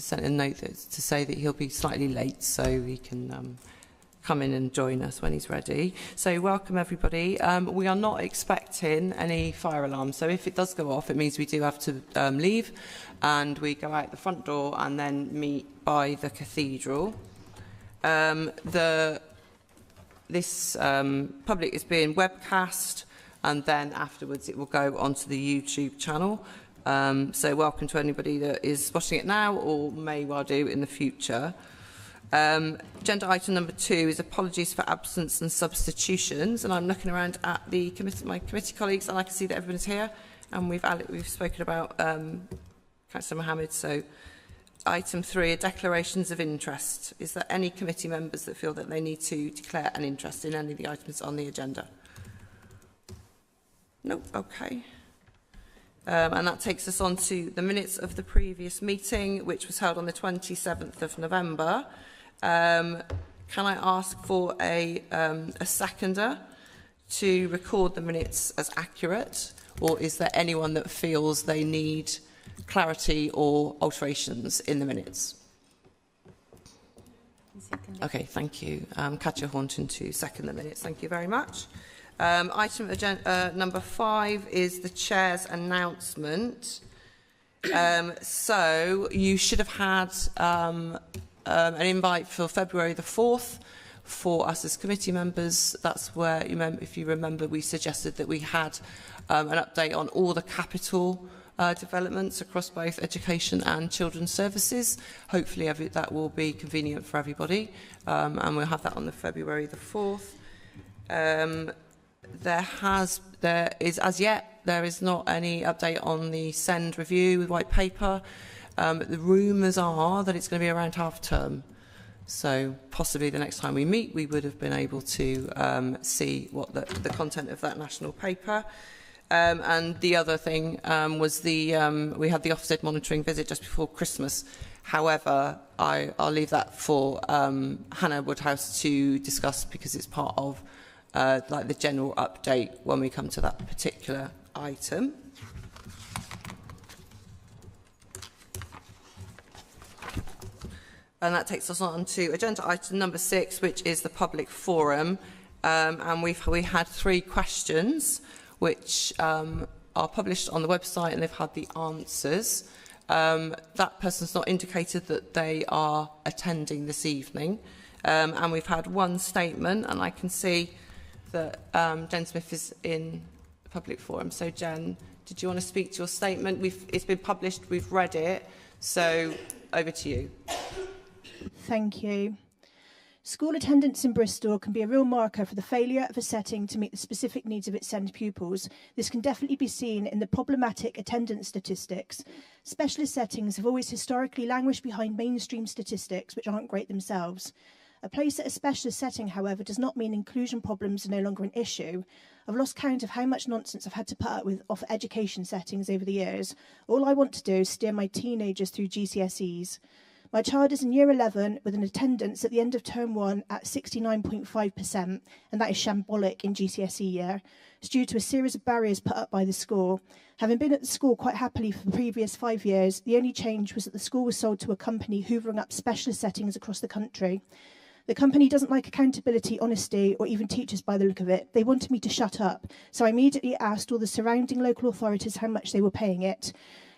sent a note to say that he'll be slightly late, so he can come in and join us when he's ready. So welcome everybody. We are not expecting any fire alarms, so if it does go off, it means we do have to leave, and we go out the front door and then meet by the cathedral. This public is being webcast, and then afterwards it will go onto the YouTube channel. So welcome to anybody that is watching it now or may well do in the future. Agenda item number 2 is apologies for absence and substitutions, and I'm looking around at the my committee colleagues, and I can see that everyone's here, and we've spoken about Councillor Mohammed. So item 3 are declarations of interest. Is there any committee members that feel that they need to declare an interest in any of the items on the agenda? No. Okay. And that takes us on to the minutes of the previous meeting, which was held on the 27th of November. Can I ask for a seconder to record the minutes as accurate, or is there anyone that feels they need clarity or alterations in the minutes? Okay, thank you. Katja Hornton to second the minutes. Thank you very much. Item number 5 is the Chair's announcement. So you should have had an invite for February the 4th for us as committee members. That's where, if you remember, we suggested that we had an update on all the capital developments across both education and children's services. Hopefully that will be convenient for everybody, and we'll have that on the February the 4th. There is not any update on the SEND review with white paper. The rumours are that it's going to be around half term, so possibly the next time we meet we would have been able to see what the content of that national paper. And the other thing was we had the Ofsted monitoring visit just before Christmas. However, I'll leave that for Hannah Woodhouse to discuss, because it's part of like the general update when we come to that particular item. And that takes us on to agenda item number 6, which is the public forum. And we had 3 questions which are published on the website, and they've had the answers. That person's not indicated that they are attending this evening. And we've had 1 statement, and I can see that Jen Smith is in the public forum. So Jen, did you want to speak to your statement? It's been published, we've read it, so over to you. Thank you. School attendance in Bristol can be a real marker for the failure of a setting to meet the specific needs of its SEND pupils. This can definitely be seen in the problematic attendance statistics. Specialist settings have always historically languished behind mainstream statistics, which aren't great themselves. A place at a specialist setting, however, does not mean inclusion problems are no longer an issue. I've lost count of how much nonsense I've had to put up with off education settings over the years. All I want to do is steer my teenagers through GCSEs. My child is in year 11 with an attendance at the end of term 1 at 69.5%, and that is shambolic in GCSE year. It's due to a series of barriers put up by the school. Having been at the school quite happily for the previous 5 years, the only change was that the school was sold to a company hoovering up specialist settings across the country. The company doesn't like accountability, honesty, or even teachers by the look of it. They wanted me to shut up, so I immediately asked all the surrounding local authorities how much they were paying it.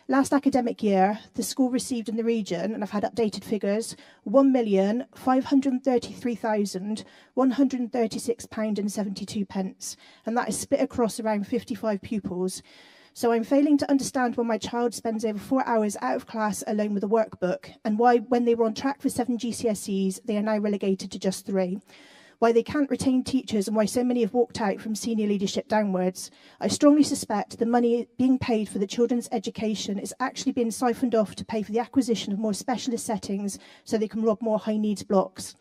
Last academic year, the school received in the region, and I've had updated figures, £1,533,136.72, and that is split across around 55 pupils. So I'm failing to understand why my child spends over 4 hours out of class alone with a workbook, and why, when they were on track for 7 GCSEs, they are now relegated to just 3. Why they can't retain teachers, and why so many have walked out from senior leadership downwards. I strongly suspect the money being paid for the children's education is actually being siphoned off to pay for the acquisition of more specialist settings so they can rob more high needs blocks.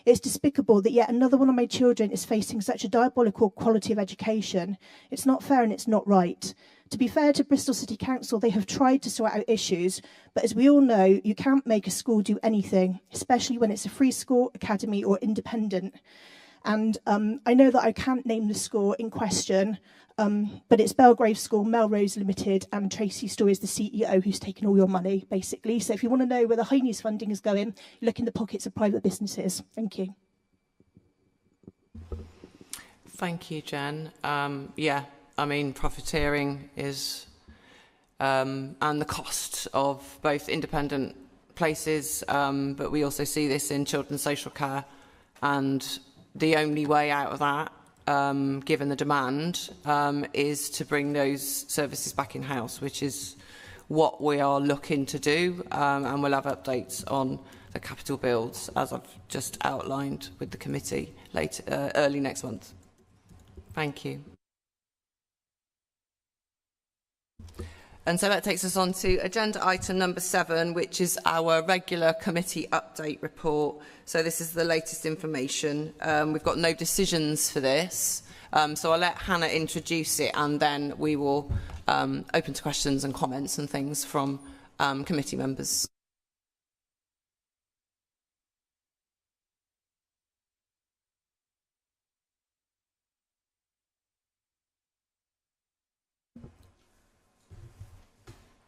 It's despicable that yet another one of my children is facing such a diabolical quality of education. It's not fair and it's not right. To be fair to Bristol City Council, they have tried to sort out issues, but as we all know, you can't make a school do anything, especially when it's a free school, academy or independent. And I know that I can't name the school in question, but it's Belgrave School, Melrose Limited, and Tracy Story is the CEO who's taken all your money, basically. So if you want to know where the high news funding is going, you look in the pockets of private businesses. Thank you. Thank you, Jen. Yeah, I mean, profiteering is, and the cost of both independent places, but we also see this in children's social care, and the only way out of that, given the demand, is to bring those services back in-house, which is what we are looking to do, and we'll have updates on the capital builds, as I've just outlined with the committee later, early next month. Thank you. And so that takes us on to agenda item number 7, which is our regular committee update report. So this is the latest information. We've got no decisions for this. So I'll let Hannah introduce it, and then we will open to questions and comments and things from committee members.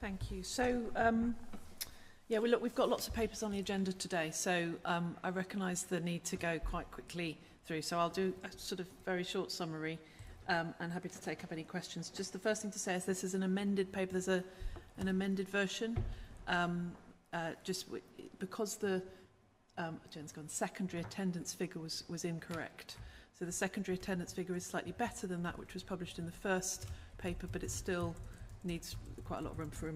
Thank you. So, yeah, we've got lots of papers on the agenda today, so I recognise the need to go quite quickly through. So I'll do a sort of very short summary, and happy to take up any questions. Just the first thing to say is this is an amended paper. There's an amended version, because the Jen's gone, secondary attendance figure was incorrect. So the secondary attendance figure is slightly better than that which was published in the first paper, but it still needs quite a lot of room for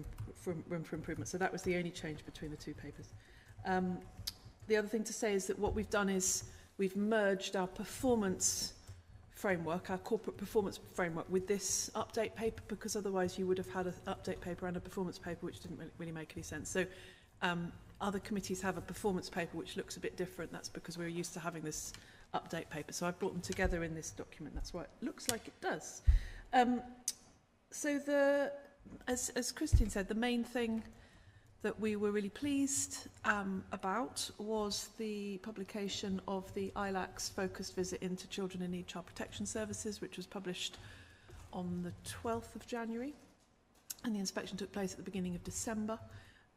improvement. So that was the only change between the two papers. The other thing to say is that what we've done is we've merged our performance framework, our corporate performance framework, with this update paper, because otherwise you would have had an update paper and a performance paper, which didn't really make any sense. So other committees have a performance paper which looks a bit different. That's because we're used to having this update paper. So I've brought them together in this document. That's why it looks like it does. So as Christine said, the main thing that we were really pleased about was the publication of the ILAC's focused visit into children in need child protection services, which was published on the 12th of January. And the inspection took place at the beginning of December.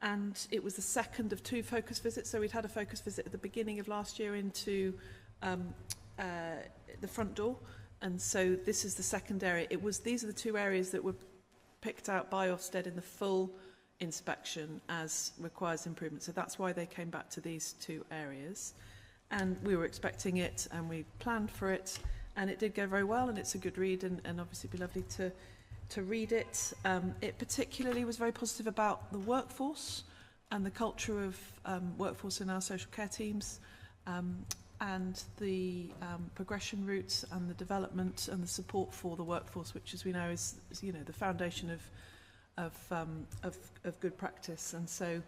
And it was the second of 2 focus visits. So we'd had a focus visit at the beginning of last year into the front door. And so this is the second area. These are the 2 areas that were picked out by Ofsted in the full inspection as requires improvement. So that's why they came back to these 2 areas. And we were expecting it and we planned for it. And it did go very well, and it's a good read, and obviously it'd be lovely to read it. It particularly was very positive about the workforce and the culture of workforce in our social care teams, and the progression routes and the development and the support for the workforce, which, as we know, is the foundation of good practice. And so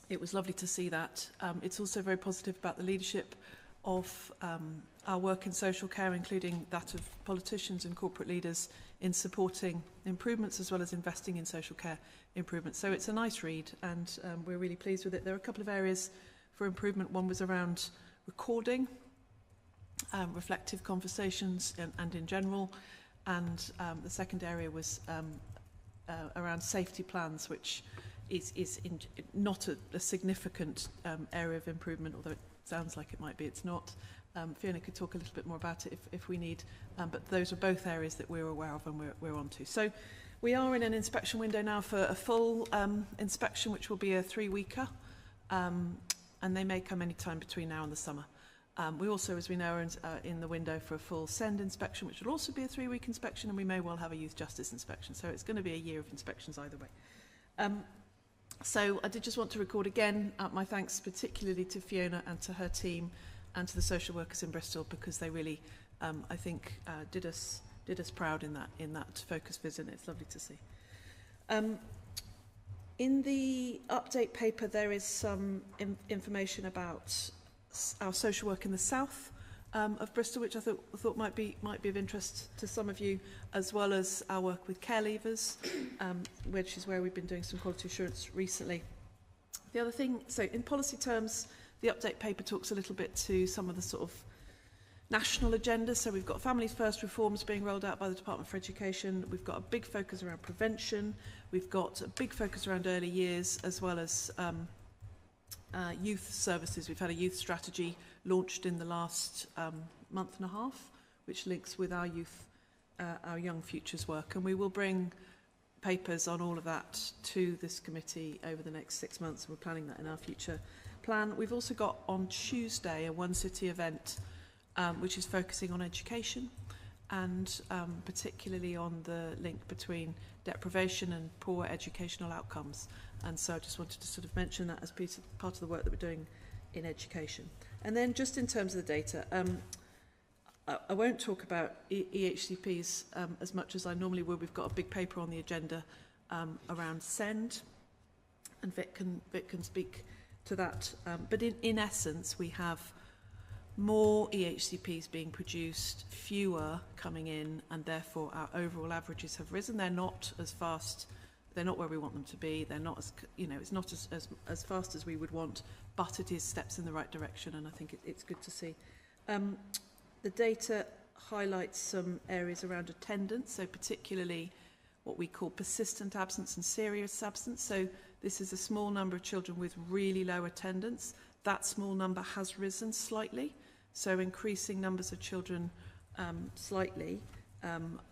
it was lovely to see that. It's also very positive about the leadership of our work in social care, including that of politicians and corporate leaders in supporting improvements as well as investing in social care improvements. So it's a nice read, and we're really pleased with it. There are a couple of areas for improvement. One was around recording, reflective conversations and in general, and the second area was around safety plans, which is not a significant area of improvement, although it sounds like it might be. It's not. Fiona could talk a little bit more about it if we need, but those are both areas that we're aware of and we're on to. So we are in an inspection window now for a full inspection, which will be a 3-weeker, and they may come any time between now and the summer. We also, as we know, are in the window for a full SEND inspection, which will also be a 3-week inspection, and we may well have a youth justice inspection. So it's going to be a year of inspections either way. So I did just want to record again my thanks particularly to Fiona and to her team and to the social workers in Bristol, because they really, I think, did us proud in that focus visit. It's lovely to see. In the update paper, there is some information about our social work in the south of Bristol, which I thought might be of interest to some of you, as well as our work with care leavers, which is where we've been doing some quality assurance recently. The other thing, so in policy terms, the update paper talks a little bit to some of the sort of national agenda. So we've got Families First reforms being rolled out by the Department for Education. We've got a big focus around prevention. We've got a big focus around early years, as well as youth services. We've had a youth strategy launched in the last month and a half, which links with our youth, our Young Futures work. And we will bring papers on all of that to this committee over the next 6 months. We're planning that in our future plan. We've also got on Tuesday a One City event which is focusing on education and particularly on the link between deprivation and poor educational outcomes. And so I just wanted to sort of mention that as part of the work that we're doing in education. And then just in terms of the data, I won't talk about EHCPs as much as I normally would. We've got a big paper on the agenda around SEND, and Vic can speak to that. But in essence, we have more EHCPs being produced, fewer coming in, and therefore our overall averages have risen. They're not as fast. They're not where we want them to be. They're not as, you know, it's not as fast as we would want, but it is steps in the right direction, and I think it's good to see. The data highlights some areas around attendance, so particularly what we call persistent absence and serious absence. So this is a small number of children with really low attendance. That small number has risen slightly, so increasing numbers of children slightly,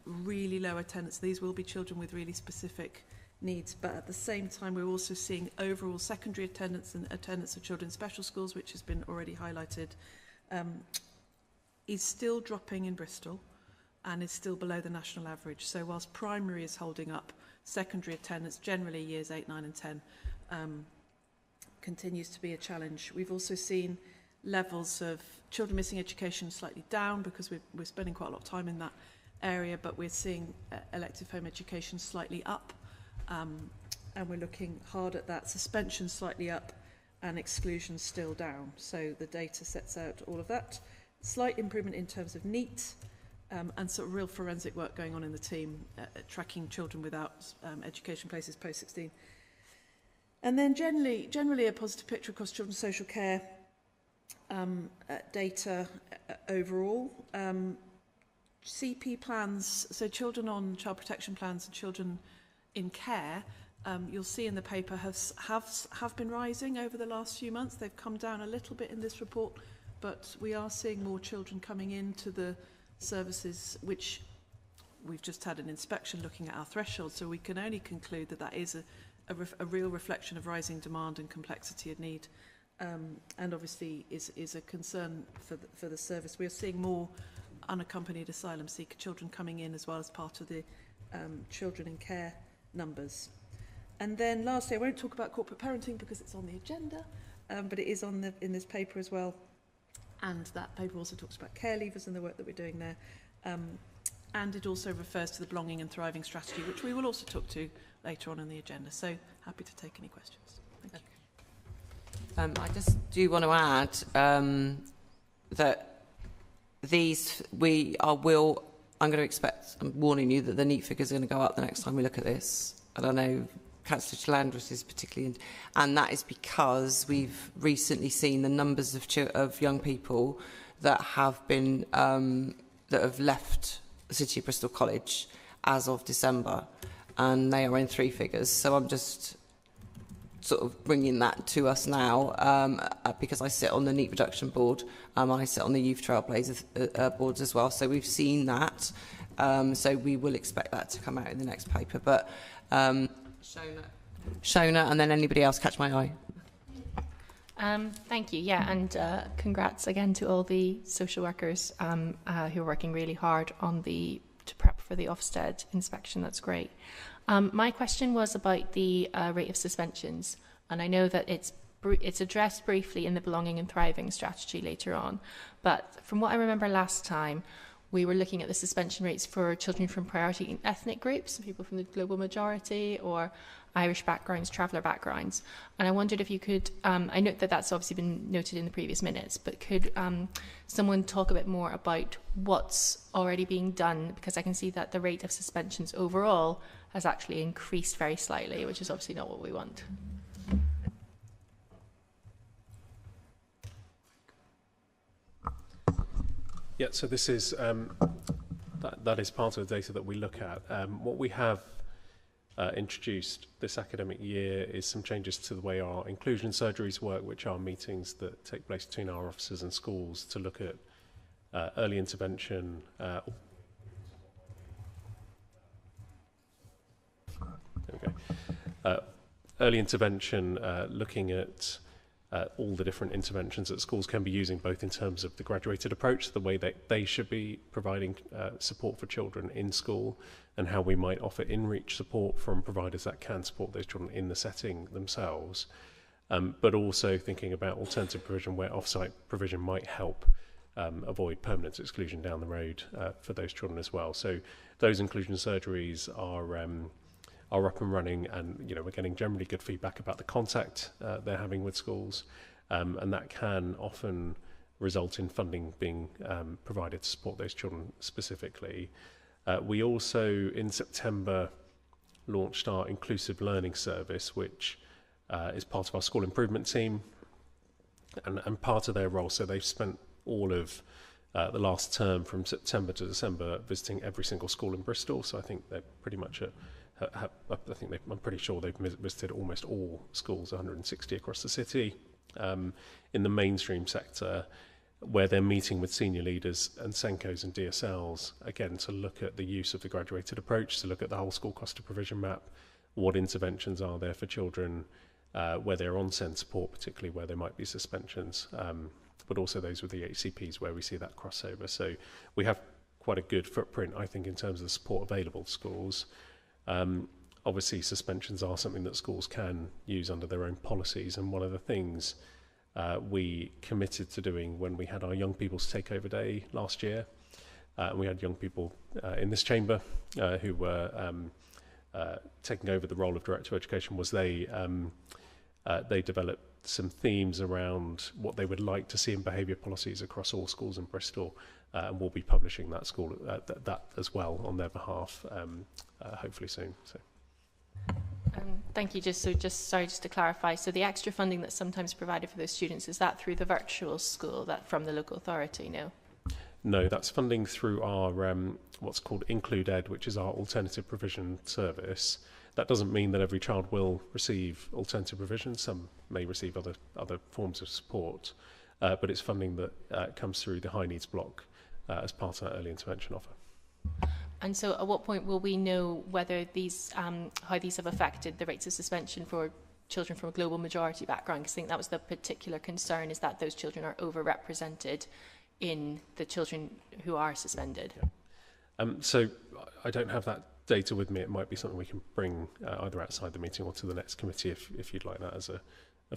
really low attendance. These will be children with really specific needs, but at the same time we're also seeing overall secondary attendance and attendance of children in special schools, which has been already highlighted, is still dropping in Bristol and is still below the national average. So whilst primary is holding up, secondary attendance, generally years 8, 9 and 10, continues to be a challenge. We've also seen levels of children missing education slightly down because we're spending quite a lot of time in that area, but we're seeing elective home education slightly up, and we're looking hard at that. Suspension slightly up and exclusion still down. So the data sets out all of that. Slight improvement in terms of NEAT, and sort of real forensic work going on in the team, tracking children without education places post-16. And then generally a positive picture across children's social care data overall. CP plans, so children on child protection plans and children in care, you'll see in the paper have been rising over the last few months. They've come down a little bit in this report, but we are seeing more children coming into the services, which we've just had an inspection looking at our threshold, so we can only conclude that that is a real reflection of rising demand and complexity of need, and obviously is a concern for the service. We are seeing more unaccompanied asylum seeker children coming in as well as part of the children in care numbers. And then lastly, I won't talk about corporate parenting because it's on the agenda, but it is in this paper as well. And that paper also talks about care leavers and the work that we're doing there. And it also refers to the belonging and thriving strategy, which we will also talk to later on in the agenda. So happy to take any questions. Thank you. I just do want to add that I'm going to expect, I'm warning you that the NEAT figures are going to go up the next time we look at this. And I know Councillor Chalandris is particularly, and that is because we've recently seen the numbers of young people that have been that have left the City of Bristol College as of December, and they are in 3 figures. So I'm just sort of bringing that to us now because I sit on the NEAT reduction board. I sit on the Youth Trailblazers boards as well. So we've seen that. So we will expect that to come out in the next paper. But Shona, and then anybody else catch my eye. Thank you. Yeah, and congrats again to all the social workers who are working really hard on to prep for the Ofsted inspection. That's great. My question was about the rate of suspensions, and I know that it's addressed briefly in the belonging and thriving strategy later on, but from what I remember last time, we were looking at the suspension rates for children from priority ethnic groups, people from the global majority or Irish backgrounds, traveller backgrounds. And I wondered if you could, I note that that's obviously been noted in the previous minutes, but could someone talk a bit more about what's already being done? Because I can see that the rate of suspensions overall has actually increased very slightly, which is obviously not what we want. Yeah, so this is that is part of the data that we look at. What we have introduced this academic year is some changes to the way our inclusion surgeries work, which are meetings that take place between our officers and schools to look at early intervention. Early intervention, looking at all the different interventions that schools can be using, both in terms of the graduated approach, the way that they should be providing support for children in school, and how we might offer in-reach support from providers that can support those children in the setting themselves, but also thinking about alternative provision where off-site provision might help avoid permanent exclusion down the road for those children as well. So those inclusion surgeries are up and running, and we're getting generally good feedback about the contact they're having with schools, and that can often result in funding being provided to support those children specifically. We also, in September, launched our inclusive learning service, which is part of our school improvement team, and part of their role. So they've spent all of the last term from September to December visiting every single school in Bristol. So I think they're pretty much I'm pretty sure they've visited almost all schools, 160 across the city, in the mainstream sector, where they're meeting with senior leaders and Senkos and DSLs, again, to look at the use of the graduated approach, to look at the whole school cost of provision map, what interventions are there for children, where they're on SEND support, particularly where there might be suspensions, but also those with the HCPs where we see that crossover. So we have quite a good footprint, I think, in terms of the support available to schools. Obviously, suspensions are something that schools can use under their own policies, and one of the things we committed to doing when we had our Young People's Takeover Day last year, and we had young people in this chamber who were taking over the role of Director of Education, was they developed some themes around what they would like to see in behaviour policies across all schools in Bristol, and we'll be publishing that that as well on their behalf, hopefully soon. So. Thank you. Just to clarify, so the extra funding that's sometimes provided for those students, is that through the virtual school, that from the local authority? No. No, that's funding through our what's called Include Ed, which is our alternative provision service. That doesn't mean that every child will receive alternative provision. Some may receive other forms of support, but it's funding that comes through the high needs block as part of that early intervention offer. And so at what point will we know whether these, how these have affected the rates of suspension for children from a global majority background? Because I think that was the particular concern, is that those children are overrepresented in the children who are suspended. Yeah. So I don't have that data with me. It might be something we can bring either outside the meeting or to the next committee if you'd like that as a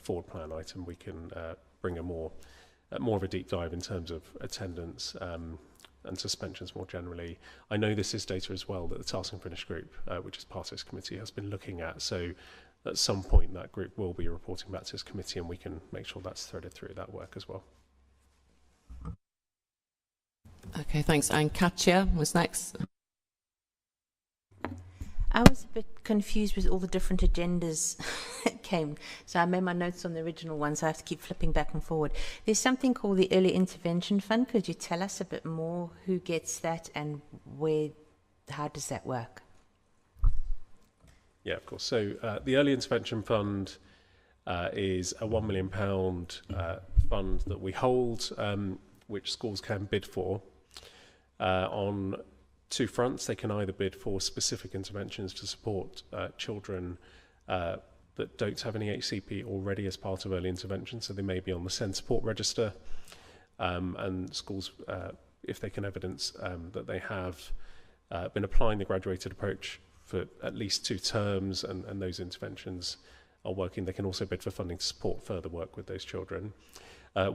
forward plan item. We can bring a more of a deep dive in terms of attendance and suspensions more generally. I know this is data as well that the Task and Finish group, which is part of this committee, has been looking at. So at some point that group will be reporting back to this committee, and we can make sure that's threaded through that work as well. Okay, thanks. And Katya was next. I was a bit confused with all the different agendas that came. So I made my notes on the original one, so I have to keep flipping back and forward. There's something called the Early Intervention Fund. Could you tell us a bit more who gets that and how does that work? Yeah, of course. So the Early Intervention Fund is a £1 million fund that we hold, which schools can bid for on two fronts. They can either bid for specific interventions to support children that don't have any HCP already as part of early intervention, so they may be on the SEND support register, and schools, if they can evidence that they have been applying the graduated approach for at least 2 terms and those interventions are working, they can also bid for funding to support further work with those children.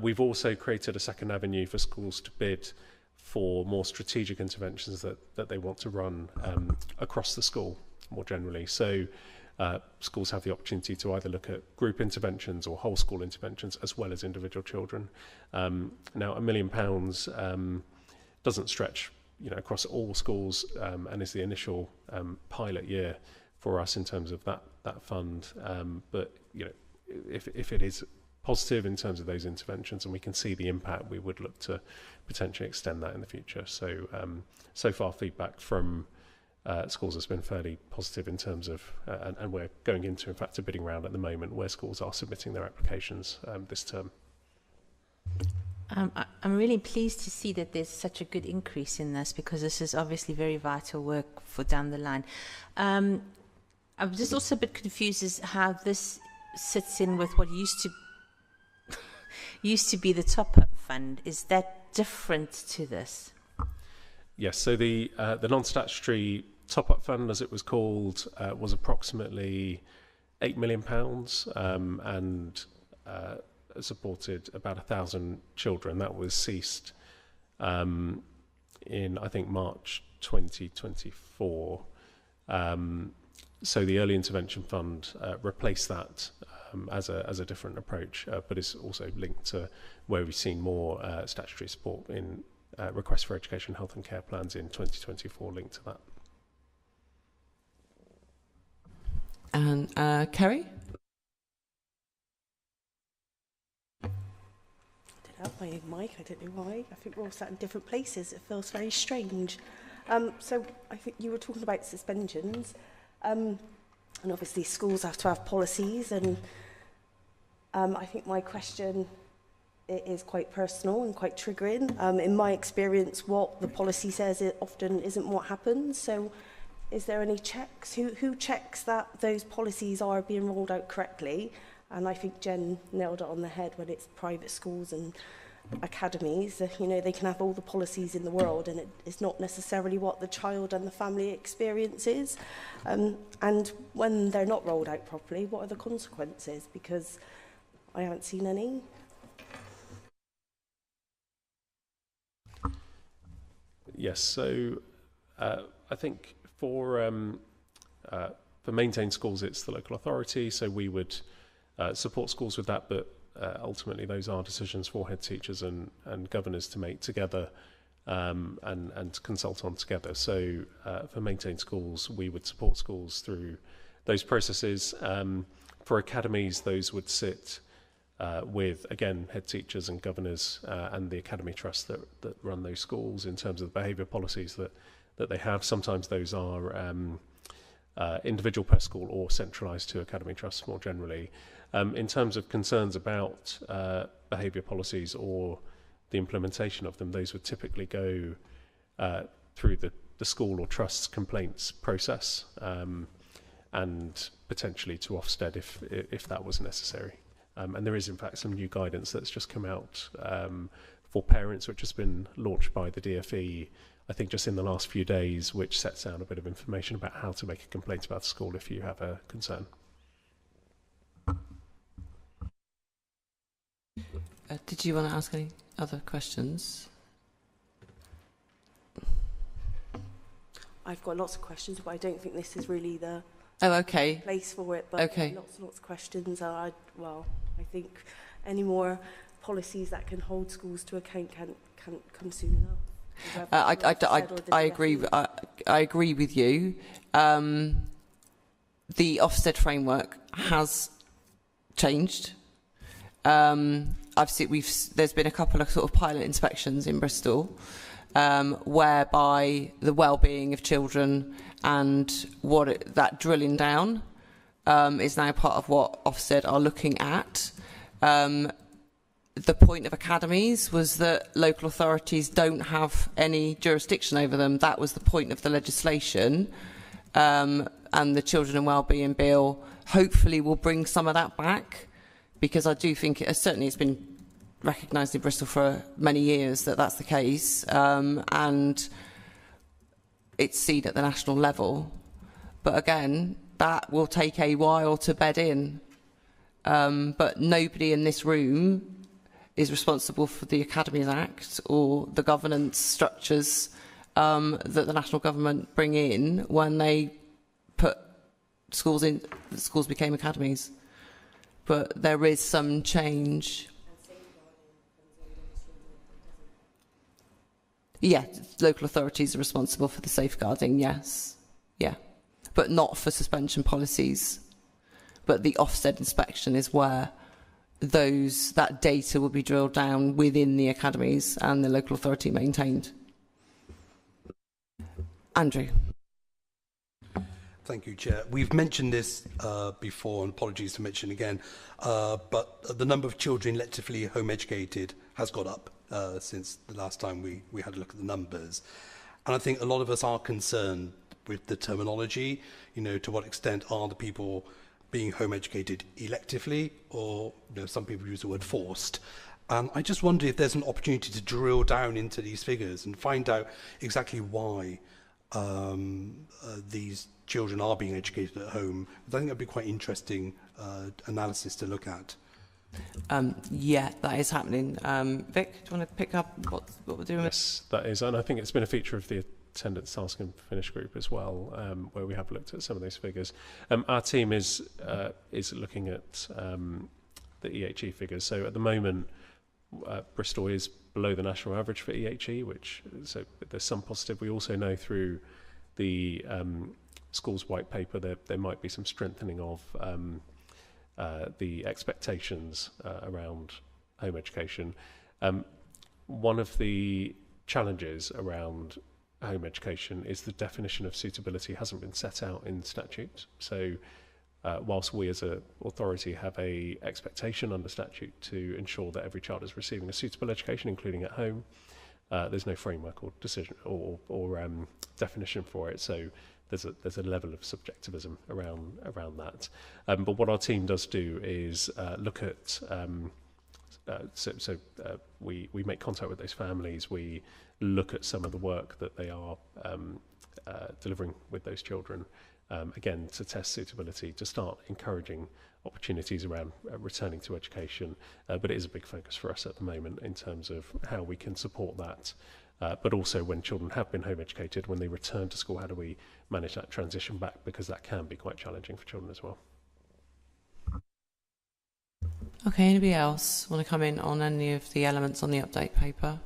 We've also created a second avenue for schools to bid for more strategic interventions that they want to run across the school more generally. So schools have the opportunity to either look at group interventions or whole school interventions as well as individual children. Now £1 million doesn't stretch across all schools and is the initial pilot year for us in terms of that fund. But if it is positive in terms of those interventions, and we can see the impact, we would look to potentially extend that in the future. So, so far feedback from schools has been fairly positive in terms of, and we're going into, in fact, a bidding round at the moment where schools are submitting their applications this term. I'm really pleased to see that there's such a good increase in this, because this is obviously very vital work for down the line. I'm just also a bit confused as how this sits in with what used to be the top-up fund. Is that different to this? Yes, so the non-statutory top-up fund, as it was called, was approximately £8 million and supported about 1,000 children. That was ceased in, I think, March 2024. So the early intervention fund replaced that as a different approach, but it's also linked to where we've seen more statutory support in requests for education, health and care plans in 2024 linked to that. And Kerry? I don't have my own mic, I don't know why. I think we're all sat in different places. It feels very strange. So I think you were talking about suspensions. And obviously schools have to have policies, and I think my question is quite personal and quite triggering. In my experience, what the policy says it often isn't what happens. So is there any checks? Who checks that those policies are being rolled out correctly? And I think Jen nailed it on the head when it's private schools and academies. You know, they can have all the policies in the world, and it's not necessarily what the child and the family experiences. And when they're not rolled out properly, what are the consequences? Because I haven't seen any. Yes, so I think for maintained schools, it's the local authority, so we would support schools with that, but ultimately those are decisions for head teachers and governors to make together and consult on together. So for maintained schools, we would support schools through those processes. For academies, those would sit with, again, head teachers and governors and the academy trusts that run those schools in terms of the behaviour policies that they have. Sometimes those are individual per school or centralised to academy trusts more generally. In terms of concerns about behaviour policies or the implementation of them, those would typically go through the school or trust's complaints process and potentially to Ofsted if that was necessary. And there is, in fact, some new guidance that's just come out for parents, which has been launched by the DFE, I think, just in the last few days, which sets out a bit of information about how to make a complaint about the school if you have a concern. Did you want to ask any other questions? I've got lots of questions, but I don't think this is really the place for it. But okay. Lots and lots of questions. I think any more policies that can hold schools to account can't come soon enough. I agree. I agree with you. The Ofsted framework has changed. There's been a couple of sort of pilot inspections in Bristol, whereby the well-being of children and that drilling down is now part of what Ofsted are looking at. The point of academies was that local authorities don't have any jurisdiction over them. That was the point of the legislation, and the Children and Wellbeing Bill hopefully will bring some of that back, because I do think certainly it's been recognised in Bristol for many years that that's the case, and it's seen at the national level. But again, that will take a while to bed in. But nobody in this room is responsible for the Academies Act or the governance structures that the national government bring in when they put schools in. Schools became academies, but there is some change. Yeah, local authorities are responsible for the safeguarding. Yes, yeah, but not for suspension policies. But the Ofsted inspection is where that data will be drilled down within the academies and the local authority maintained. Andrew. Thank you, Chair. We've mentioned this before, and apologies to mention again, but the number of children electively home educated has got up since the last time we had a look at the numbers. And I think a lot of us are concerned with the terminology, you know, to what extent are the people being home educated electively, or you know, some people use the word forced. And I just wonder if there's an opportunity to drill down into these figures and find out exactly why these children are being educated at home. I think that'd be quite interesting analysis to look at. Yeah, that is happening. Vic, do you want to pick up what we're doing? Yes, that is, and I think it's been a feature of the attendance task and finish group as well, where we have looked at some of those figures. Our team is looking at the EHE figures. So at the moment, Bristol is below the national average for EHE, so there's some positive. We also know through the school's white paper there might be some strengthening of the expectations around home education. One of the challenges around home education is the definition of suitability hasn't been set out in statute. So whilst we as an authority have a expectation under statute to ensure that every child is receiving a suitable education, including at home, there's no framework or decision or definition for it. So there's a level of subjectivism around that. But what our team does do is look at we make contact with those families. We look at some of the work that they are delivering with those children, again to test suitability, to start encouraging opportunities around returning to education. But it is a big focus for us at the moment in terms of how we can support that. But also when children have been home educated, when they return to school, how do we manage that transition back? Because that can be quite challenging for children as well. Okay, anybody else want to come in on any of the elements on the update paper?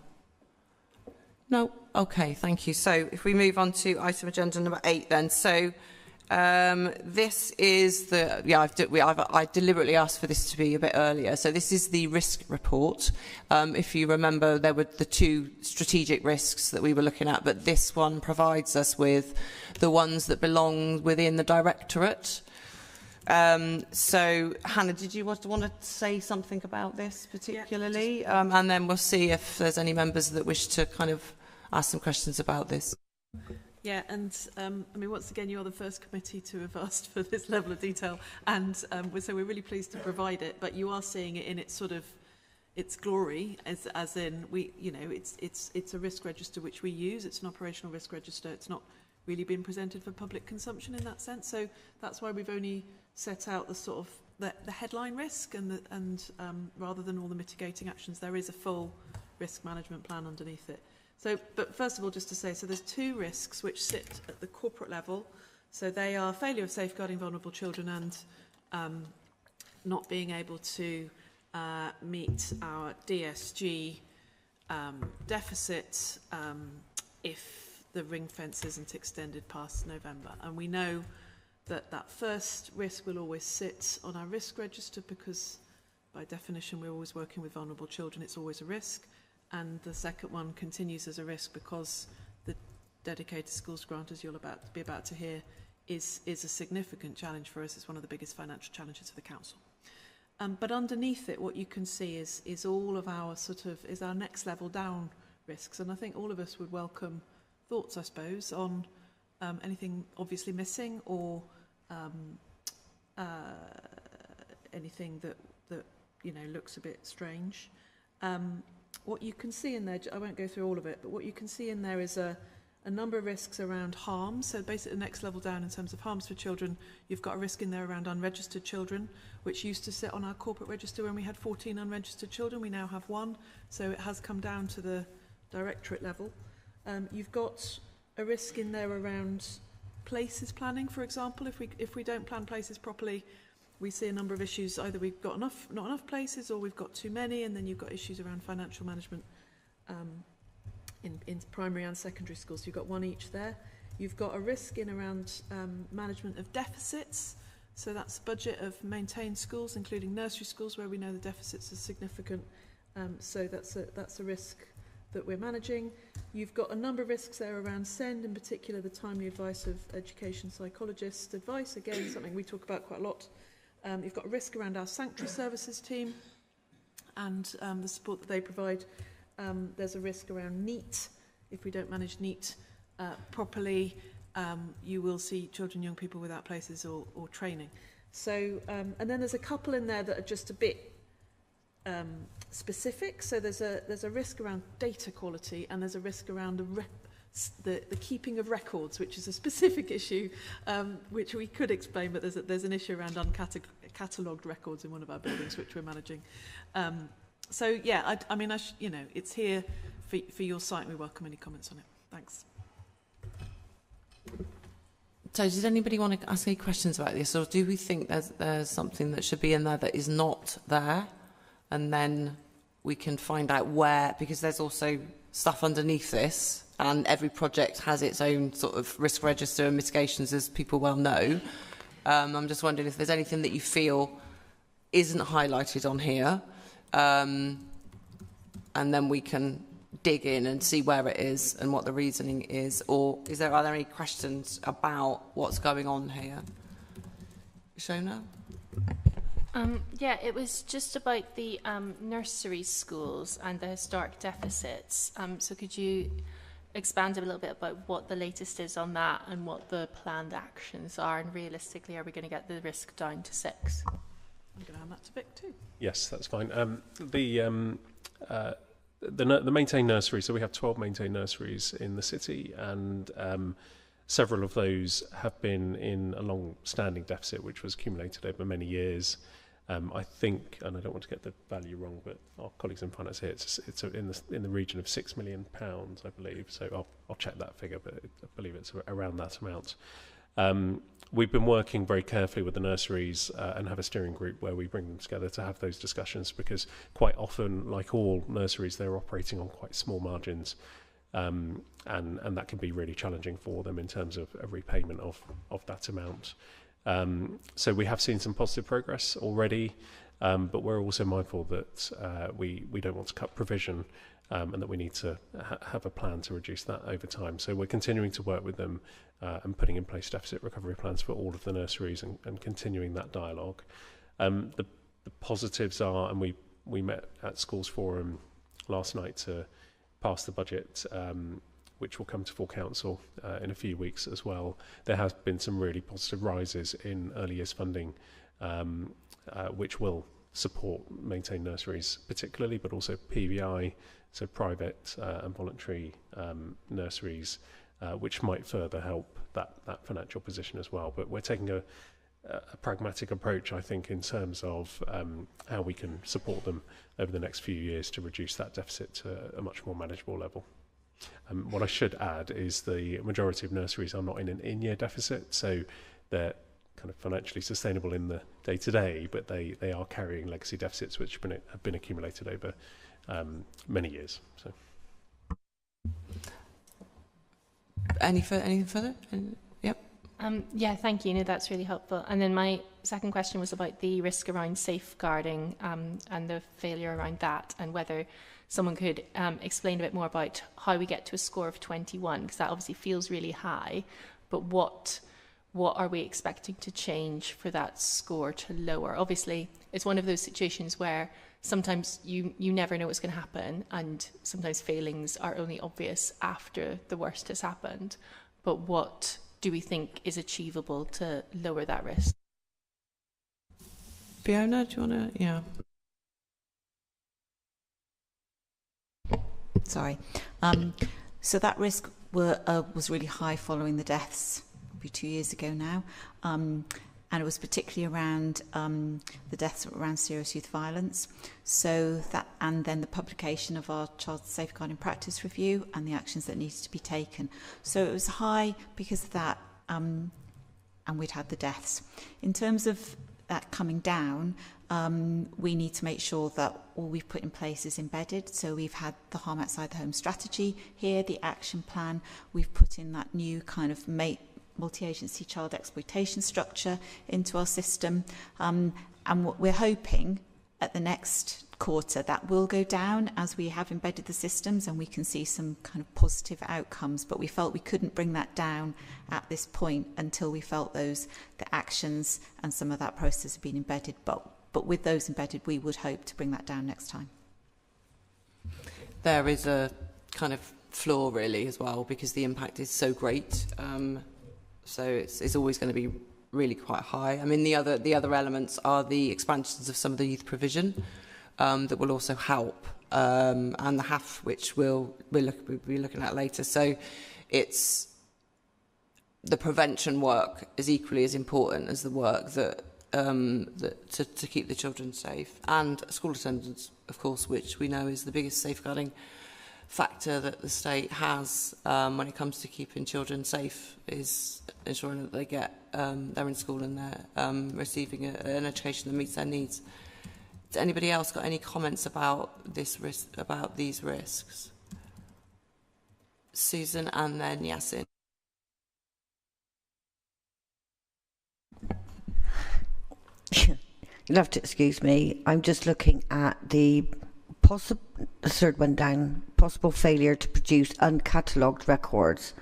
No? Okay, thank you. So if we move on to item agenda number 8 then. So this is I deliberately asked for this to be a bit earlier. So this is the risk report. If you remember, there were the 2 strategic risks that we were looking at, but this one provides us with the ones that belong within the directorate. So Hannah, did you want to say something about this particularly? Yeah, and then we'll see if there's any members that wish to kind of ask some questions about this. Yeah, and I mean, once again, you are the first committee to have asked for this level of detail, and so we're really pleased to provide it. But you are seeing it in its sort of its glory, as in it's a risk register which we use. It's an operational risk register. It's not really been presented for public consumption in that sense. So that's why we've only set out the sort of the headline risk, and rather than all the mitigating actions, there is a full risk management plan underneath it. So, but first of all, just to say, so there's 2 risks which sit at the corporate level. So they are failure of safeguarding vulnerable children and not being able to meet our DSG deficit if the ring fence isn't extended past November. And we know that first risk will always sit on our risk register because by definition we're always working with vulnerable children. It's always a risk. And the second one continues as a risk because the dedicated schools grant, as you'll be about to hear, is a significant challenge for us. It's one of the biggest financial challenges for the council. But underneath it, what you can see is all of our is our next level down risks. And I think all of us would welcome thoughts, I suppose, on anything obviously missing or anything that looks a bit strange. What you can see in there, I won't go through all of it, but what you can see in there is a number of risks around harm. So basically the next level down in terms of harms for children, you've got a risk in there around unregistered children, which used to sit on our corporate register when we had 14 unregistered children. We now have 1, so it has come down to the directorate level. You've got a risk in there around places planning, for example. If we don't plan places properly, we see a number of issues. Either we've got not enough places, or we've got too many, and then you've got issues around financial management in primary and secondary schools. So you've got 1 each there. You've got a risk in around management of deficits. So that's the budget of maintained schools, including nursery schools, where we know the deficits are significant. So that's a risk that we're managing. You've got a number of risks there around SEND, in particular the timely advice of education psychologist advice, again something we talk about quite a lot. You've got a risk around our sanctuary services team and the support that they provide. There's a risk around NEET. If we don't manage NEET properly, you will see children and young people without places or training. So, and then there's a couple in there that are just a bit specific. So there's a risk around data quality, and there's a risk around the keeping of records, which is a specific issue, which we could explain, but there's an issue around uncatalogued records in one of our buildings, which we're managing. So yeah, I mean, you know, it's here for your site, and we welcome any comments on it. Thanks. So does anybody want to ask any questions about this, or do we think there's something that should be in there that is not there, and then we can find out where, because there's also stuff underneath this, and every project has its own sort of risk register and mitigations, as people well know. I'm just wondering if there's anything that you feel isn't highlighted on here, and then we can dig in and see where it is and what the reasoning is, or are there any questions about what's going on here? Shona? Yeah, it was just about the nursery schools and the historic deficits. So could you expand a little bit about what the latest is on that and what the planned actions are, and realistically, are we going to get the risk down to 6? I'm going to hand that to Vic too. Yes, that's fine. The maintained nurseries, so we have 12 maintained nurseries in the city, and several of those have been in a long-standing deficit, which was accumulated over many years. I think, and I don't want to get the value wrong, but our colleagues in finance here, it's in the region of £6 million, I believe. So I'll check that figure, but I believe it's around that amount. We've been working very carefully with the nurseries and have a steering group where we bring them together to have those discussions, because quite often, like all nurseries, they're operating on quite small margins, and that can be really challenging for them in terms of a repayment of that amount. So we have seen some positive progress already, but we're also mindful that we don't want to cut provision, and that we need to have a plan to reduce that over time. So we're continuing to work with them and putting in place deficit recovery plans for all of the nurseries, and continuing that dialogue. The positives are, and we met at Schools Forum last night to pass the budget, which will come to full council in a few weeks as well. There has been some really positive rises in early years funding, which will support maintained nurseries particularly, but also PVI, so private and voluntary nurseries, which might further help that financial position as well. But we're taking a pragmatic approach, I think, in terms of how we can support them over the next few years to reduce that deficit to a much more manageable level. What I should add is the majority of nurseries are not in an in-year deficit, so they're kind of financially sustainable in the day-to-day, but they are carrying legacy deficits which have been accumulated over many years. So, anything further? Yep. Yeah, thank you. No, that's really helpful. And then my second question was about the risk around safeguarding and the failure around that, and whether someone could explain a bit more about how we get to a score of 21, because that obviously feels really high, but what are we expecting to change for that score to lower? Obviously, it's one of those situations where sometimes you never know what's going to happen, and sometimes failings are only obvious after the worst has happened. But what do we think is achievable to lower that risk? Fiona, do you want to? Yeah. Sorry. So that risk was really high following the deaths, probably 2 years ago now. And it was particularly around the deaths around serious youth violence. So that, and then the publication of our Child Safeguarding Practice Review and the actions that needed to be taken. So it was high because of that, and we'd had the deaths. In terms of that coming down, we need to make sure that all we've put in place is embedded. So we've had the harm outside the home strategy here, the action plan. We've put in that new kind of multi-agency child exploitation structure into our system. And what we're hoping at the next quarter that will go down as we have embedded the systems and we can see some kind of positive outcomes, but we felt we couldn't bring that down at this point until we felt the actions and some of that process have been embedded. But with those embedded, we would hope to bring that down next time. There is a kind of flaw really as well, because the impact is so great. So it's always going to be really quite high. I mean, the other elements are the expansions of some of the youth provision that will also help, and the HAF, which we'll be looking at later. So it's the prevention work is equally as important as the work that to keep the children safe, and school attendance, of course, which we know is the biggest safeguarding factor that the state has when it comes to keeping children safe, is ensuring that they get they're in school and they're receiving an education that meets their needs. Has anybody else got any comments about this risk, about these risks? Susan and then Yasin. You'll have to excuse me. I'm just looking at the third one down, possible failure to produce uncatalogued records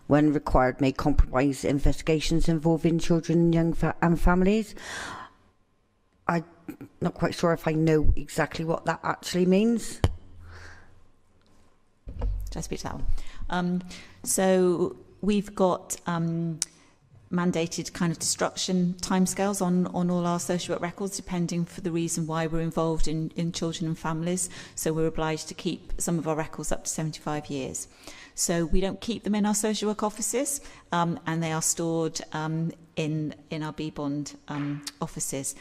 when required may compromise investigations involving children, young and families. I'm not quite sure if I know exactly what that actually means. Should I speak to that one? So we've got mandated kind of destruction timescales on all our social work records, depending for the reason why we're involved in children and families. So we're obliged to keep some of our records up to 75 years. So we don't keep them in our social work offices, and they are stored in our B-Bond offices.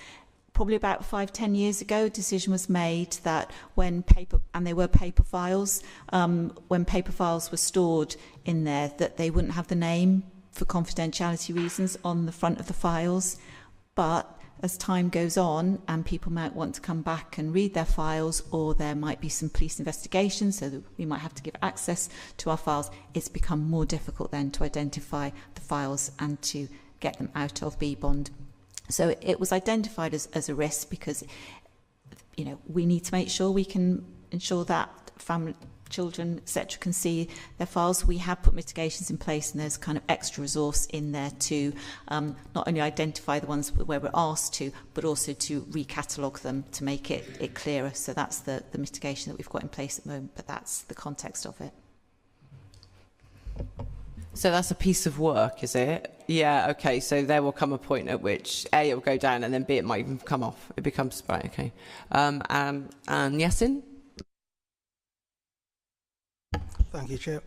Probably about 5-10 years ago, a decision was made that when paper, and they were paper files, when paper files were stored in there, that they wouldn't have the name for confidentiality reasons on the front of the files. But as time goes on and people might want to come back and read their files, or there might be some police investigations, so that we might have to give access to our files, it's become more difficult then to identify the files and to get them out of B-Bond. So it was identified as a risk because, you know, we need to make sure we can ensure that family, children, etc., can see their files. We have put mitigations in place, and there's kind of extra resource in there to not only identify the ones where we're asked to, but also to recatalogue them to make it clearer. So that's the mitigation that we've got in place at the moment, but that's the context of it. So that's a piece of work, is it? Yeah, okay. So there will come a point at which A, it will go down, and then B, it might even come off. It becomes, right, okay. And Yasin? Thank you, Chair.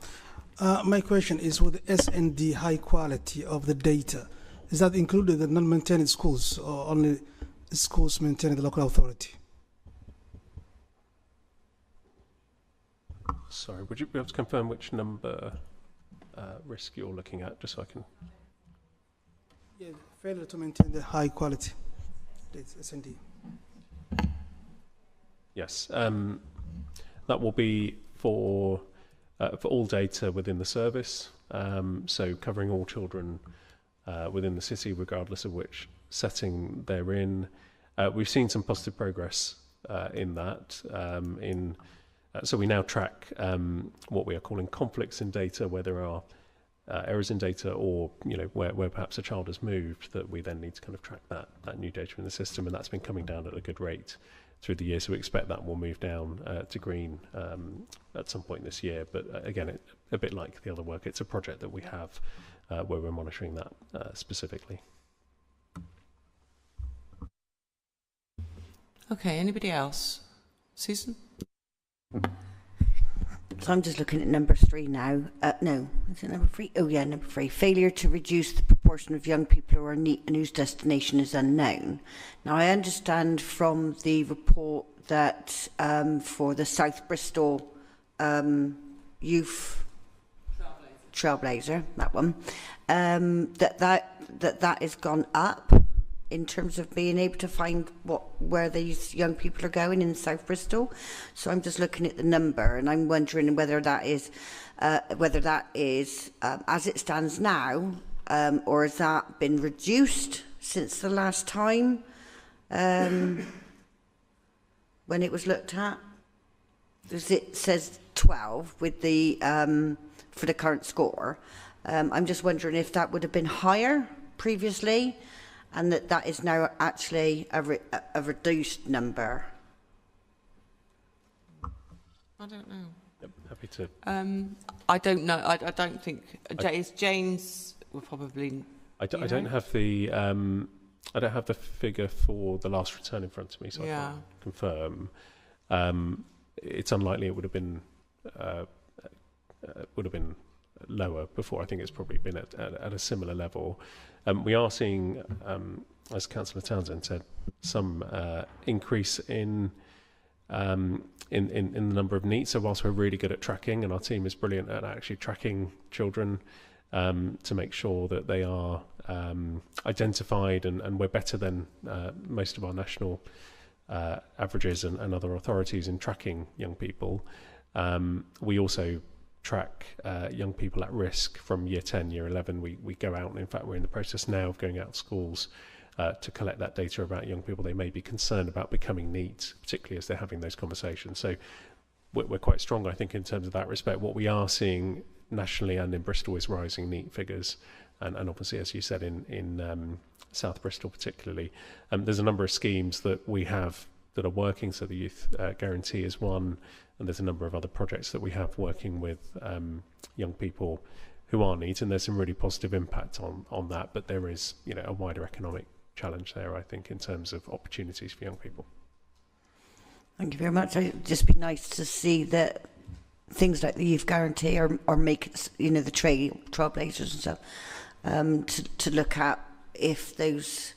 My question is, with the S&D high quality of the data, is that included the non-maintained schools or only schools maintained the local authority? Sorry, would you be able to confirm which number risk you're looking at, just so I can... Yeah, failure to maintain the high quality data, S&D. Yes, that will be for all data within the service, so covering all children within the city, regardless of which setting they're in. We've seen some positive progress in that. So we now track what we are calling conflicts in data, where there are errors in data, or where perhaps a child has moved, that we then need to kind of track that new data in the system, and that's been coming down at a good rate through the year. So we expect that will move down to green at some point this year. But again, a bit like the other work, it's a project that we have where we're monitoring that specifically. Okay, anybody else? Susan? So I'm just looking at number 3 now. No, is it number 3? Oh yeah, number 3. Failure to reduce the proportion of young people who are neat and whose destination is unknown. Now I understand from the report that for the South Bristol Youth Trailblazer, that one, that has gone up in terms of being able to find where these young people are going in South Bristol. So I'm just looking at the number, and I'm wondering whether that is as it stands now, or has that been reduced since the last time when it was looked at? Because it says 12 with the for the current score. I'm just wondering if that would have been higher previously, and that is now actually a reduced number. I don't know. Yep, happy to. I don't know. I don't think James will probably. I don't have the I don't have the figure for the last return in front of me, so I can't confirm. It's unlikely it would have been lower before. I think it's probably been at a similar level. We are seeing, as Councillor Townsend said, some increase in the number of needs. So whilst we're really good at tracking, and our team is brilliant at actually tracking children to make sure that they are identified, and we're better than most of our national averages and other authorities in tracking young people. We also track young people at risk from year 10, year 11. We go out, and in fact we're in the process now of going out to schools to collect that data about young people they may be concerned about becoming NEET, particularly as they're having those conversations. So we're quite strong, I think, in terms of that respect. What we are seeing nationally and in Bristol is rising NEET figures, and obviously, as you said, in South Bristol particularly. There's a number of schemes that we have that are working, so the Youth Guarantee is one, and there's a number of other projects that we have working with young people who are NEET, and there's some really positive impact on that, but there is, you know, a wider economic challenge there, I think, in terms of opportunities for young people. Thank you very much. It'd just be nice to see that things like the Youth Guarantee or make, you know, the trailblazers and stuff, to look at if those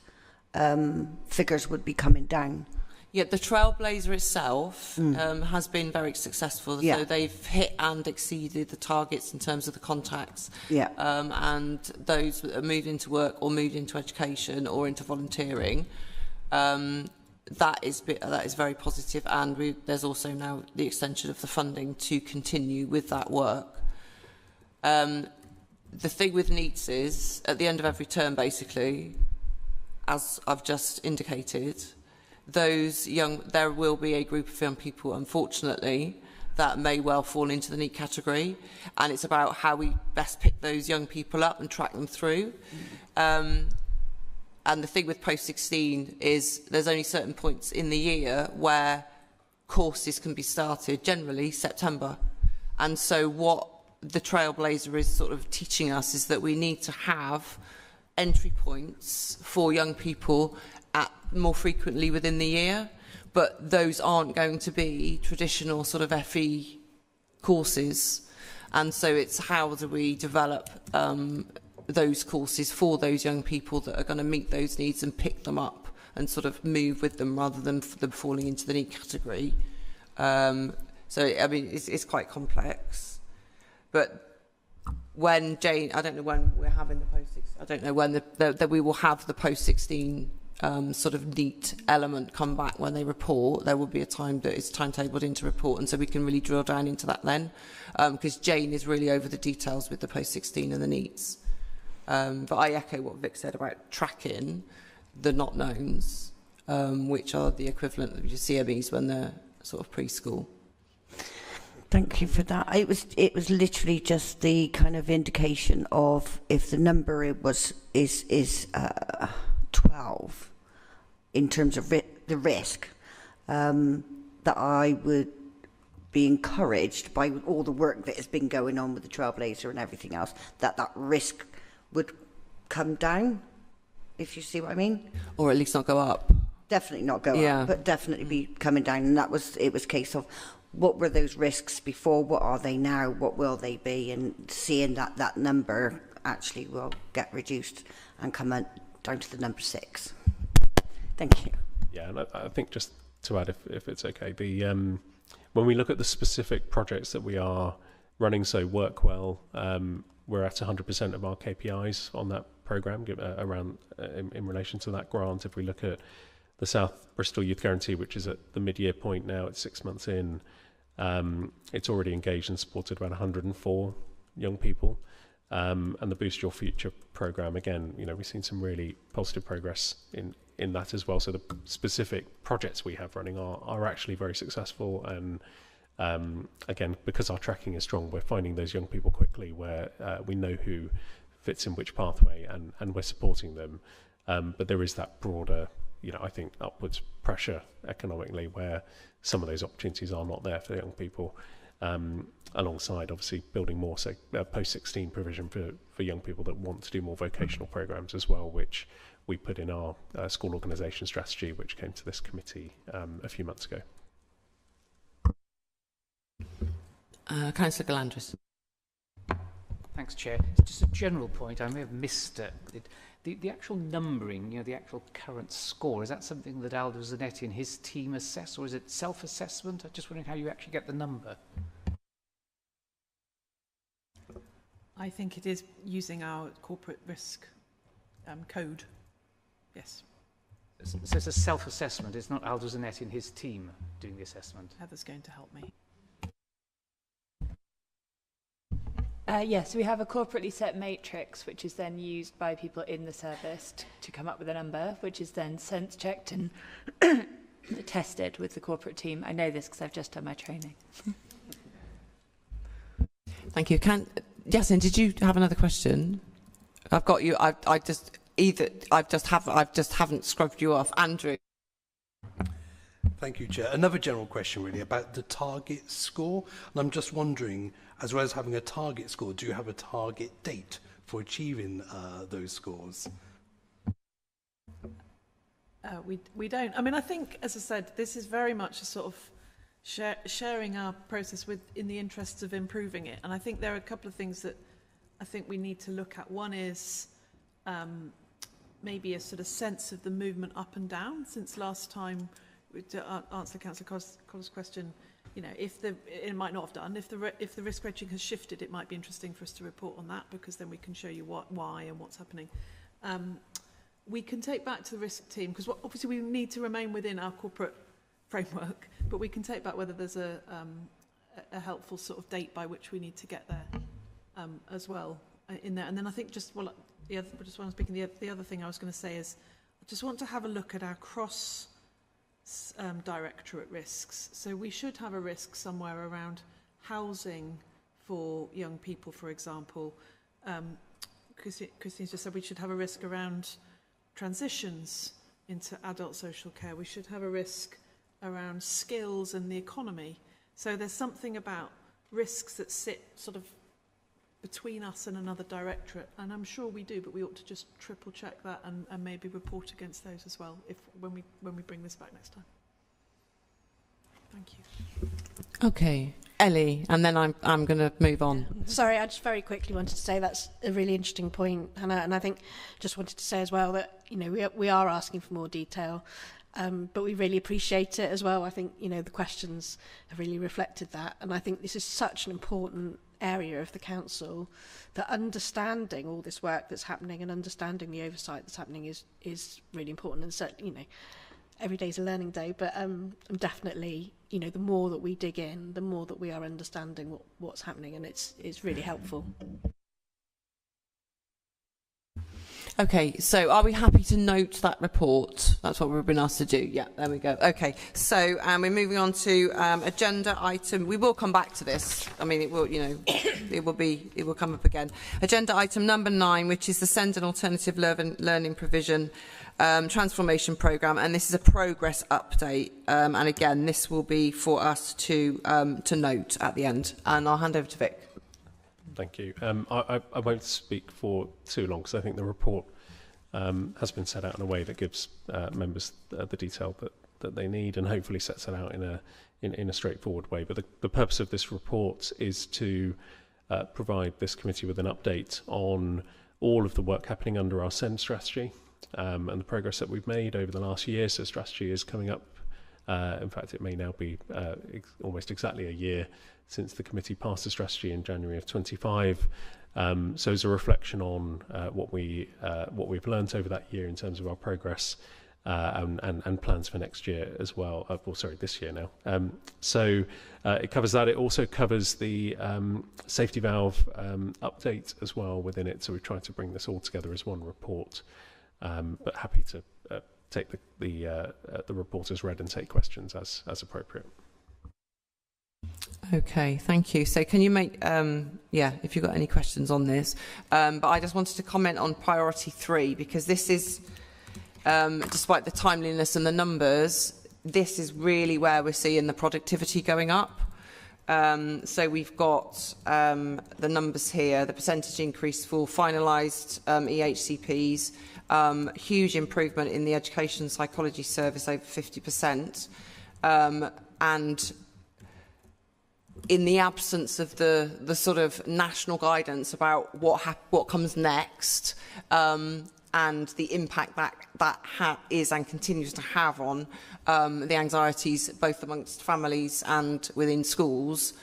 figures would be coming down. Yeah, the Trailblazer itself has been very successful. Yeah. So they've hit and exceeded the targets in terms of the contacts. Yeah. And those that are moved into work or moved into education or into volunteering, that is very positive. And there's also now the extension of the funding to continue with that work. The thing with NEETs is, at the end of every term, basically, as I've just indicated, there will be a group of young people, unfortunately, that may well fall into the NEET category, and it's about how we best pick those young people up and track them through. And the thing with post-16 is there's only certain points in the year where courses can be started, generally September. And so what the Trailblazer is sort of teaching us is that we need to have entry points for young people more frequently within the year, but those aren't going to be traditional sort of FE courses. And so it's how do we develop those courses for those young people that are going to meet those needs and pick them up and sort of move with them rather than them falling into the NEET category. So, I mean, it's quite complex. But when Jane, I don't know when we're having the post-16, I don't know when that we will have the post-16 sort of NEET element come back when they report. There will be a time that it's timetabled into report, and so we can really drill down into that then, because Jane is really over the details with the post-16 and the NEETs. But I echo what Vic said about tracking the not knowns, which are the equivalent of your CMEs when they're sort of preschool. Thank you for that. It was literally just the kind of indication of if the number is 12 in terms of the risk, that I would be encouraged by all the work that has been going on with the Trailblazer and everything else, that risk would come down, if you see what I mean. Or at least not go up. Definitely not go up, but definitely be coming down. And it was a case of what were those risks before, what are they now, what will they be, and seeing that number actually will get reduced and come down to the number 6. Thank you. Yeah, and I think just to add, if it's okay, when we look at the specific projects that we are running, so Workwell, we're at 100% of our KPIs on that programme around in relation to that grant. If we look at the South Bristol Youth Guarantee, which is at the mid-year point now, it's 6 months in, it's already engaged and supported about 104 young people. And the Boost Your Future programme, again, we've seen some really positive progress in that as well. So the specific projects we have running are actually very successful. And again, because our tracking is strong, we're finding those young people quickly where we know who fits in which pathway, and we're supporting them. But there is that broader, I think, upwards pressure economically where some of those opportunities are not there for young people. Alongside obviously building more post-16 provision for young people that want to do more vocational programs as well, which we put in our school organisation strategy, which came to this committee a few months ago. Councillor Galandris. Thanks, Chair. Just a general point, I may have missed it. The actual numbering, the actual current score, is that something that Aldo Zanetti and his team assess, or is it self-assessment? I'm just wondering how you actually get the number. I think it is using our corporate risk code. Yes. So it's a self-assessment. It's not Aldo Zanetti and his team doing the assessment. Heather's going to help me. Yes, we have a corporately set matrix, which is then used by people in the service to come up with a number, which is then sense checked and tested with the corporate team. I know this because I've just done my training. Thank you. Yasin, did you have another question? I've got you. I just haven't scrubbed you off, Andrew. Thank you, Chair. Another general question, really, about the target score. And I'm just wondering, as well as having a target score, do you have a target date for achieving those scores? We don't. I mean, I think, as I said, this is very much a sort of sharing our process in the interests of improving it. And I think there are a couple of things that I think we need to look at. One is maybe a sort of sense of the movement up and down since last time. To answer Councillor Collis' question, it might not have done. If the risk rating has shifted, it might be interesting for us to report on that, because then we can show you why and what's happening. We can take back to the risk team, because obviously we need to remain within our corporate framework, but we can take back whether there's a helpful sort of date by which we need to get there as well in there. And then I think just while I'm speaking, the other thing I was going to say is I just want to have a look at our cross directorate risks. So we should have a risk somewhere around housing for young people, for example. Christine's just said we should have a risk around transitions into adult social care. We should have a risk around skills and the economy. So there's something about risks that sit sort of between us and another directorate, and I'm sure we do, but we ought to just triple check that and maybe report against those as well when we bring this back next time. Thank you. Okay, Ellie, and then I'm going to move on. Sorry, I just very quickly wanted to say that's a really interesting point, Hannah, and I think just wanted to say as well that we are asking for more detail, but we really appreciate it as well. I think the questions have really reflected that, and I think this is such an important area of the council that understanding all this work that's happening and understanding the oversight that's happening is really important. And so every day's a learning day, but definitely the more that we dig in, the more that we are understanding what's happening, and it's really helpful. Okay, so are we happy to note that report? That's what we've been asked to do. Yeah, there we go. Okay, so we're moving on to agenda item. We will come back to this. I mean, it will, it will come up again. Agenda item number 9, which is the Send an Alternative Learning Provision Transformation Programme, and this is a progress update. And again, this will be for us to note at the end. And I'll hand over to Vic. Thank you. I won't speak for too long because I think the report has been set out in a way that gives members the detail that they need, and hopefully sets it out in a straightforward way. But the purpose of this report is to provide this committee with an update on all of the work happening under our SEND strategy and the progress that we've made over the last year. So strategy is coming up. In fact, it may now be almost exactly a year since the committee passed the strategy in January of 25. So as a reflection on what we've learnt over that year in terms of our progress, and plans for next year as well. This year now. It covers that. It also covers the safety valve update as well within it. So we've tried to bring this all together as one report. But happy to take the report as read and take questions as appropriate. Okay, thank you. So can you make, if you've got any questions on this, but I just wanted to comment on priority 3, because this is, despite the timeliness and the numbers, this is really where we're seeing the productivity going up. So we've got the numbers here, the percentage increase for finalised EHCPs, huge improvement in the education psychology service, over 50%, and in the absence of the sort of national guidance about what comes next, and the impact that is and continues to have on the anxieties both amongst families and within schools,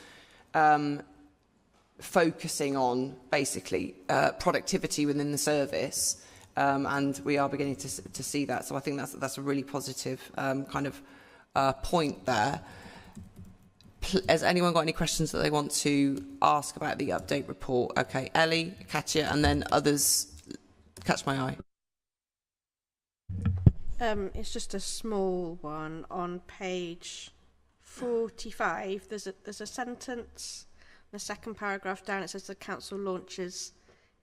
focusing on basically productivity within the service, and we are beginning to see that. So I think that's a really positive kind of point there. Has anyone got any questions that they want to ask about the update report? Okay, Ellie, Katia, and then others catch my eye. It's just a small one on page 45. There's a sentence, the second paragraph down. It says the council launches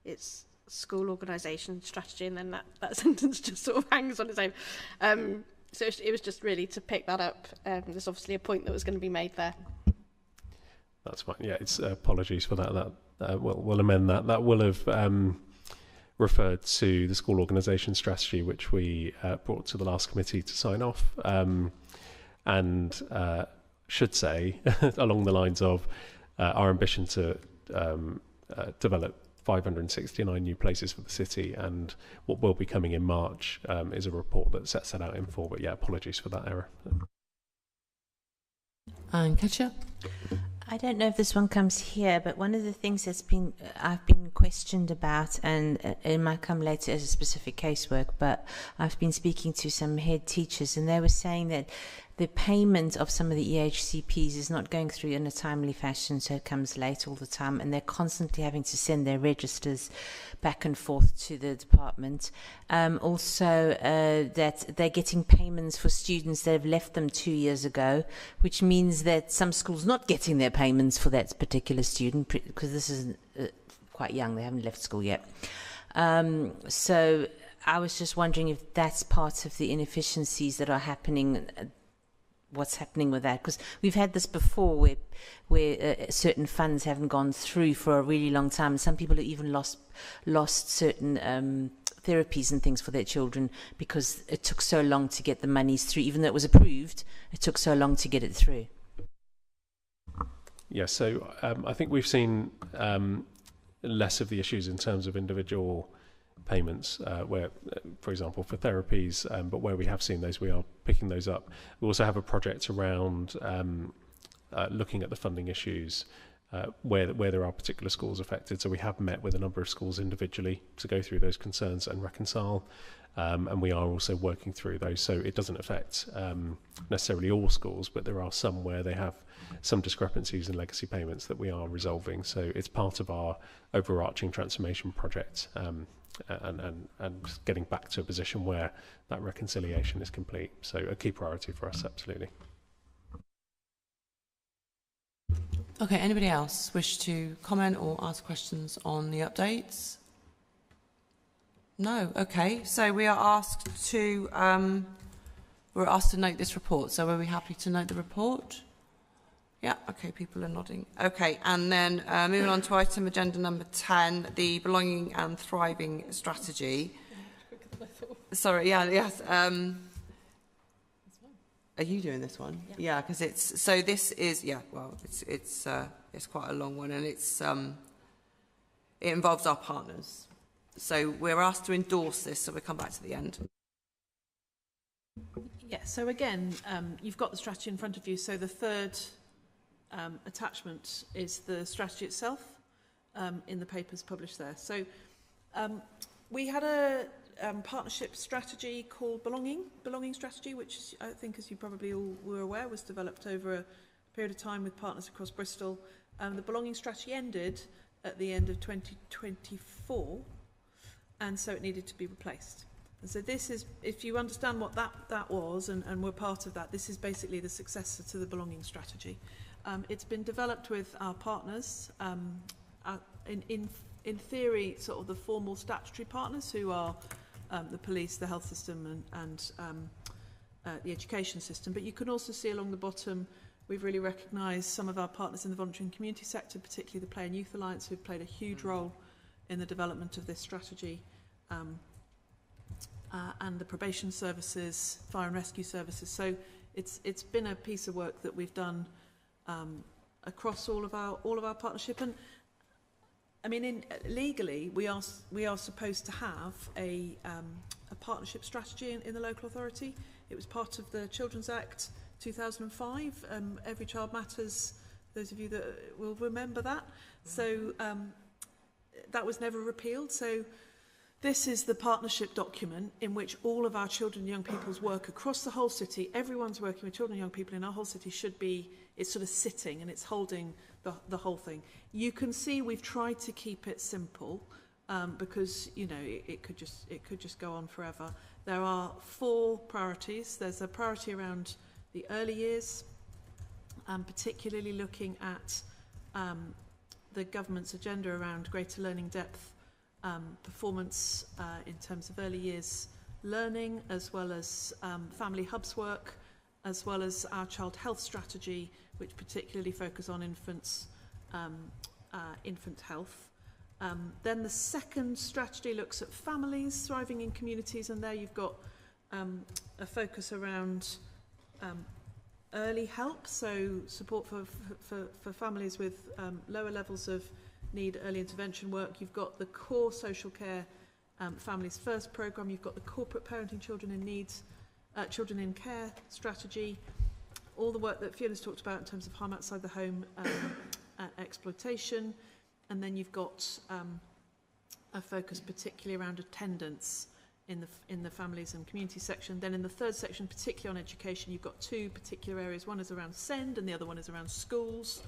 its school organisation strategy, and then that sentence just sort of hangs on its own. So it was just really to pick that up. There's obviously a point that was going to be made there. That's fine. Yeah, it's apologies for that. We'll amend that. That will have referred to the school organisation strategy, which we brought to the last committee to sign off, and should say along the lines of our ambition to develop 569 new places for the city, and what will be coming in March is a report that sets that out in full. But yeah, apologies for that error. And Katia? I don't know if this one comes here, but one of the things I've been questioned about, and it might come later as a specific casework, but I've been speaking to some head teachers, and they were saying that the payment of some of the EHCPs is not going through in a timely fashion, so it comes late all the time, and they're constantly having to send their registers back and forth to the department. Also, that they're getting payments for students that have left them 2 years ago, which means that some schools not getting their payments for that particular student, because this is quite young, they haven't left school yet. So I was just wondering if that's part of the inefficiencies that are happening, what's happening with that, because we've had this before where certain funds haven't gone through for a really long time. Some people have even lost certain therapies and things for their children because it took so long to get the monies through. Even though it was approved, it took so long to get it through. Yeah, so I think we've seen less of the issues in terms of individual payments, where, for example, for therapies, but where we have seen those, we are picking those up. We also have a project around looking at the funding issues where there are particular schools affected. So we have met with a number of schools individually to go through those concerns and reconcile, and we are also working through those. So it doesn't affect necessarily all schools, but there are some where they have some discrepancies in legacy payments that we are resolving. So it's part of our overarching transformation project, and getting back to a position where that reconciliation is complete. So a key priority for us, absolutely. Okay, anybody else wish to comment or ask questions on the updates? No. Okay, so we are asked to note this report. So are we happy to note the report? Yeah, okay, people are nodding. Okay, and then moving on to item agenda number 10, the Belonging and Thriving Strategy. Sorry, yes. Are you doing this one? Yeah, because this is it's quite a long one, and it involves our partners. So we're asked to endorse this, so we'll come back to the end. Yeah, so again, you've got the strategy in front of you. So the third attachment is the strategy itself in the papers published there. So we had a partnership strategy called Belonging Strategy, which is, I think, as you probably all were aware, was developed over a period of time with partners across Bristol. The Belonging Strategy ended at the end of 2024, and so it needed to be replaced. And so this is, if you understand what that was, and we're part of that, this is basically the successor to the Belonging Strategy. It's been developed with our partners, in theory, sort of the formal statutory partners who are the police, the health system and the education system. But you can also see along the bottom, we've really recognised some of our partners in the voluntary and community sector, particularly the Play and Youth Alliance, who've played a huge role in the development of this strategy, and the probation services, fire and rescue services. So it's been a piece of work that we've done across all of our partnership. And I mean, legally, we are supposed to have a partnership strategy in the local authority. It was part of the Children's Act 2005. Every Child Matters. Those of you that will remember that. So that was never repealed. So this is the partnership document in which all of our children and young people's work across the whole city, everyone's working with children and young people in our whole city should be, it's sort of sitting and it's holding the whole thing. You can see we've tried to keep it simple because, you know, it could just go on forever. There are 4 priorities. There's a priority around the early years, particularly looking at the government's agenda around greater learning depth, performance in terms of early years learning, as well as family hubs work, as well as our child health strategy, which particularly focus on infant health. Then the second strategy looks at families thriving in communities, and there you've got a focus around early help, so support for families with lower levels of need early intervention work. You've got the core social care Families First programme. You've got the corporate parenting children in needs, children in care strategy. All the work that Fiona's talked about in terms of harm outside the home exploitation. And then you've got a focus particularly around attendance in the families and community section. Then in the third section, particularly on education, you've got 2 particular areas. One is around SEND and the other one is around schools.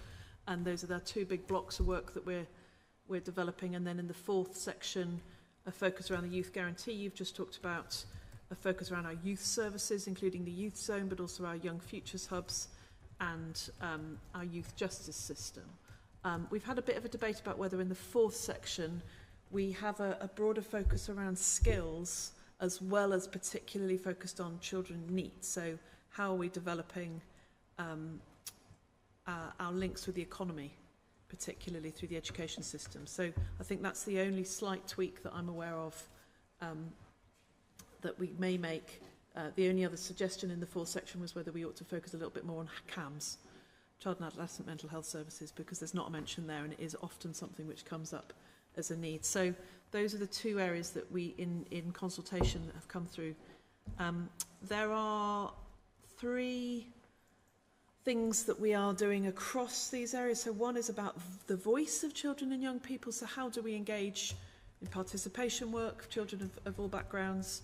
And those are the 2 big blocks of work that we're developing. And then in the 4th section, a focus around the youth guarantee. You've just talked about a focus around our youth services, including the youth zone, but also our young futures hubs and our youth justice system. We've had a bit of a debate about whether in the 4th section we have a broader focus around skills as well as particularly focused on children's needs. So how are we developing our links with the economy, particularly through the education system. So I think that's the only slight tweak that I'm aware of that we may make. The only other suggestion in the 4th section was whether we ought to focus a little bit more on CAMS, Child and Adolescent Mental Health Services, because there's not a mention there and it is often something which comes up as a need. So those are the 2 areas that we, in consultation, have come through. There are 3 things that we are doing across these areas. So one is about the voice of children and young people. So how do we engage in participation work for children of all backgrounds?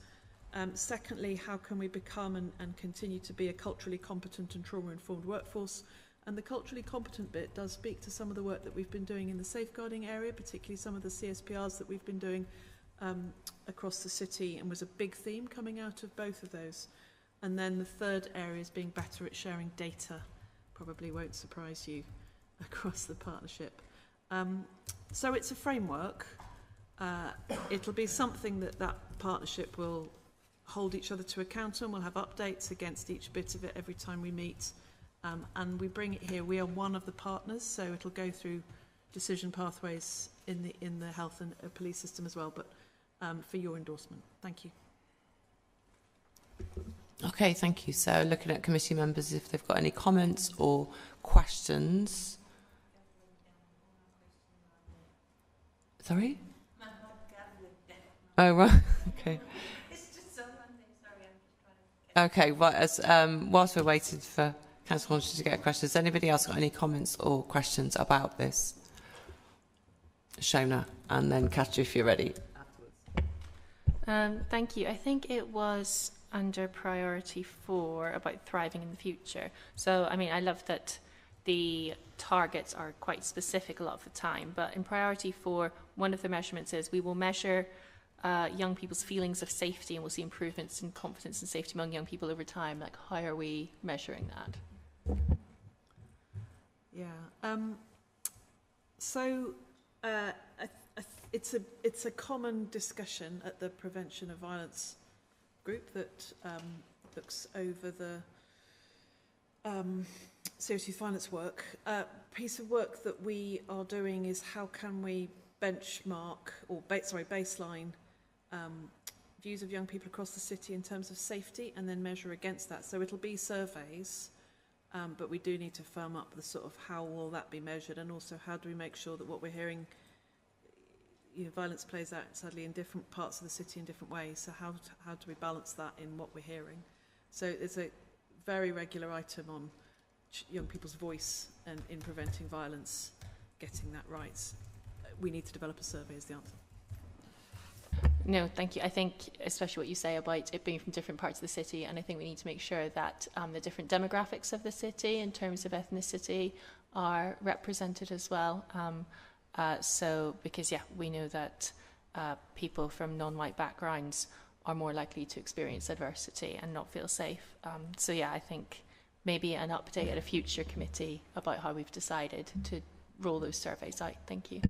Secondly, how can we become and continue to be a culturally competent and trauma-informed workforce? And the culturally competent bit does speak to some of the work that we've been doing in the safeguarding area, particularly some of the CSPRs that we've been doing across the city, and was a big theme coming out of both of those. And then the 3rd area is being better at sharing data. Probably won't surprise you across the partnership. So it's a framework. It'll be something that partnership will hold each other to account on. We'll have updates against each bit of it every time we meet. And we bring it here. We are one of the partners, so it'll go through decision pathways in the health and police system as well, but for your endorsement. Thank you. Okay, thank you. So looking at committee members, if they've got any comments or questions. Sorry? Oh, right. Okay. Okay, well, as, whilst we're waiting for Councillor Hornsey to get questions, has anybody else got any comments or questions about this? Shona, and then Katja if you're ready. Thank you. I think it was under priority 4 about thriving in the future. So, I mean, I love that the targets are quite specific a lot of the time, but in priority 4, one of the measurements is we will measure young people's feelings of safety, and we'll see improvements in confidence and safety among young people over time. Like, how are we measuring that? Yeah. It's a common discussion at the Prevention of Violence group that looks over the serious youth violence work. Piece of work that we are doing is how can we benchmark or baseline views of young people across the city in terms of safety, and then measure against that. So it'll be surveys, but we do need to firm up the sort of how will that be measured, and also how do we make sure that what we're hearing, you know, violence plays out sadly in different parts of the city in different ways. So how do we balance that in what we're hearing? So it's a very regular item on young people's voice and in preventing violence, getting that right. We need to develop a survey is the answer. No, thank you. I think especially what you say about it being from different parts of the city, and I think we need to make sure that the different demographics of the city in terms of ethnicity are represented as well. So, because, yeah, we know that people from non-white backgrounds are more likely to experience adversity and not feel safe. So, yeah, I think maybe an update at a future committee about how we've decided to roll those surveys out. Thank you.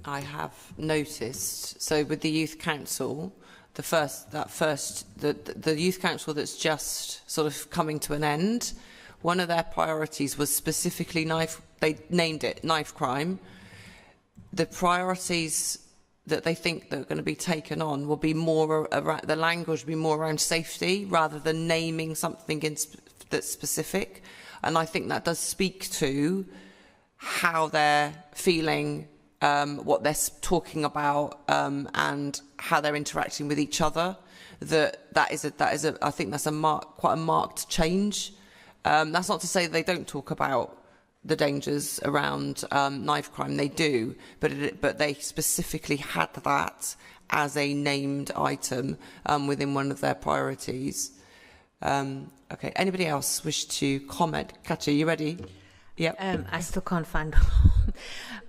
I have noticed, so with the Youth Council, the Youth Council that's just sort of coming to an end, one of their priorities was specifically they named it knife crime. The priorities that they think that are going to be taken on will be more around, the language will be more around safety rather than naming something that's specific. And I think that does speak to how they're feeling, what they're talking about, and how they're interacting with each other. I think that's quite a marked change. That's not to say they don't talk about the dangers around knife crime. They do, but they specifically had that as a named item within one of their priorities. Okay, anybody else wish to comment? Katja, you ready? Yep. I still can't find one.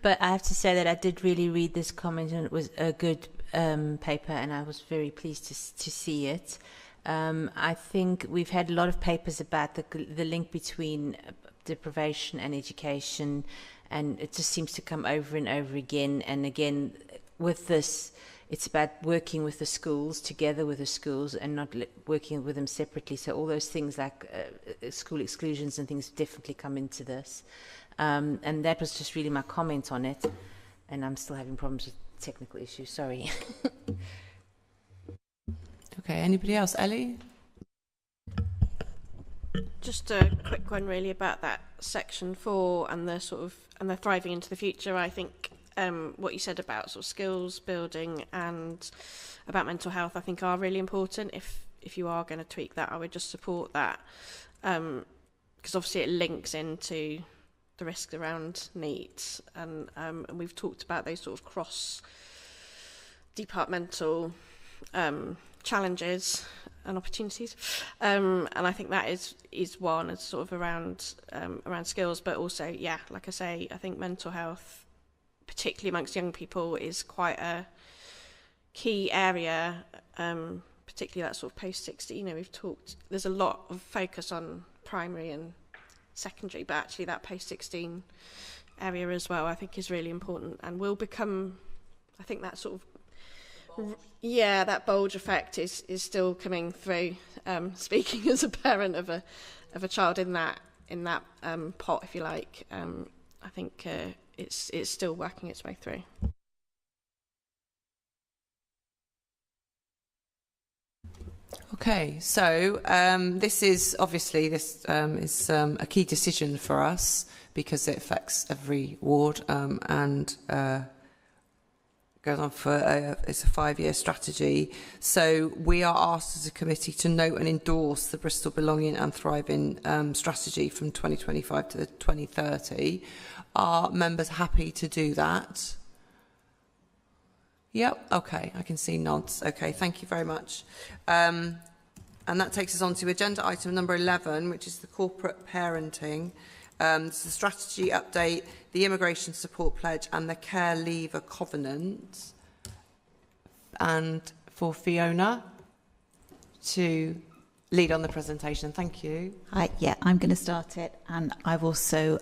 But I have to say that I did really read this comment, and it was a good paper, and I was very pleased to see it. I think we've had a lot of papers about the link between deprivation and education, and it just seems to come over and over again. And again, with this, it's about working with the schools, together with the schools, and not working with them separately. So all those things like school exclusions and things definitely come into this. And that was just really my comment on it. And I'm still having problems with technical issues. Sorry. Okay, anybody else? Ellie? Just a quick one really about that section 4 and the thriving into the future. I think what you said about sort of skills building and about mental health, I think are really important. If you are going to tweak that, I would just support that, because obviously it links into the risks around NEET, and we've talked about those sort of cross departmental challenges and opportunities, and I think that is one. It's sort of around skills, but also, yeah, like I say, I think mental health, particularly amongst young people, is quite a key area, particularly that sort of post-16. You know, we've talked, there's a lot of focus on primary and secondary, but actually that post-16 area as well, I think, is really important, and will become, I think, that sort of, yeah, that bulge effect is still coming through. Speaking as a parent of a child in that pot, if you like, I think it's still working its way through. Okay, so this is obviously a key decision for us because it affects every ward and goes on for it's a 5-year strategy. So we are asked as a committee to note and endorse the Bristol Belonging and Thriving strategy from 2025 to 2030. Are members happy to do that? Yep, okay, I can see nods. Okay, thank you very much. And that takes us on to agenda item number 11, which is the corporate parenting. It's the strategy update, the immigration support pledge and the care leaver covenant. And for Fiona to lead on the presentation. Thank you. Yeah, I'm going to start it, and I've also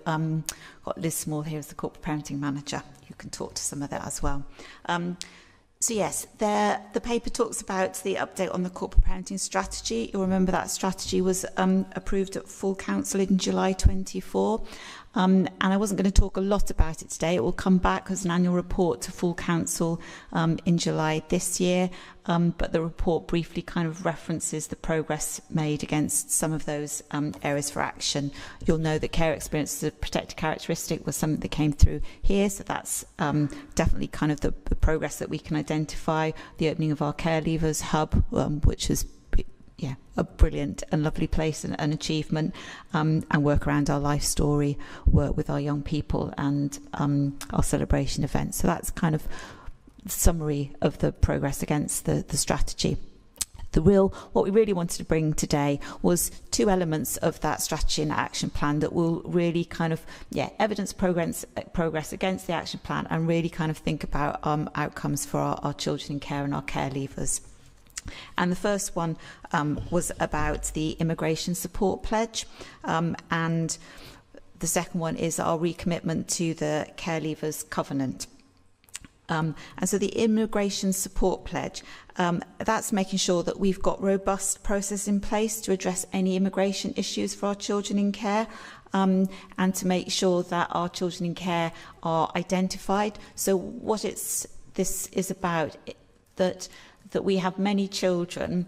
got Liz Small here as the corporate parenting manager, who can talk to some of that as well. So yes, the paper talks about the update on the corporate parenting strategy. You'll remember that strategy was approved at full council in July 24. And I wasn't going to talk a lot about it today. It will come back as an annual report to full council in July this year. But the report briefly kind of references the progress made against some of those areas for action. You'll know that care experience as a protected characteristic was something that came through here. So that's definitely kind of the progress that we can identify. The opening of our care leavers hub, which is a brilliant and lovely place and an achievement, and work around our life story, work with our young people and our celebration events. So that's kind of the summary of the progress against the strategy. What we really wanted to bring today was two elements of that strategy and action plan that will really kind of, evidence progress against the action plan and really kind of think about outcomes for our children in care and our care leavers. And the first one was about the immigration support pledge, and the second one is our recommitment to the care leavers covenant. And so the immigration support pledge, that's making sure that we've got robust process in place to address any immigration issues for our children in care, and to make sure that our children in care are identified. So what this is about, that we have many children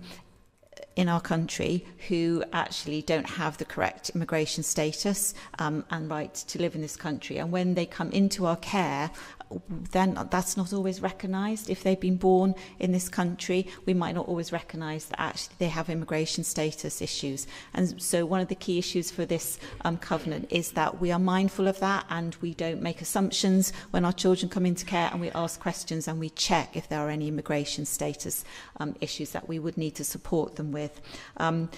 in our country who actually don't have the correct immigration status and right to live in this country. And when they come into our care, then that's not always recognised. If they've been born in this country, we might not always recognise that actually they have immigration status issues. And so one of the key issues for this covenant is that we are mindful of that, and we don't make assumptions when our children come into care, and we ask questions and we check if there are any immigration status issues that we would need to support them with. And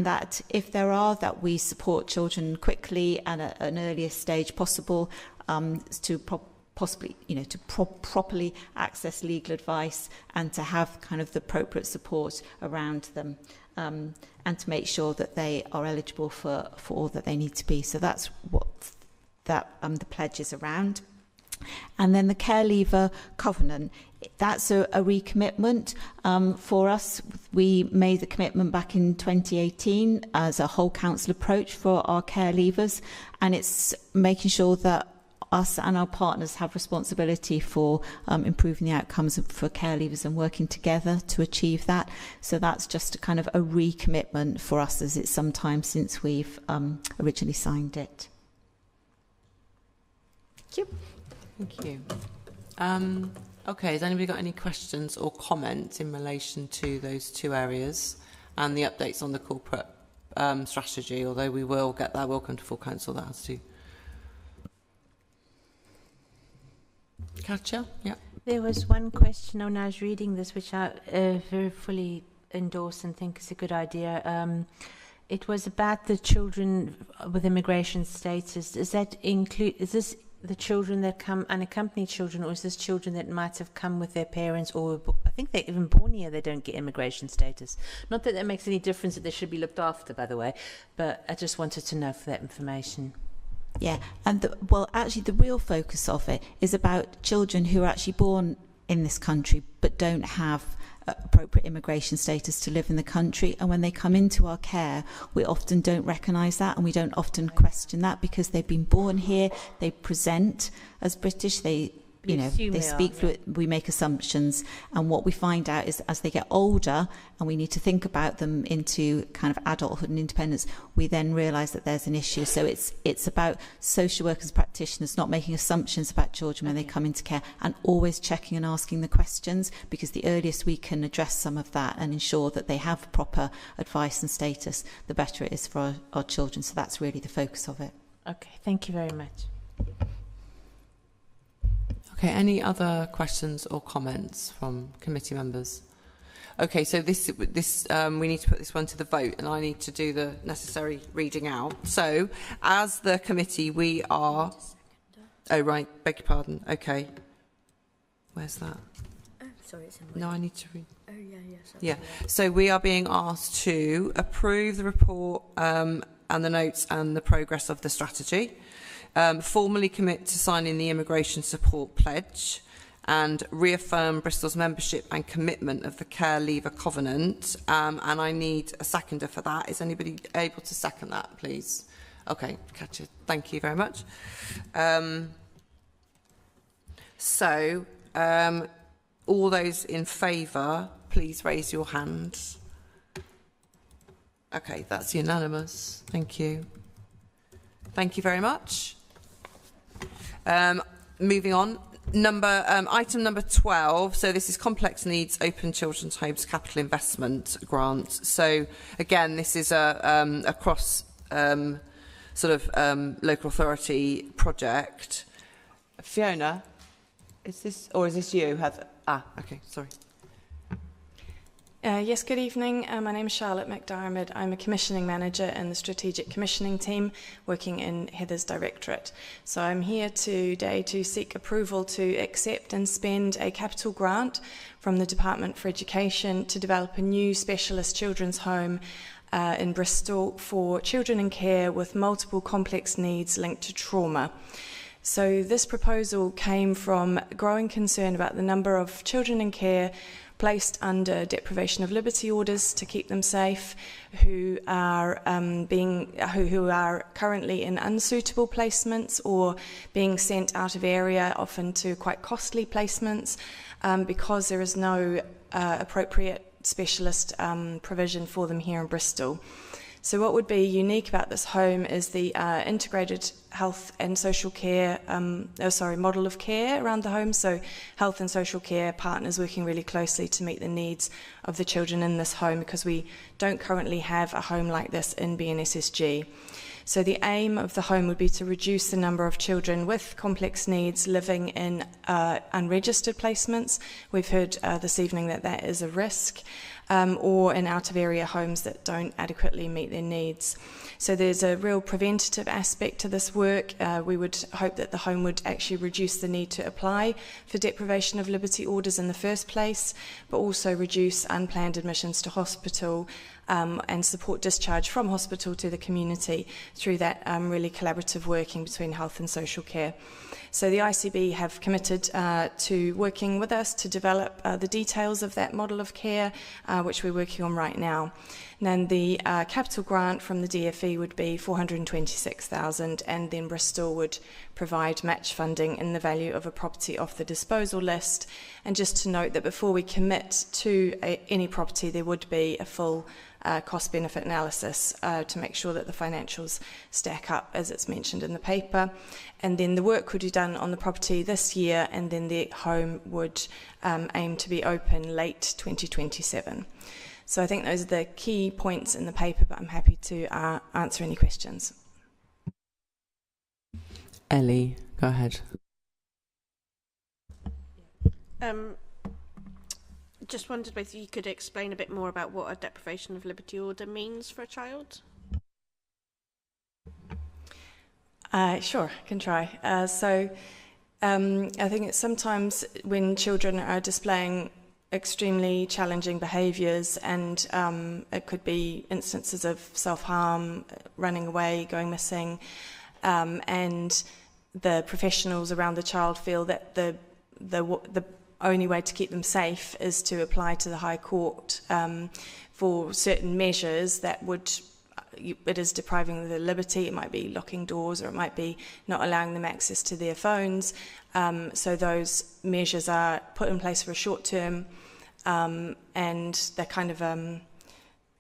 that if there are, that we support children quickly and at an earliest stage possible to possibly, to properly access legal advice and to have kind of the appropriate support around them, and to make sure that they are eligible for all that they need to be. So that's what the pledge is around. And then the care leaver covenant, that's a recommitment for us. We made the commitment back in 2018 as a whole council approach for our care leavers, and it's making sure that us and our partners have responsibility for improving the outcomes for care leavers and working together to achieve that. So that's just a kind of a recommitment for us, as it's some time since we've originally signed it. Thank you. Thank you. Okay, has anybody got any questions or comments in relation to those two areas and the updates on the corporate strategy? Although we will get that, we'll come to full council, that has to. Katja? Yeah. There was one question when I was reading this, which I very fully endorse and think is a good idea. It was about the children with immigration status. Does that include, is this the children that come, unaccompanied children, or is this children that might have come with their parents, or I think they're even born here, they don't get immigration status? Not that that makes any difference, that they should be looked after, by the way, but I just wanted to know for that information. Yeah, and actually the real focus of it is about children who are actually born in this country but don't have appropriate immigration status to live in the country, and when they come into our care we often don't recognise that, and we don't often question that because they've been born here, they present as British, they speak fluent, we make assumptions, and what we find out is as they get older and we need to think about them into kind of adulthood and independence, we then realise that there's an issue. So it's about social workers, practitioners not making assumptions about children when they come into care, and always checking and asking the questions, because the earliest we can address some of that and ensure that they have proper advice and status, the better it is for our children. So that's really the focus of it. Okay, thank you very much. Okay, any other questions or comments from committee members? Okay, so this we need to put this one to the vote, and I need to do the necessary reading out. So, as the committee, we are... Oh, right, beg your pardon. Okay. Where's that? Oh, sorry, it's in No, I need to read... Oh, yeah. Yeah, so we are being asked to approve the report and the notes and the progress of the strategy, formally commit to signing the Immigration Support Pledge, and reaffirm Bristol's membership and commitment of the Care Leaver Covenant. And I need a seconder for that. Is anybody able to second that, please? Okay, catch it. Thank you very much. All those in favour, please raise your hands. Okay, that's unanimous. Thank you. Thank you very much. Moving on. Item number 12. So this is Complex Needs Open Children's Homes Capital Investment Grant. So again, this is a cross local authority project. Fiona, is this you? Okay, sorry. Yes, good evening. My name is Charlotte McDiarmid. I'm a commissioning manager in the strategic commissioning team working in Heather's directorate. So I'm here today to seek approval to accept and spend a capital grant from the Department for Education to develop a new specialist children's home in Bristol for children in care with multiple complex needs linked to trauma. So this proposal came from growing concern about the number of children in care placed under deprivation of liberty orders to keep them safe, who are currently in unsuitable placements or being sent out of area, often to quite costly placements, because there is no appropriate specialist provision for them here in Bristol. So what would be unique about this home is the integrated health and social care, model of care around the home. So health and social care partners working really closely to meet the needs of the children in this home, because we don't currently have a home like this in BNSSG. So the aim of the home would be to reduce the number of children with complex needs living in unregistered placements. We've heard this evening that that is a risk, or in out-of-area homes that don't adequately meet their needs. So there's a real preventative aspect to this work. We would hope that the home would actually reduce the need to apply for deprivation of liberty orders in the first place, but also reduce unplanned admissions to hospital, and support discharge from hospital to the community through that really collaborative working between health and social care. So the ICB have committed to working with us to develop the details of that model of care, which we're working on right now. And then the capital grant from the DFE would be $426,000, and then Bristol would provide match funding in the value of a property off the disposal list. And just to note that before we commit to any property, there would be a full cost-benefit analysis to make sure that the financials stack up as it's mentioned in the paper. And then the work would be done on the property this year, and then the home would aim to be open late 2027. So I think those are the key points in the paper, but I'm happy to answer any questions. Ellie, go ahead. Just wondered whether you could explain a bit more about what a deprivation of liberty order means for a child. Sure, I can try. I think it's sometimes when children are displaying extremely challenging behaviours, and it could be instances of self-harm, running away, going missing, and the professionals around the child feel that the only way to keep them safe is to apply to the High Court for certain measures that would, it is depriving them of their liberty. It might be locking doors, or it might be not allowing them access to their phones. So those measures are put in place for a short term, and they're kind of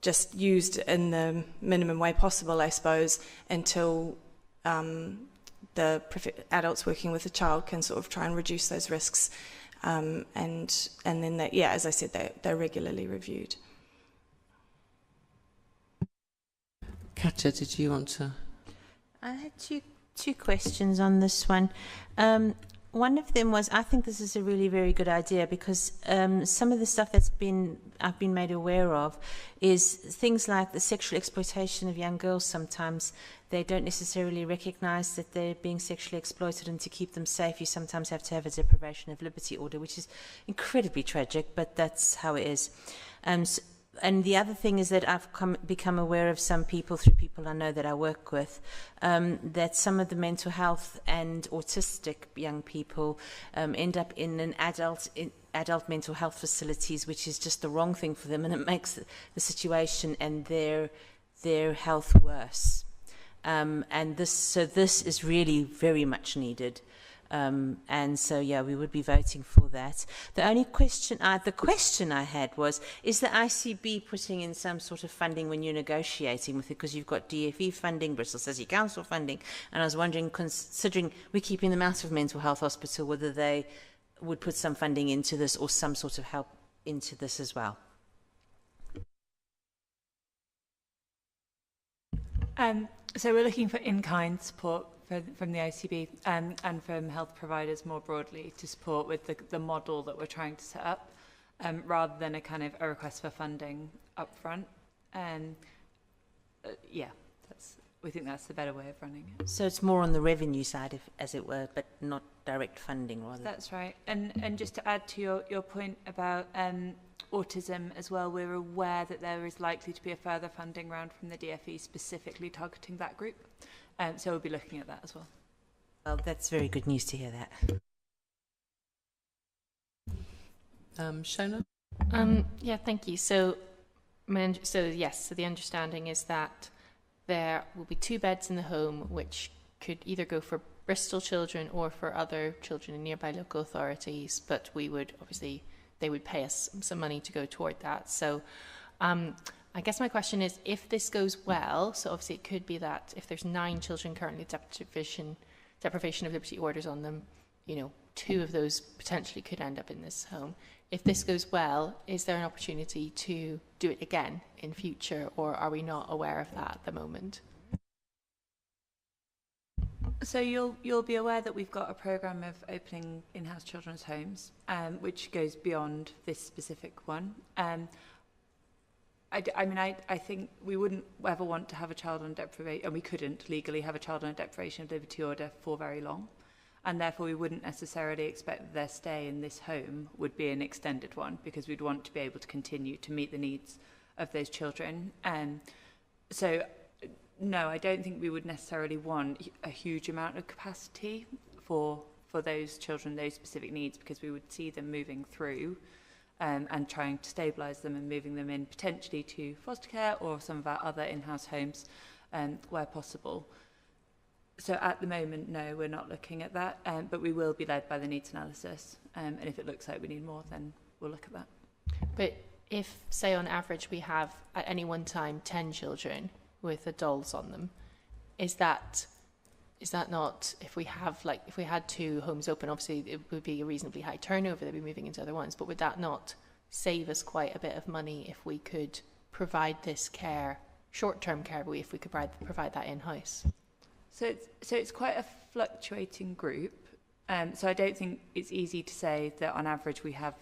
just used in the minimum way possible, I suppose, until the adults working with the child can sort of try and reduce those risks. And then, as I said, they're regularly reviewed. Katja, did you want to? I had two questions on this one. One of them was, I think this is a really very good idea, because some of the stuff I've been made aware of is things like the sexual exploitation of young girls. Sometimes they don't necessarily recognise that they're being sexually exploited, and to keep them safe you sometimes have to have a deprivation of liberty order, which is incredibly tragic, but that's how it is. And the other thing is that I've become aware of some people, through people I know that I work with, that some of the mental health and autistic young people end up in an adult mental health facilities, which is just the wrong thing for them, and it makes the situation and their health worse. And this is really very much needed. And so, yeah, we would be voting for that. The only question I had was, is the ICB putting in some sort of funding when you're negotiating with it? Because you've got DFE funding, Bristol City Council funding, and I was wondering, considering we're keeping them out of mental health hospital, whether they would put some funding into this or some sort of help into this as well. So we're looking for in-kind support from the ICB and from health providers more broadly to support with the model that we're trying to set up, rather than a kind of a request for funding up front. Yeah, we think that's the better way of running it. So it's more on the revenue side, as it were, but not direct funding, rather. That's right. And just to add to your point about autism as well, we're aware that there is likely to be a further funding round from the DFE specifically targeting that group. So we'll be looking at that as well. Well, that's very good news to hear that. Shona? Yeah, thank you. So the understanding is that there will be 2 beds in the home, which could either go for Bristol children or for other children in nearby local authorities, but we would obviously, they would pay us some money to go toward that. So I guess my question is, if this goes well, so obviously it could be that if there's 9 children currently deprivation of liberty orders on them, 2 of those potentially could end up in this home. If this goes well, is there an opportunity to do it again in future, or are we not aware of that at the moment? So you'll be aware that we've got a programme of opening in-house children's homes, which goes beyond this specific one. I think we wouldn't ever want to have a child on deprivation, and we couldn't legally have a child on a deprivation of liberty order for very long, and therefore we wouldn't necessarily expect that their stay in this home would be an extended one, because we'd want to be able to continue to meet the needs of those children. So no, I don't think we would necessarily want a huge amount of capacity for those children, those specific needs, because we would see them moving through and trying to stabilise them and moving them in potentially to foster care or some of our other in-house homes where possible. So at the moment, no, we're not looking at that, but we will be led by the needs analysis. And if it looks like we need more, then we'll look at that. But if, say, on average, we have at any one time 10 children with adults on them, is that not, if we had 2 homes open, obviously it would be a reasonably high turnover, they'd be moving into other ones, but would that not save us quite a bit of money if we could provide this care, short-term care, but if we could provide that in-house? So it's quite a fluctuating group. So I don't think it's easy to say that on average we have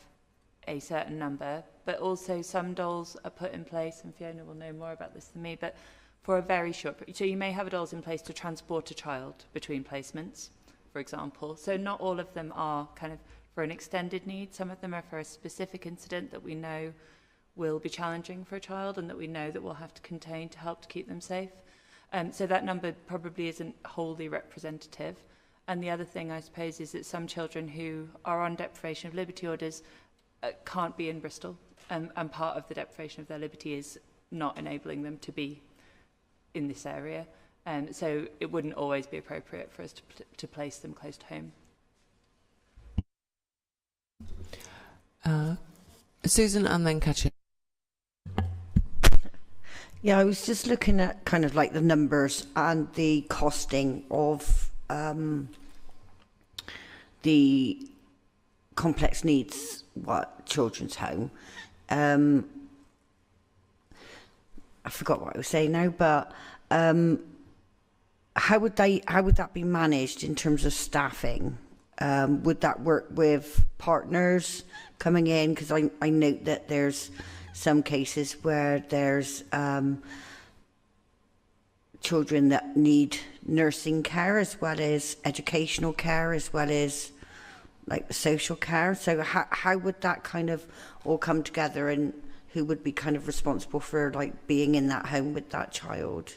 a certain number, but also some dolls are put in place, and Fiona will know more about this than me, but for a very short period. So you may have dolls in place to transport a child between placements, for example. So not all of them are kind of for an extended need. Some of them are for a specific incident that we know will be challenging for a child and that we know that we'll have to contain to help to keep them safe. So that number probably isn't wholly representative. And the other thing, I suppose, is that some children who are on deprivation of liberty orders can't be in Bristol. And part of the deprivation of their liberty is not enabling them to be in this area. So it wouldn't always be appropriate for us to place them close to home. Susan and then Katja. Yeah, I was just looking at kind of like the numbers and the costing of the complex needs children's home. I forgot what I was saying now, but how would that be managed in terms of staffing? Would that work with partners coming in? Because I note that there's some cases where there's children that need nursing care as well as educational care as well as like social care. So how would that kind of all come together, and who would be kind of responsible for like being in that home with that child?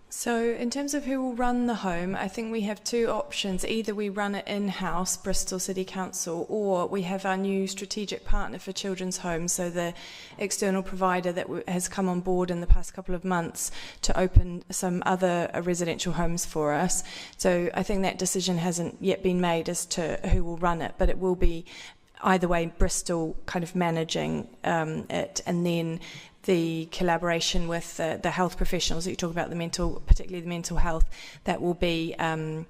So in terms of who will run the home, I think we have two options. Either we run it in-house, Bristol City Council, or we have our new strategic partner for children's homes, so the external provider that has come on board in the past couple of months to open some other residential homes for us. So I think that decision hasn't yet been made as to who will run it, but it will be either way Bristol kind of managing it, and then the collaboration with the health professionals that you talk about, particularly the mental health, that will be kind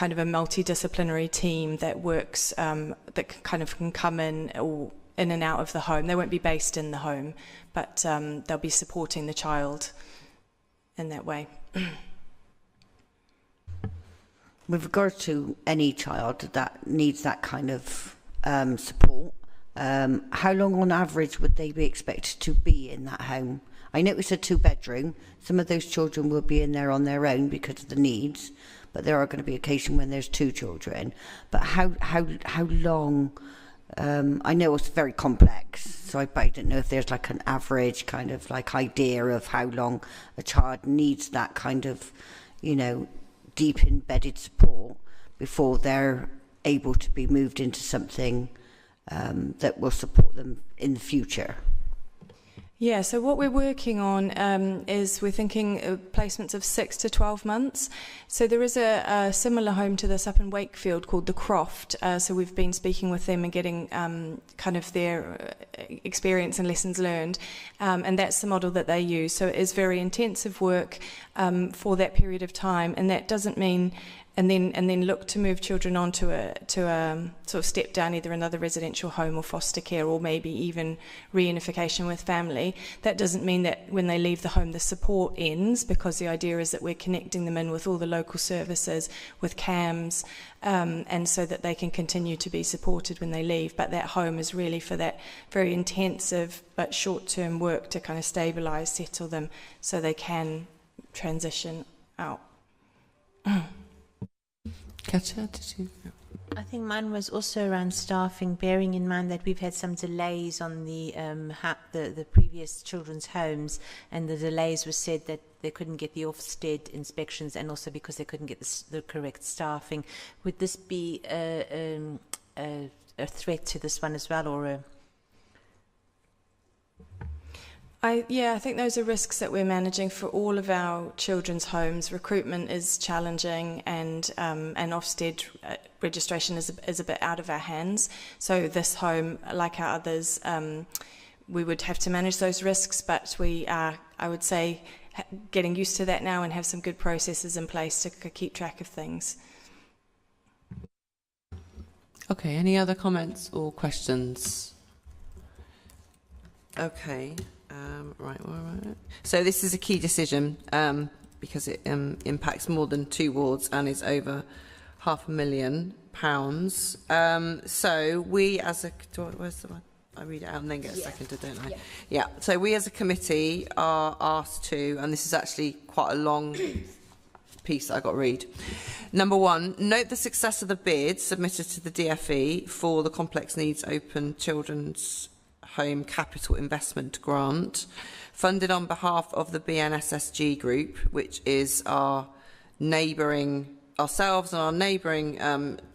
of a multidisciplinary team that works, that can come in or in and out of the home. They won't be based in the home, but they'll be supporting the child in that way. With regard to any child that needs that kind of support, how long on average would they be expected to be in that home? I know it's a 2-bedroom. Some of those children will be in there on their own because of the needs, but there are going to be occasions when there's 2 children. But how long? I know it's very complex, so I don't know if there's like an average kind of like idea of how long a child needs that kind of, deep embedded support before they're able to be moved into something that will support them in the future. Yeah, so what we're working on is we're thinking placements of 6 to 12 months. So there is a similar home to this up in Wakefield called The Croft. So we've been speaking with them and getting kind of their experience and lessons learned. And that's the model that they use. So it is very intensive work for that period of time. And that doesn't mean and then look to move children on to a sort of step down, either another residential home or foster care, or maybe even reunification with family. That doesn't mean that when they leave the home the support ends, because the idea is that we're connecting them in with all the local services, with CAMS, and so that they can continue to be supported when they leave. But that home is really for that very intensive but short-term work to kind of stabilise, settle them, so they can transition out. Katja, did you? I think mine was also around staffing, bearing in mind that we've had some delays on the previous children's homes, and the delays were said that they couldn't get the Ofsted inspections, and also because they couldn't get the correct staffing. Would this be a threat to this one as well, or a... I think those are risks that we're managing for all of our children's homes. Recruitment is challenging, and Ofsted registration is a bit out of our hands. So this home, like our others, we would have to manage those risks, but we are, I would say, getting used to that now and have some good processes in place to keep track of things. Okay, any other comments or questions? Okay. Right. So this is a key decision because it impacts more than 2 wards and is over £500,000. So we as a... Where's the one? I read it out and then get seconded, don't I? Yeah. So we as a committee are asked to, and this is actually quite a long piece that I got to read. Number 1, note the success of the bid submitted to the DFE for the Complex Needs Open Children's Home Capital Investment Grant, funded on behalf of the BNSSG group, which is ourselves and our neighbouring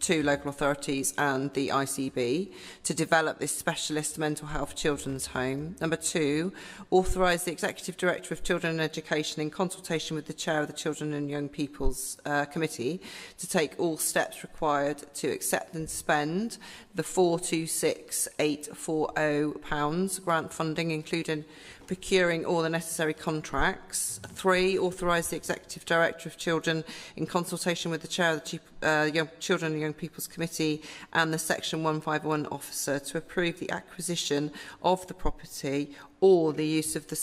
2 local authorities and the ICB, to develop this specialist mental health children's home. Number 2, authorise the Executive Director of Children and Education, in consultation with the Chair of the Children and Young People's Committee, to take all steps required to accept and spend the £426,840 grant funding, including procuring all the necessary contracts. 3, authorise the Executive Director of Children in consultation with the Chair of the Children and Young People's Committee and the Section 151 officer to approve the acquisition of the property or the use of the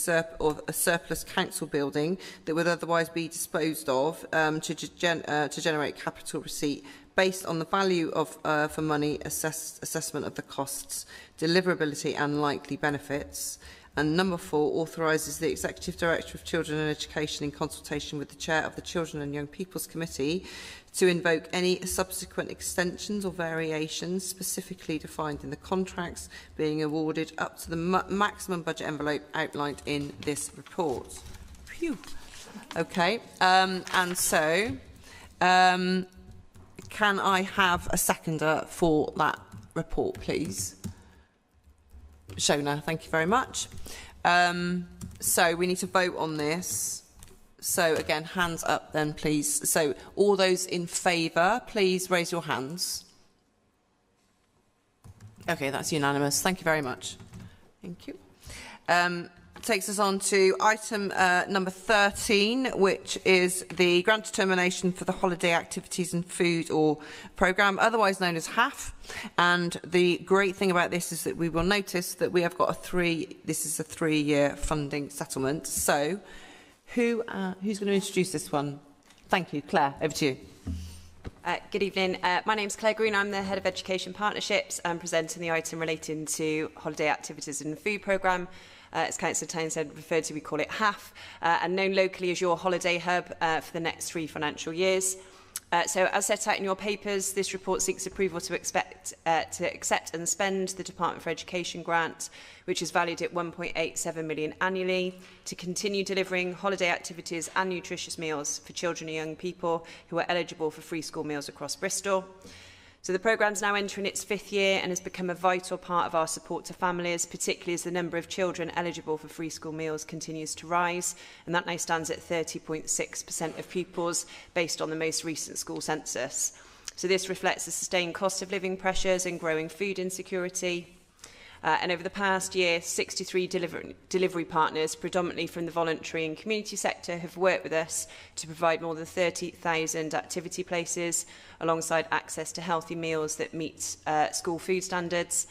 a surplus council building that would otherwise be disposed of to generate capital receipt based on the value of for money assessment of the costs, deliverability and likely benefits. And number 4, authorises the Executive Director of Children and Education in consultation with the Chair of the Children and Young People's Committee to invoke any subsequent extensions or variations specifically defined in the contracts being awarded up to the maximum budget envelope outlined in this report. Phew. Okay, and so can I have a seconder for that report, please? Shona, thank you very much. So we need to vote on this. So again, hands up then, please. So all those in favour, please raise your hands. Okay, that's unanimous. Thank you very much. Thank you. Takes us on to item number 13, which is the grant determination for the holiday activities and food or programme, otherwise known as HAF. And the great thing about this is that we will notice that we have got this is a 3-year funding settlement. So who's going to introduce this one? Thank you. Claire, over to you. Good evening. My name is Claire Green. I'm the Head of Education Partnerships. I'm presenting the item relating to holiday activities and food programme. As Councillor Townsend referred to, we call it HAF, and known locally as your holiday hub for the next 3 financial years. So, as set out in your papers, this report seeks approval to accept and spend the Department for Education grant, which is valued at £1.87 million annually, to continue delivering holiday activities and nutritious meals for children and young people who are eligible for free school meals across Bristol. So the programme is now entering its 5th year and has become a vital part of our support to families, particularly as the number of children eligible for free school meals continues to rise, and that now stands at 30.6% of pupils based on the most recent school census. So this reflects the sustained cost of living pressures and growing food insecurity. And over the past year, 63 delivery partners, predominantly from the voluntary and community sector, have worked with us to provide more than 30,000 activity places, alongside access to healthy meals that meet school food standards.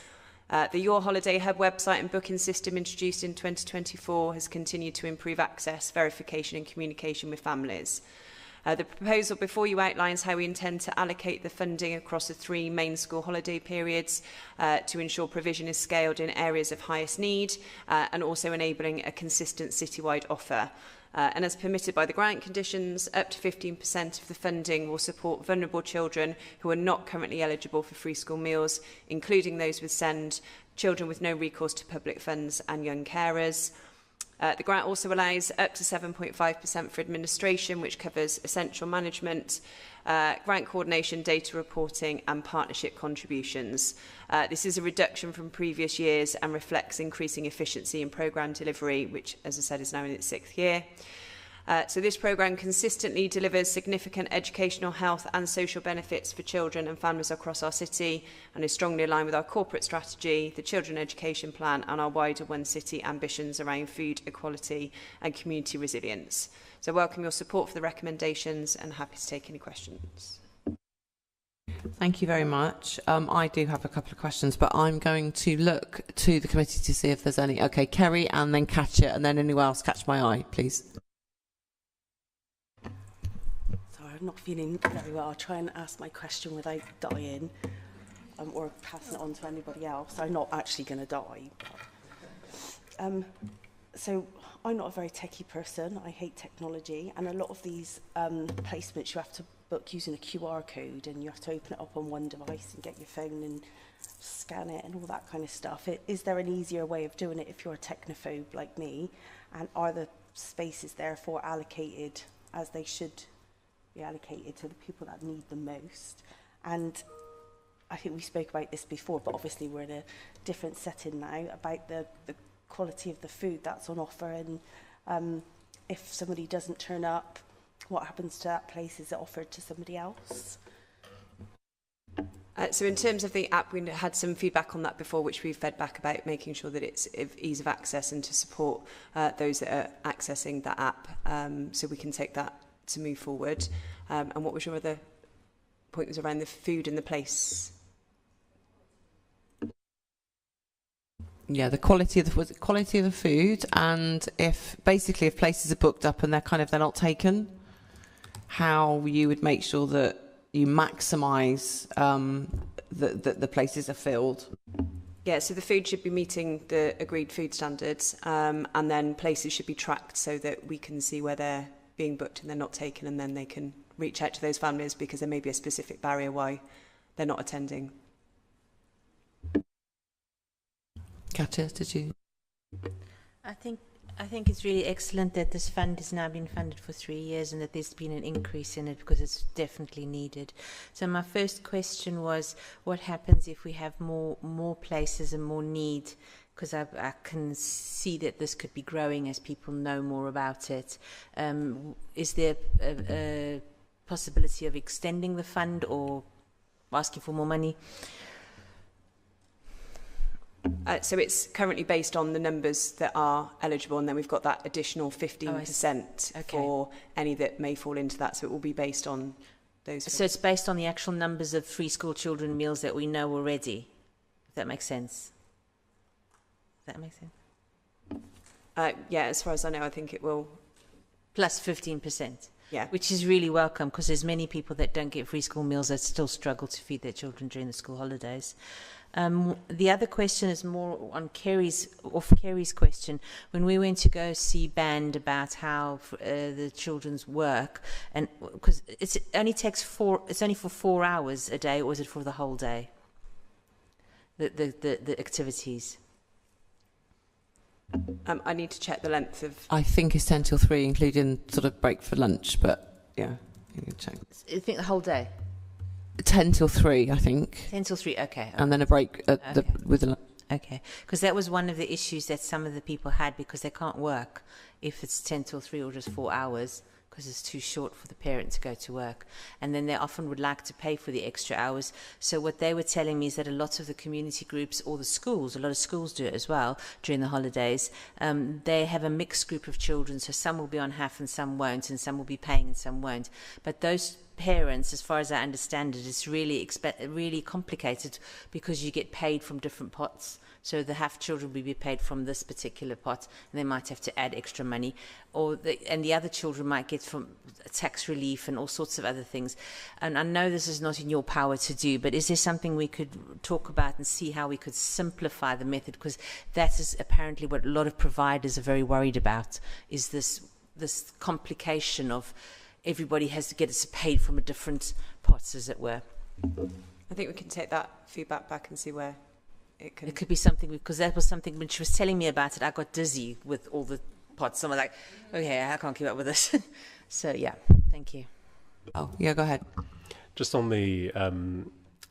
The Your Holiday Hub website and booking system introduced in 2024 has continued to improve access, verification and communication with families. The proposal before you outlines how we intend to allocate the funding across the 3 main school holiday periods to ensure provision is scaled in areas of highest need and also enabling a consistent citywide offer. And as permitted by the grant conditions, up to 15% of the funding will support vulnerable children who are not currently eligible for free school meals, including those with SEND, children with no recourse to public funds and young carers. The grant also allows up to 7.5% for administration, which covers essential management, grant coordination, data reporting and partnership contributions. This is a reduction from previous years and reflects increasing efficiency in programme delivery, which, as I said, is now in its 6th year. So this programme consistently delivers significant educational, health and social benefits for children and families across our city and is strongly aligned with our corporate strategy, the Children Education Plan and our wider One City ambitions around food equality and community resilience. So I welcome your support for the recommendations and happy to take any questions. Thank you very much. I do have a couple of questions, but I'm going to look to the committee to see if there's any. Okay, Kerry and then Katja and then anyone else catch my eye, please. I'm not feeling very well. I'll try and ask my question without dying or passing it on to anybody else. I'm not actually going to die. So I'm not a very techie person. I hate technology. And a lot of these placements you have to book using a QR code and you have to open it up on one device and get your phone and scan it and all that kind of stuff. Is there an easier way of doing it if you're a technophobe like me? And are the spaces therefore allocated as they should be allocated to the people that need them most? And I think we spoke about this before, but obviously we're in a different setting now about the quality of the food that's on offer, and if somebody doesn't turn up, what happens to that place? Is it offered to somebody else? So in terms of the app, we had some feedback on that before, which we've fed back about making sure that it's of ease of access and to support those that are accessing that app. So we can take that to move forward. And what was your other point? Was around the food and the place? Yeah, the quality of the food, and if places are booked up and they're not taken, how you would make sure that you maximise the places are filled. Yeah, so the food should be meeting the agreed food standards, and then places should be tracked so that we can see where they're being booked and they're not taken, and then they can reach out to those families because there may be a specific barrier why they're not attending. Katja, did you? I think it's really excellent that this fund has now been funded for 3 years and that there's been an increase in it because it's definitely needed. So my first question was, what happens if we have more places and more need? Because I can see that this could be growing as people know more about it. Is there a possibility of extending the fund or asking for more money? So it's currently based on the numbers that are eligible, and then we've got that additional 15% for any that may fall into that. So it will be based on those. So it's based on the actual numbers of free school children meals that we know already. If that makes sense. Does that make sense? Yeah, as far as I know, I think it will. Plus 15%. Yeah. Which is really welcome because there's many people that don't get free school meals that still struggle to feed their children during the school holidays. The other question is more on Kerry's question. When we went to go see Band about how the children's work, and because it's only for 4 hours a day, or is it for the whole day? The activities. I need to check the length of. I think it's 10 till 3, including sort of break for lunch. But yeah, you can check. I think the whole day. 10 till 3, I think. 10 till 3, okay. And then a break at with the. Okay, because that was one of the issues that some of the people had because they can't work if it's 10 till 3 or just 4 hours because it's too short for the parent to go to work. And then they often would like to pay for the extra hours. So what they were telling me is that a lot of the community groups or the schools, a lot of schools do it as well during the holidays, they have a mixed group of children. So some will be on half and some won't, and some will be paying and some won't. But those parents, as far as I understand it, it's really complicated because you get paid from different pots. So the half children will be paid from this particular pot, and they might have to add extra money, and the other children might get from tax relief and all sorts of other things. And I know this is not in your power to do, but is there something we could talk about and see how we could simplify the method? Because that is apparently what a lot of providers are very worried about, is this complication of everybody has to get paid from a different pot, as it were. I think we can take that feedback back and see where it could be something, because that was something when she was telling me about it, I got dizzy with all the pots. I'm like, okay, I can't keep up with this. So yeah, thank you. Oh yeah, go ahead. Just on the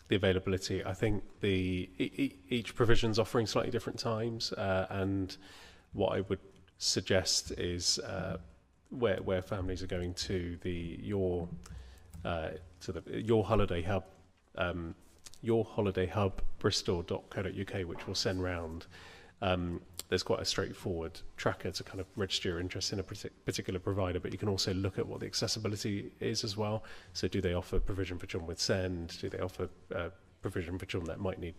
availability, I think each provision's offering slightly different times, and what I would suggest is where families are going to your holiday hub. Your holiday hub bristol.co.uk, which will send round. There's quite a straightforward tracker to kind of register your interest in a particular provider, but you can also look at what the accessibility is as well. So do they offer provision for children with SEND? Do they offer provision for children that might need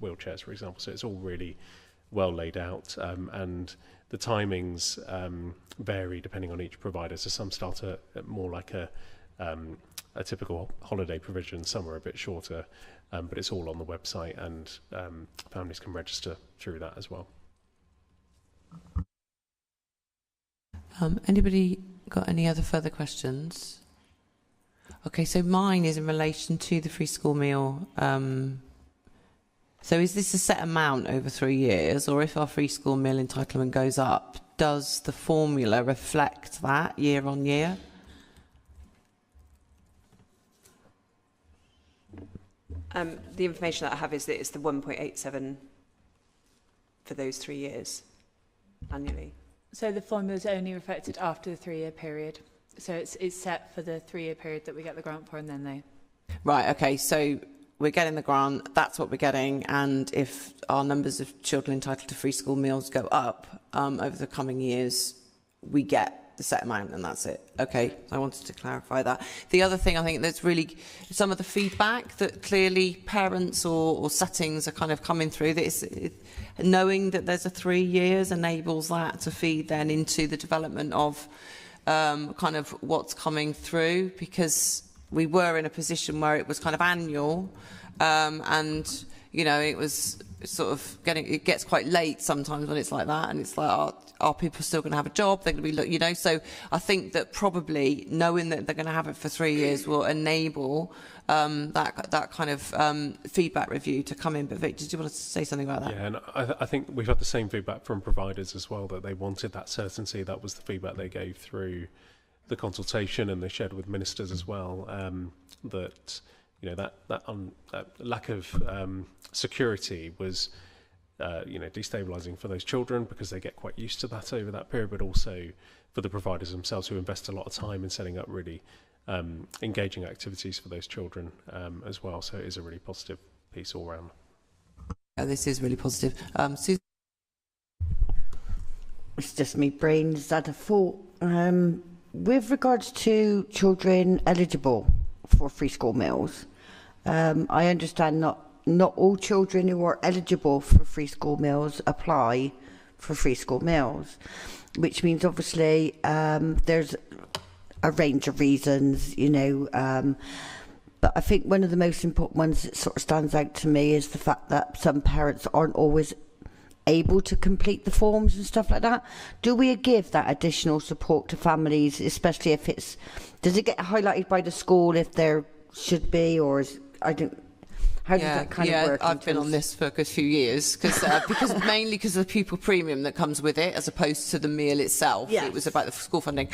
wheelchairs, for example? So it's all really well laid out, and the timings vary depending on each provider. So some start at more like a typical holiday provision, some are a bit shorter, but it's all on the website, and families can register through that as well. Anybody got any other further questions? Okay, so mine is in relation to the free school meal. So is this a set amount over 3 years, or if our free school meal entitlement goes up, does the formula reflect that year on year? The information that I have is that it's the 1.87 for those 3 years annually. So the formula is only reflected after the 3-year period. So it's set for the 3-year period that we get the grant for, and then they. Right. Okay. So we're getting the grant, that's what we're getting, and if our numbers of children entitled to free school meals go up over the coming years, we get the set amount and that's it. Okay, I wanted to clarify that. The other thing I think that's really some of the feedback that clearly parents or settings are kind of coming through, that knowing that there's a 3 years enables that to feed then into the development of kind of what's coming through, because we were in a position where it was kind of annual and, you know, it was sort of it gets quite late sometimes when it's like that, and it's like, are people still going to have a job? They're going to be, you know, so I think that probably knowing that they're going to have it for 3 years will enable that kind of feedback review to come in. But Vic, did you want to say something about that? Yeah, and I think we've had the same feedback from providers as well, that they wanted that certainty. That was the feedback they gave through the consultation, and they shared with ministers as well, that, you know, that lack of security was, you know, destabilising for those children, because they get quite used to that over that period, but also for the providers themselves, who invest a lot of time in setting up really engaging activities for those children as well. So it is a really positive piece all round. Yeah, this is really positive. Susan? It's just me brains had a thought. With regards to children eligible for free school meals, I understand not all children who are eligible for free school meals apply for free school meals, which means obviously there's a range of reasons, you know, but I think one of the most important ones that sort of stands out to me is the fact that some parents aren't always able to complete the forms and stuff like that. Do we give that additional support to families, especially if does it get highlighted by the school if there should be, or how does that kind of work? I've been on this for a good few years, because mainly because of the pupil premium that comes with it, as opposed to the meal itself. Yes. It was about the school funding.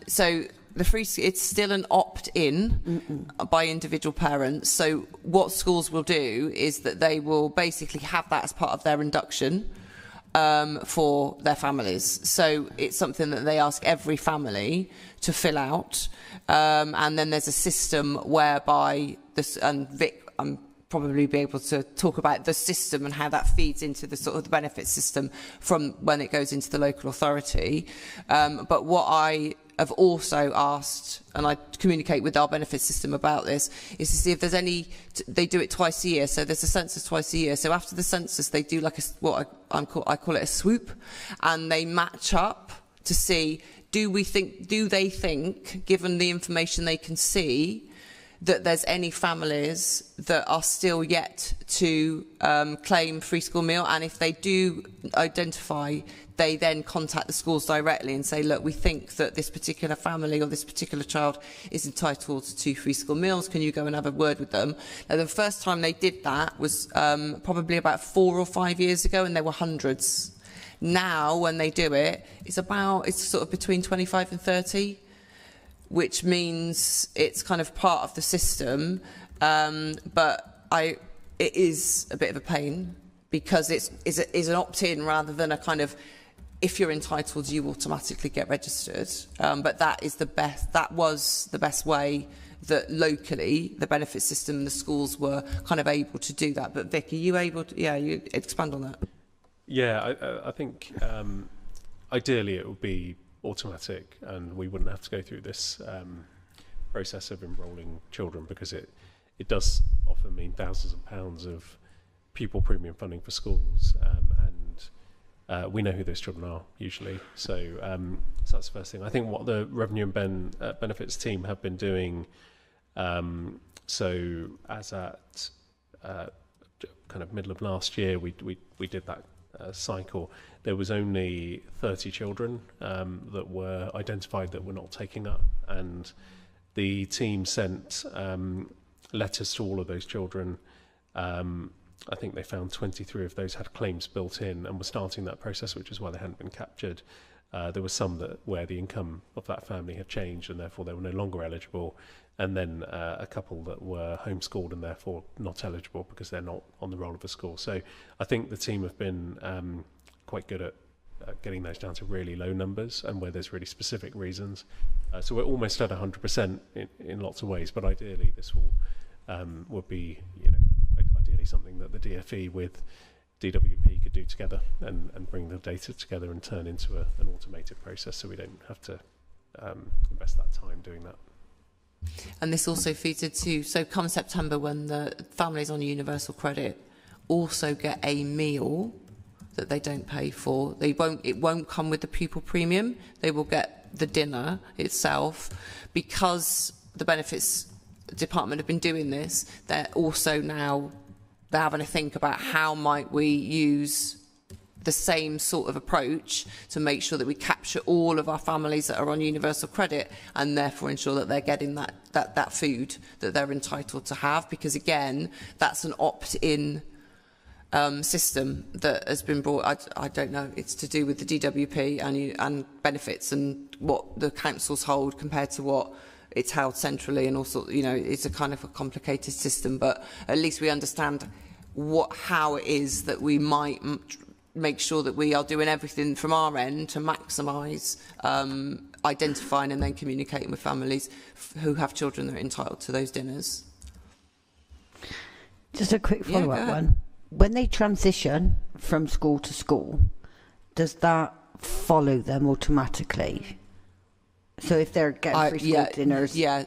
So it's still an opt-in by individual parents. So what schools will do is that they will basically have that as part of their induction for their families. So it's something that they ask every family to fill out, and then there's a system whereby this, and Vic, I'm probably be able to talk about the system and how that feeds into the sort of the benefit system from when it goes into the local authority. But what I have also asked, and I communicate with our benefit system about this, is to see if there's any. They do it twice a year, so there's a census twice a year. So after the census, they do like I call it a swoop, and they match up to see do they think, given the information they can see, that there's any families that are still yet to claim free school meal, and if they do identify, they then contact the schools directly and say, look, we think that this particular family or this particular child is entitled to free school meals. Can you go and have a word with them? Now, the first time they did that was probably about 4 or 5 years ago, and there were hundreds. Now, when they do it, it's sort of between 25 and 30. Which means it's kind of part of the system, but it is a bit of a pain, because it's an opt-in rather than a kind of, if you're entitled, you automatically get registered. But that was the best way that locally the benefit system and the schools were kind of able to do that. But Vic, are you able to? Yeah, you expand on that. Yeah, I think ideally it would be automatic, and we wouldn't have to go through this process of enrolling children, because it does often mean thousands of pounds of pupil premium funding for schools, and we know who those children are usually. So that's the first thing. I think what the Revenue and Benefits team have been doing, so as at kind of middle of last year, we did that cycle. There was only 30 children that were identified that were not taking up, and the team sent letters to all of those children. I think they found 23 of those had claims built in and were starting that process, which is why they hadn't been captured. There were some where the income of that family had changed and therefore they were no longer eligible, and then a couple that were homeschooled and therefore not eligible because they're not on the roll of a school. So I think the team have been quite good at getting those down to really low numbers and where there's really specific reasons. So we're almost at 100% in lots of ways, but ideally this will would be, ideally something that the DFE with DWP could do together and bring the data together and turn into an automated process, so we don't have to invest that time doing that. And this also feeds into, so come September, when the families on universal credit also get a meal that they don't pay for. It won't come with the pupil premium. They will get the dinner itself. Because the benefits department have been doing this, they're also now having to think about how might we use the same sort of approach to make sure that we capture all of our families that are on universal credit, and therefore ensure that they're getting that food that they're entitled to have. Because again, that's an opt-in system that has been brought. I don't know, it's to do with the DWP and benefits and what the councils hold compared to what it's held centrally, and also, it's a kind of a complicated system, but at least we understand how it is that we might make sure that we are doing everything from our end to maximise identifying and then communicating with families who have children that are entitled to those dinners. Just a quick follow-up one. When they transition from school to school, does that follow them automatically? So if they're getting free school dinners, so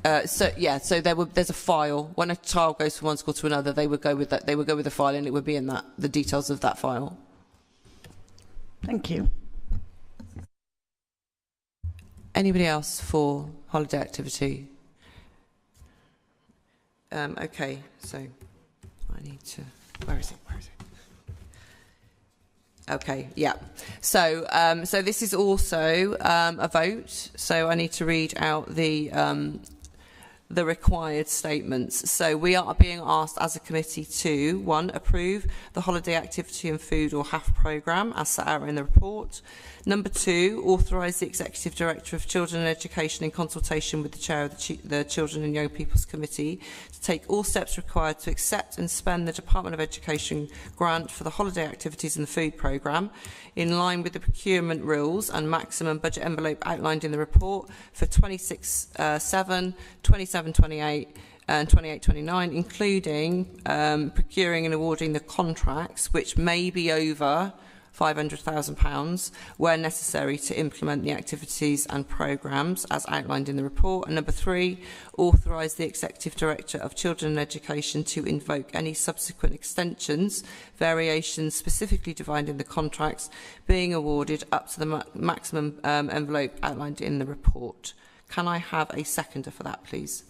there's a file. When a child goes from one school to another, they would go with that. They would go with the file, and it would be in the details of that file. Thank you. Anybody else for holiday activity? Okay, so I need to. Where is it? Okay, yeah. So this is also a vote. So I need to read out the required statements. So we are being asked as a committee to 1, approve the holiday activity and food or HAF programme as set out in the report. Number 2, authorise the Executive Director of Children and Education in consultation with the Chair of the Children and Young People's Committee to take all steps required to accept and spend the Department of Education grant for the holiday activities and the food programme in line with the procurement rules and maximum budget envelope outlined in the report for 26/7, 27/28 and 28/29, including procuring and awarding the contracts, which may be over £500,000 where necessary to implement the activities and programmes as outlined in the report. And number 3, authorise the Executive Director of Children and Education to invoke any subsequent extensions, variations specifically defined in the contracts being awarded up to the maximum envelope outlined in the report. Can I have a seconder for that, please?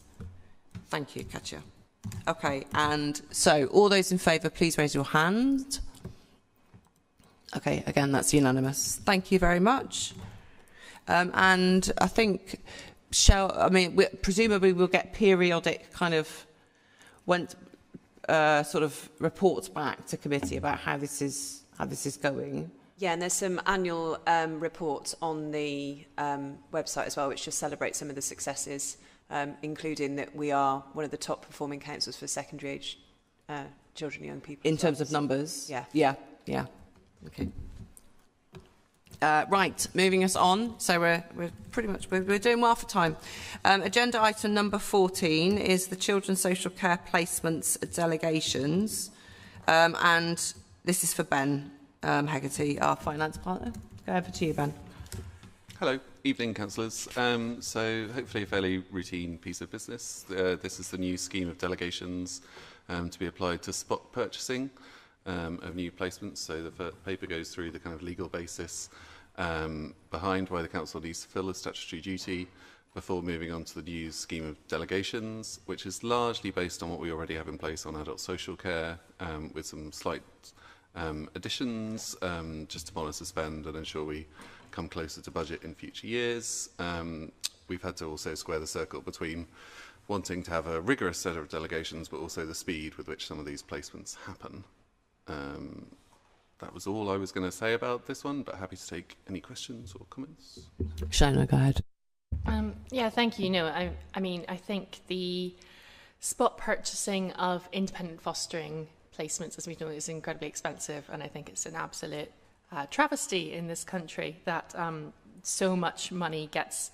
Thank you, Katja. Okay, and so all those in favour, please raise your hand. Okay, again, that's unanimous. Thank you very much. And I think, presumably we'll get periodic kind of sort of reports back to committee about how this is going. Yeah, and there's some annual reports on the website as well, which just celebrate some of the successes, including that we are one of the top performing councils for secondary age children and young people. In terms of numbers? Yeah. Yeah. Okay. Right, moving us on. So we're pretty much we're doing well for time. Agenda item number 14 is the Children's Social Care Placements Delegations, and this is for Ben Hegarty, our finance partner. Go over to you, Ben. Hello, evening, councillors. So hopefully a fairly routine piece of business. This is the new scheme of delegations to be applied to spot purchasing of new placements. So the paper goes through the kind of legal basis behind why the council needs to fill a statutory duty before moving on to the new scheme of delegations, which is largely based on what we already have in place on adult social care, with some slight additions just to monitor spend and ensure we come closer to budget in future years. We've had to also square the circle between wanting to have a rigorous set of delegations, but also the speed with which some of these placements happen. That was all I was going to say about this one, but happy to take any questions or comments. Shona, go ahead. Yeah, thank you. No, I mean, I think the spot purchasing of independent fostering placements, as we know, is incredibly expensive, and I think it's an absolute travesty in this country that so much money gets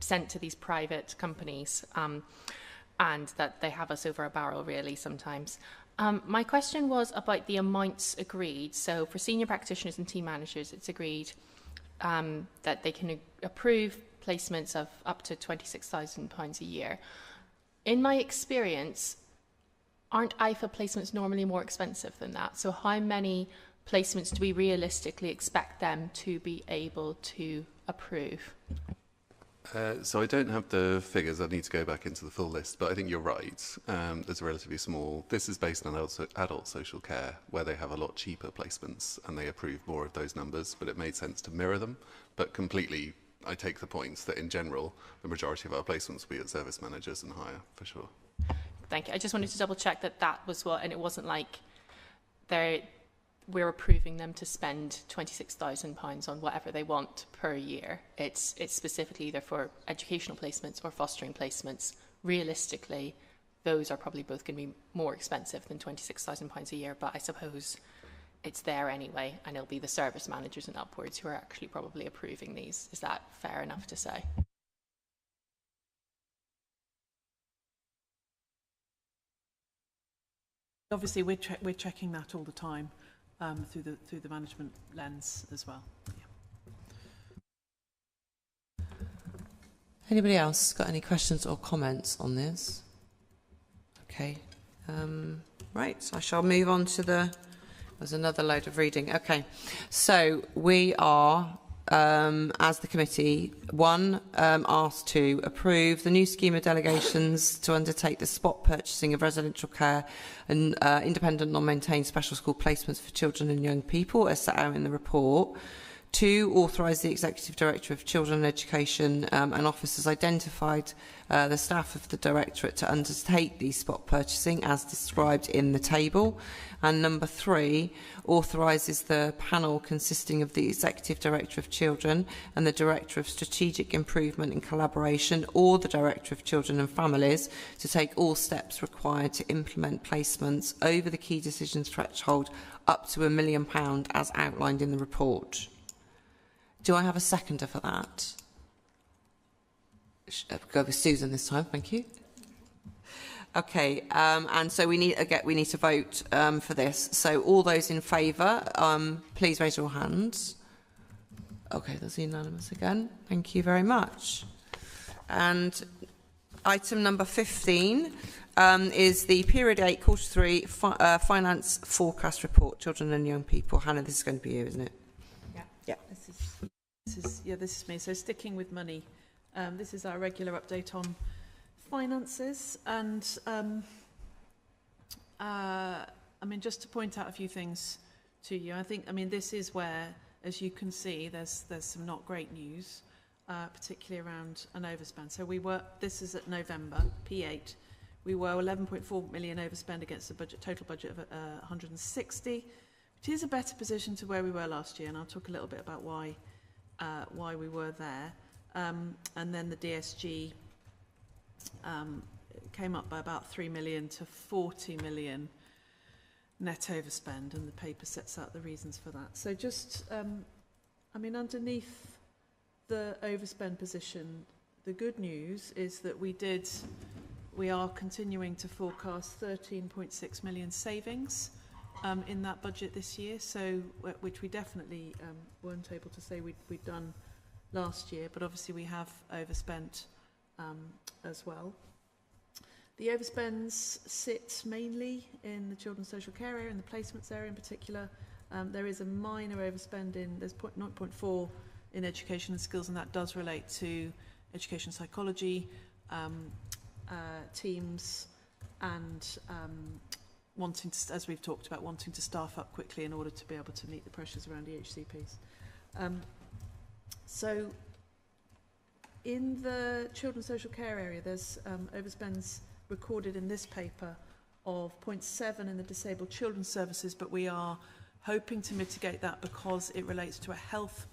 sent to these private companies. and that they have us over a barrel really sometimes. My question was about the amounts agreed. So for senior practitioners and team managers, it's agreed that they can approve placements of up to £26,000 a year. In my experience, aren't IFA placements normally more expensive than that? So how many placements do we realistically expect them to be able to approve? So I don't have the figures. I need to go back into the full list, but I think you're right. There's a relatively small. This is based on adult social care, where they have a lot cheaper placements and they approve more of those numbers. But it made sense to mirror them. But completely, I take the points that in general, the majority of our placements will be at service managers and higher, for sure. Thank you. I just wanted to double check that that was what, and it wasn't like we're approving them to spend £26,000 on whatever they want per year. It's specifically either for educational placements or fostering placements. Realistically, those are probably both going to be more expensive than £26,000 a year, but I suppose it's there anyway, and it'll be the service managers and upwards who are actually probably approving these. Is that fair enough to say? Obviously, we're checking that all the time. Through the management lens as well. Yeah. Anybody else got any questions or comments on this? Okay. Right, I shall move on to there's another load of reading. Okay, so we are, as the committee, asked to approve the new scheme of delegations to undertake the spot purchasing of residential care and independent non-maintained special school placements for children and young people, as set out in the report. 2, authorise the Executive Director of Children and Education and officers identified the staff of the Directorate to undertake these spot purchasing as described in the table. And number 3, authorises the panel consisting of the Executive Director of Children and the Director of Strategic Improvement and Collaboration, or the Director of Children and Families, to take all steps required to implement placements over the key decisions threshold up to £1 million as outlined in the report. Do I have a seconder for that? Go with Susan this time, thank you. Okay, and so we need to vote for this. So all those in favour, please raise your hands. Okay, that's unanimous again. Thank you very much. And item number 15 is the period 8, quarter 3 finance forecast report, children and young people. Hannah, this is going to be you, isn't it? Yeah. This is me. So sticking with money, this is our regular update on finances, and I mean, just to point out a few things to you. I mean, this is where, as you can see, there's some not great news, particularly around an overspend. So this is at November, P8. We were 11.4 million overspend against the total budget of 160. It is a better position to where we were last year, and I'll talk a little bit about why we were there. And then the DSG came up by about 3 million to 40 million net overspend, and the paper sets out the reasons for that. So just, I mean, underneath the overspend position, the good news is that we are continuing to forecast 13.6 million savings in that budget this year, so which we definitely weren't able to say we'd done last year, but obviously we have overspent as well. The overspends sit mainly in the children's social care area and the placements area in particular. There is a minor overspend there's 0.4 in education and skills, and that does relate to education psychology teams and wanting to, as we've talked about, wanting to staff up quickly in order to be able to meet the pressures around EHCPs. So in the children's social care area, there's overspends recorded in this paper of 0.7 in the disabled children's services, but we are hoping to mitigate that because it relates to a health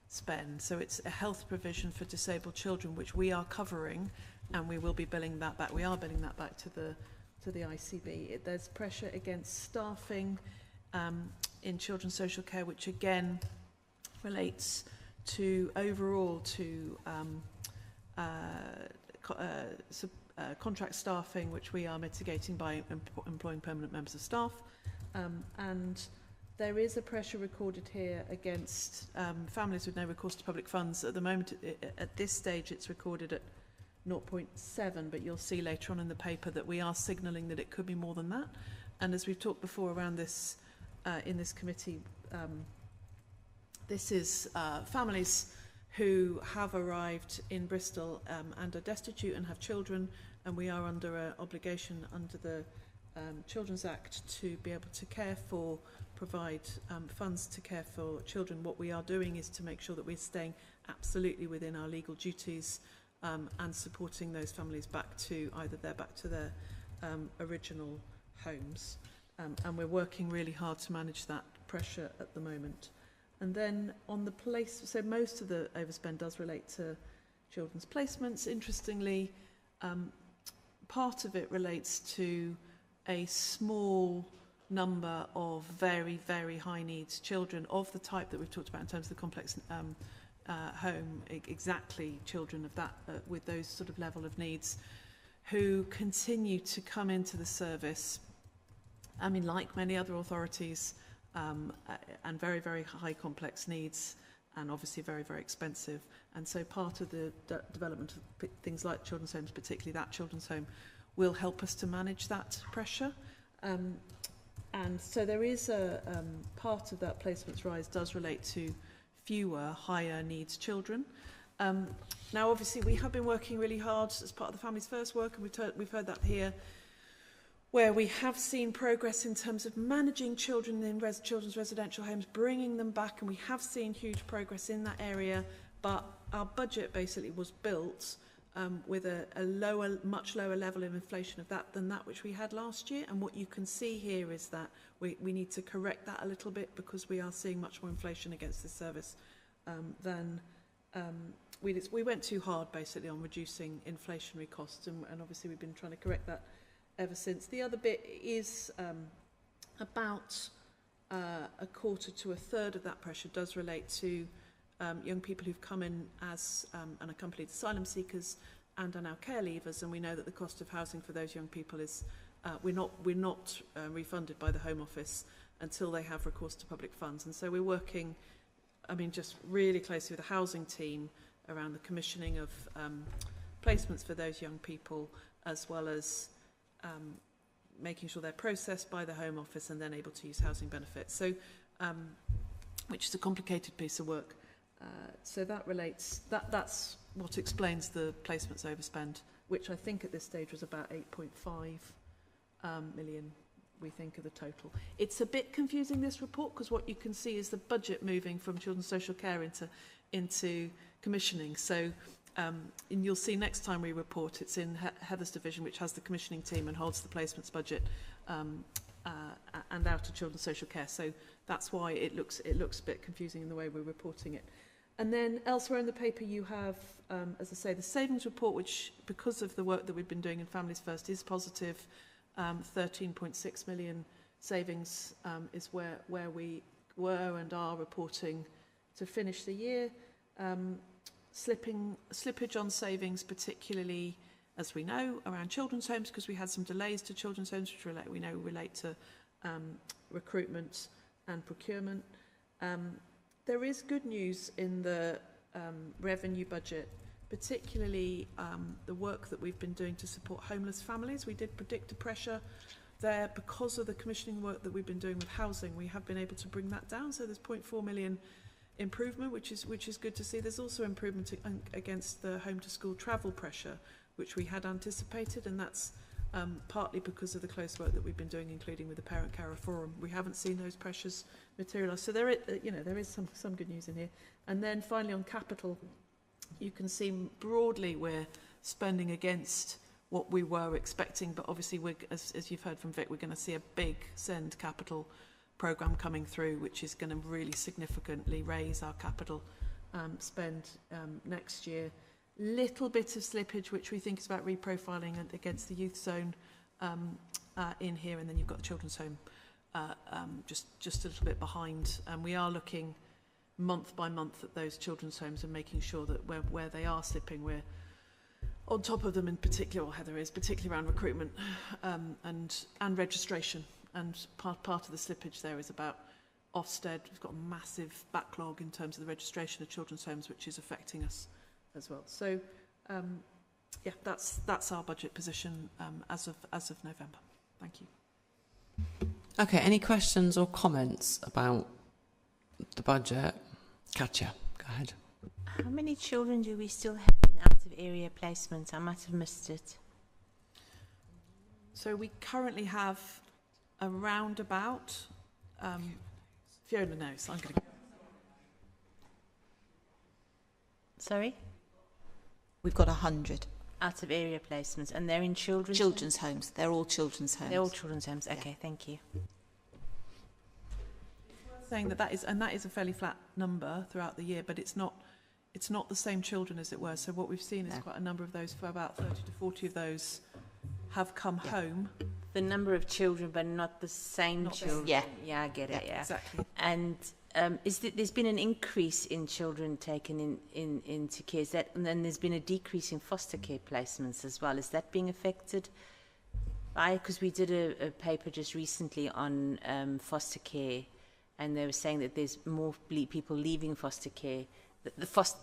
spend. So it's a health provision for disabled children, which we are covering, and we will be billing that back. We are billing that back to the ICB. There's pressure against staffing in children's social care, which again relates to overall to contract staffing, which we are mitigating by employing permanent members of staff. And there is a pressure recorded here against families with no recourse to public funds. At the moment, at this stage, it's recorded at 0.7, but you'll see later on in the paper that we are signalling that it could be more than that. And as we've talked before around this, in this committee, this is families who have arrived in Bristol and are destitute and have children, and we are under an obligation under the Children's Act to be able to care for, provide funds to care for children. What we are doing is to make sure that we're staying absolutely within our legal duties and supporting those families back to their original homes. And we're working really hard to manage that pressure at the moment. And then on the place, so most of the overspend does relate to children's placements. Interestingly, part of it relates to a small number of very, very high needs children of the type that we've talked about in terms of the complex home, exactly children of that with those sort of level of needs who continue to come into the service. I mean, like many other authorities, and very, very high complex needs, and obviously very, very expensive. And so part of the development of things like children's homes, particularly that children's home, will help us to manage that pressure. And so there is a part of that placements rise does relate to fewer higher needs children. Now, obviously, we have been working really hard as part of the Families First work, and we've heard that here, where we have seen progress in terms of managing children in children's residential homes, bringing them back, and we have seen huge progress in that area. But our budget basically was built with a much lower level of inflation of that than that which we had last year. And what you can see here is that we need to correct that a little bit, because we are seeing much more inflation against this service than we went too hard basically on reducing inflationary costs, and obviously we've been trying to correct that ever since. The other bit is about a quarter to a third of that pressure does relate to young people who've come in as unaccompanied asylum seekers and are now care leavers, and we know that the cost of housing for those young people is we're not refunded by the Home Office until they have recourse to public funds. And so we're working, I mean, just really closely with the housing team around the commissioning of placements for those young people, as well as making sure they're processed by the Home Office and then able to use housing benefits. So, which is a complicated piece of work. So that relates, that's what explains the placements overspend, which I think at this stage was about 8.5 million, we think, of the total. It's a bit confusing, this report, because what you can see is the budget moving from children's social care into commissioning. So and you'll see next time we report, it's in Heather's division, which has the commissioning team and holds the placements budget and out of children's social care. So that's why it looks a bit confusing in the way we're reporting it. And then elsewhere in the paper you have, as I say, the savings report, which, because of the work that we've been doing in Families First, is positive. 13.6 million savings is where we were and are reporting to finish the year. Slippage on savings, particularly, as we know, around children's homes, because we had some delays to children's homes, which we know relate to recruitment and procurement. There is good news in the revenue budget, particularly the work that we've been doing to support homeless families. We did predict a pressure there because of the commissioning work that we've been doing with housing. We have been able to bring that down, so there's 0.4 million improvement, which is good to see. There's also improvement against the home to school travel pressure, which we had anticipated, and that's partly because of the close work that we've been doing, including with the Parent Carer Forum. We haven't seen those pressures materialise, so there is some good news in here. And then finally on capital, you can see broadly we're spending against what we were expecting, but obviously as you've heard from Vic, we're going to see a big send capital programme coming through, which is going to really significantly raise our capital spend next year. Little bit of slippage, which we think is about reprofiling against the youth zone in here, and then you've got the children's home just a little bit behind. And we are looking month by month at those children's homes and making sure that where they are slipping, on top of them in particular, Heather, is particularly around recruitment and registration. And part of the slippage there is about Ofsted. We've got a massive backlog in terms of the registration of children's homes, which is affecting us as well. So, yeah, that's our budget position as of November. Thank you. Okay, any questions or comments about the budget? Katja, go ahead. How many children do we still have in out-of-area placements? I might have missed it. So we currently have around about, Fiona knows, I'm going to... Sorry? We've got 100. Out-of-area placements, and they're in children's homes. They're all children's homes. They're all children's homes. Okay, yeah. Thank you. Saying that is a fairly flat number throughout the year, but it's not the same children as it were. So what we've seen is quite a number of those, for about 30 to 40 of those have come home. The number of children, but not the same children. Yeah, I get it. Yeah, exactly. And there's been an increase in children taken into care. Is that, and then there's been a decrease in foster care placements as well. Is that being affected? Because we did a paper just recently on foster care, and they were saying that there's more people leaving foster care.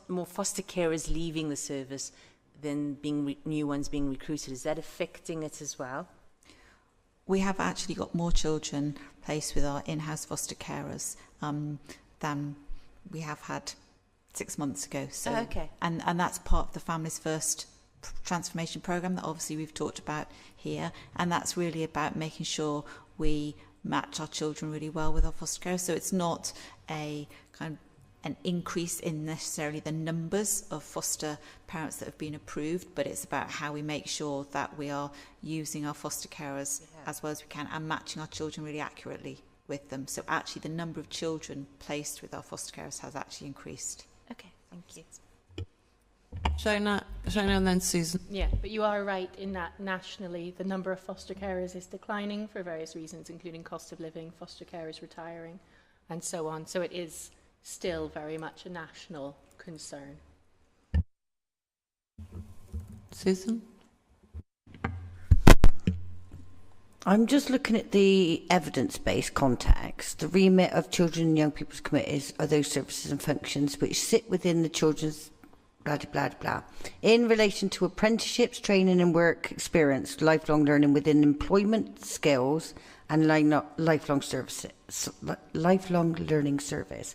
More foster carers leaving the service than new ones being recruited. Is that affecting it as well? We have actually got more children placed with our in-house foster carers than we have had 6 months ago. So, okay. And that's part of the Families First transformation programme that obviously we've talked about here, and that's really about making sure we match our children really well with our foster care. So it's not a kind of an increase in necessarily the numbers of foster parents that have been approved, but it's about how we make sure that we are using our foster carers as well as we can and matching our children really accurately with them. So actually the number of children placed with our foster carers has actually increased. Okay, thank you. Shona and then Susan. Yeah, but you are right in that nationally the number of foster carers is declining for various reasons, including cost of living, foster carers retiring, and so on. So it is still very much a national concern. Susan? I'm just looking at the evidence-based context. The remit of Children and Young People's Committees are those services and functions which sit within the children's blah, blah, blah, in relation to apprenticeships, training and work experience, lifelong learning within employment skills and lifelong learning service.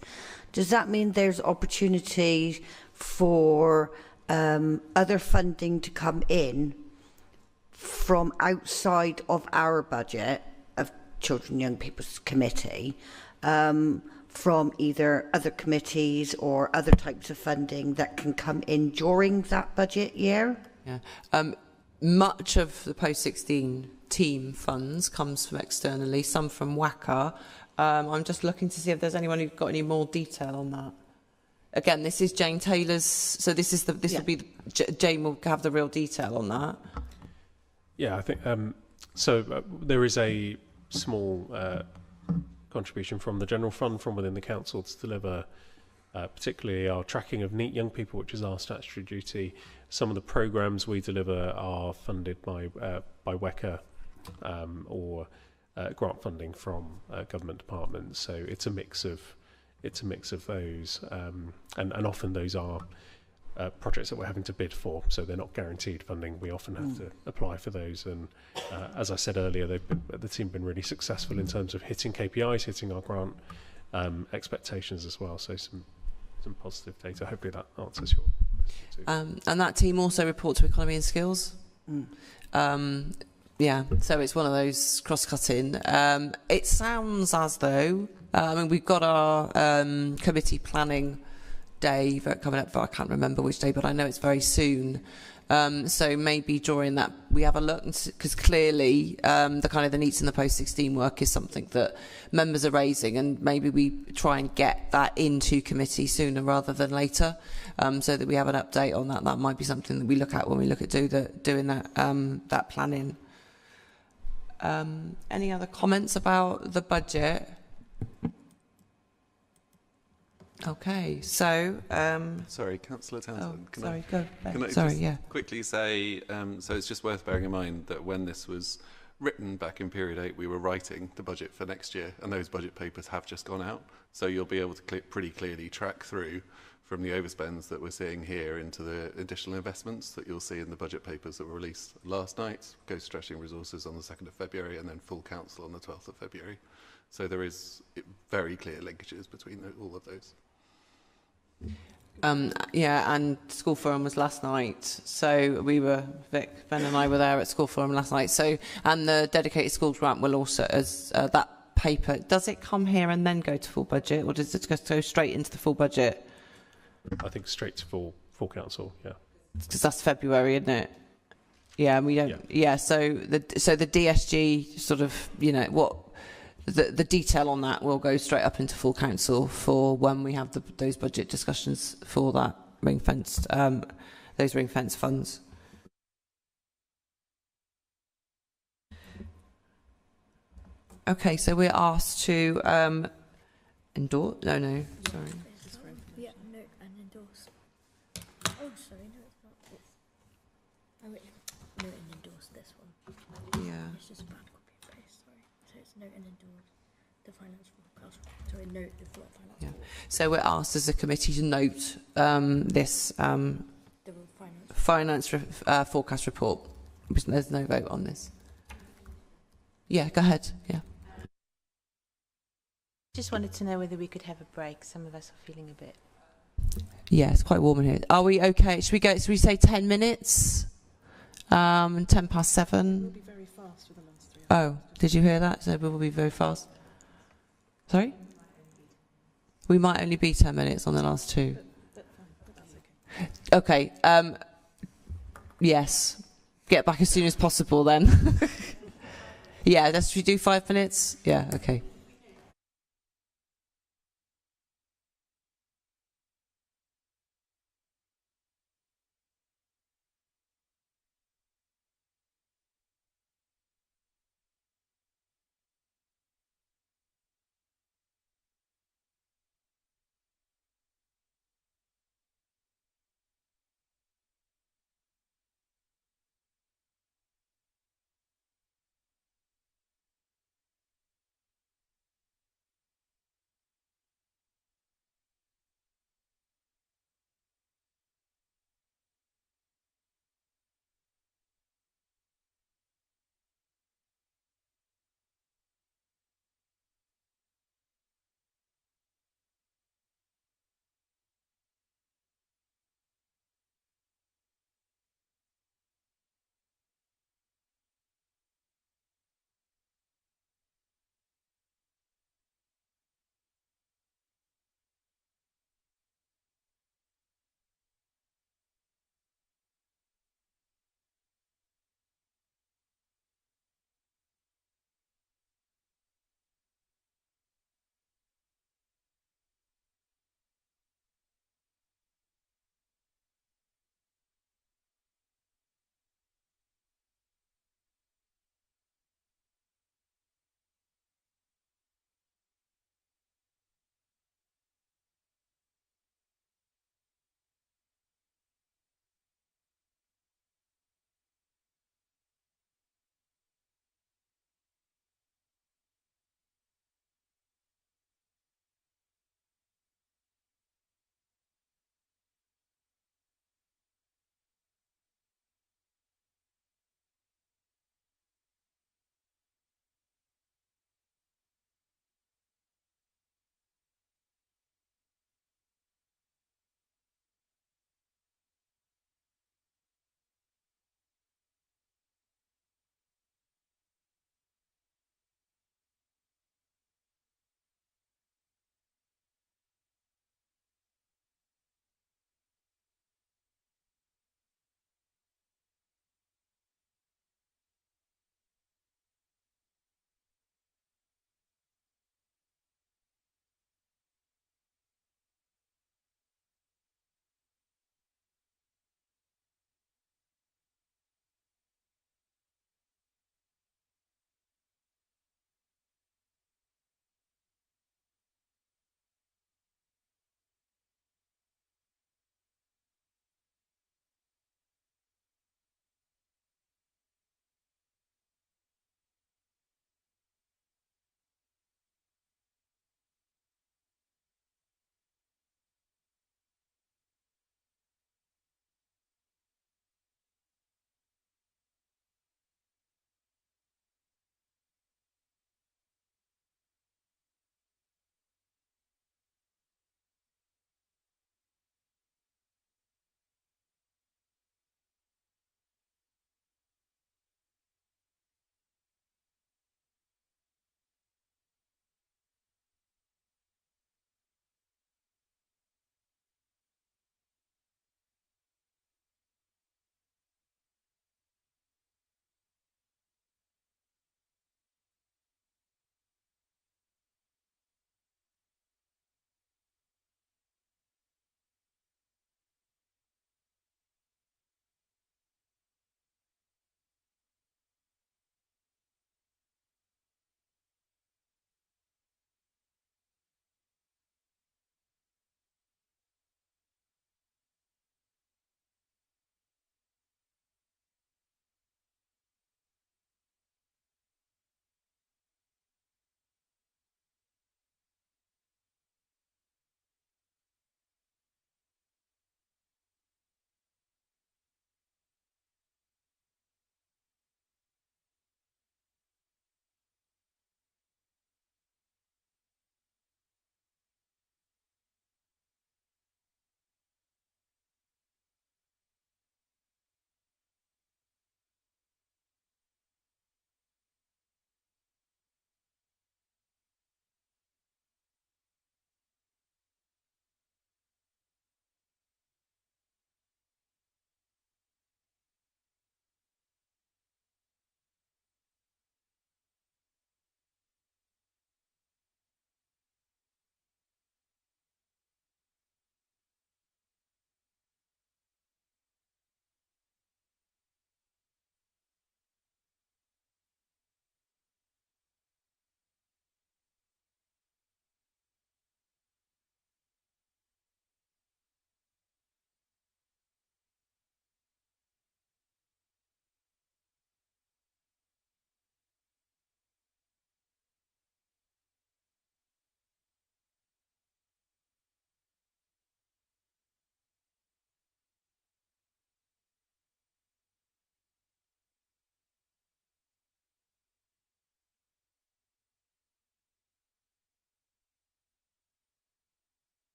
Does that mean there's opportunity for other funding to come in from outside of our budget of Children and Young People's Committee, from either other committees or other types of funding that can come in during that budget year? Yeah. Much of the post-16 team funds comes from externally, some from WACA. I'm just looking to see if there's anyone who's got any more detail on that. Again, this is Jane Taylor's, so will be Jane will have the real detail on that. Yeah, I think there is a small contribution from the general fund from within the council to deliver particularly our tracking of neat young people, which is our statutory duty. Some of the programmes we deliver are funded by WECA or grant funding from government departments. So it's a mix of those, and often those are projects that we're having to bid for, so they're not guaranteed funding. We often have to apply for those, and as I said earlier, the team have been really successful in terms of hitting KPIs, hitting our grant expectations as well. So some positive data. Hopefully that answers your question too. And that team also report to Economy and Skills. Yeah, so it's one of those cross-cutting. It sounds as though we've got our committee planning day coming up, I can't remember which day, but I know it's very soon. So maybe during that we have a look, because clearly the kind of the needs in the post-16 work is something that members are raising, and maybe we try and get that into committee sooner rather than later, so that we have an update on that. That might be something that we look at when we look at doing that planning. Any other comments about the budget? Okay, so... Sorry, Councillor Townsend. Can I just quickly say, so it's just worth bearing in mind that when this was written back in period 8, we were writing the budget for next year, and those budget papers have just gone out. So you'll be able to pretty clearly track through from the overspends that we're seeing here into the additional investments that you'll see in the budget papers that were released last night, Go Stretching Resources on the 2nd of February, and then full council on the 12th of February. So there is very clear linkages between all of those. Yeah, and school forum was last night. So we were, Ben and I were there at school forum last night. So, and the dedicated schools grant will also, as that paper, does it come here and then go to full budget, or does it just go straight into the full budget? I think straight to full council, yeah. Because that's February, isn't it? Yeah, and we don't. Yeah. So the DSG sort of, you know, what the detail on that will go straight up into full council for when we have those budget discussions for that ring-fenced, those ring-fenced funds. Okay, so we're asked to endorse. No, sorry. Yeah, note and endorse. Oh, sorry, no, it's not. I wrote note and endorse this one. Yeah. It's just a bad copy and paste. Sorry. So it's note and endorse the finance forecast. Sorry, note the finance. Yeah. So we're asked as a committee to note this the finance forecast report. There's no vote on this. Yeah, go ahead. Yeah. Just wanted to know whether we could have a break. Some of us are feeling a bit. Yeah, it's quite warm in here. Are we okay? Should we say 10 minutes? 10 past 7. We'll be very fast with the last 3 hours. Oh, did you hear that? So we will be very fast. Sorry? We might only be 10 minutes on the last 2. But that's okay. Okay. Yes. Get back as soon as possible then. Yeah, should we do 5 minutes? Yeah, okay.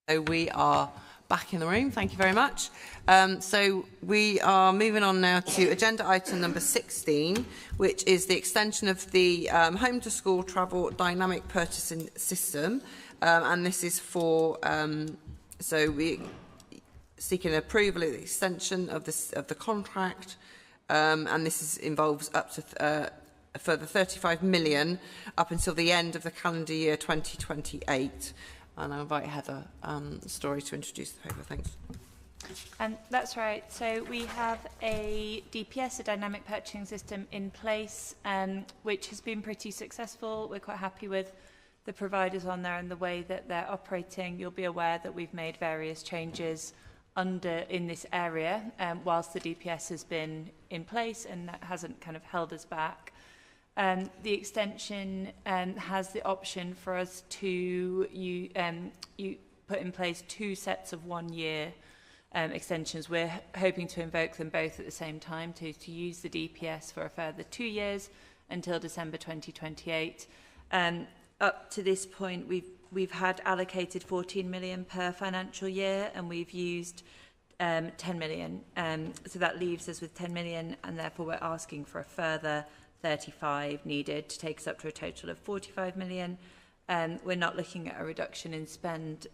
So we are back in the room. Thank you very much. So we are moving on now to agenda item number 16, which is the extension of the home to school travel dynamic purchasing system. And this is for, so we seeking approval of the extension of the contract. And this involves up to a further 35 million up until the end of the calendar year 2028. And I invite Heather Story to introduce the paper. Thanks. That's right. So we have a DPS, a dynamic purchasing system, in place, which has been pretty successful. We're quite happy with the providers on there and the way that they're operating. You'll be aware that we've made various changes in this area whilst the DPS has been in place, and that hasn't kind of held us back. The extension has the option for us to put in place 2 sets of 1-year extensions. We're hoping to invoke them both at the same time to use the DPS for a further 2 years until December 2028. Up to this point, we've had allocated 14 million per financial year, and we've used 10 million. So that leaves us with 10 million, and therefore we're asking for a further 35 needed to take us up to a total of 45 million. We're not looking at a reduction in spend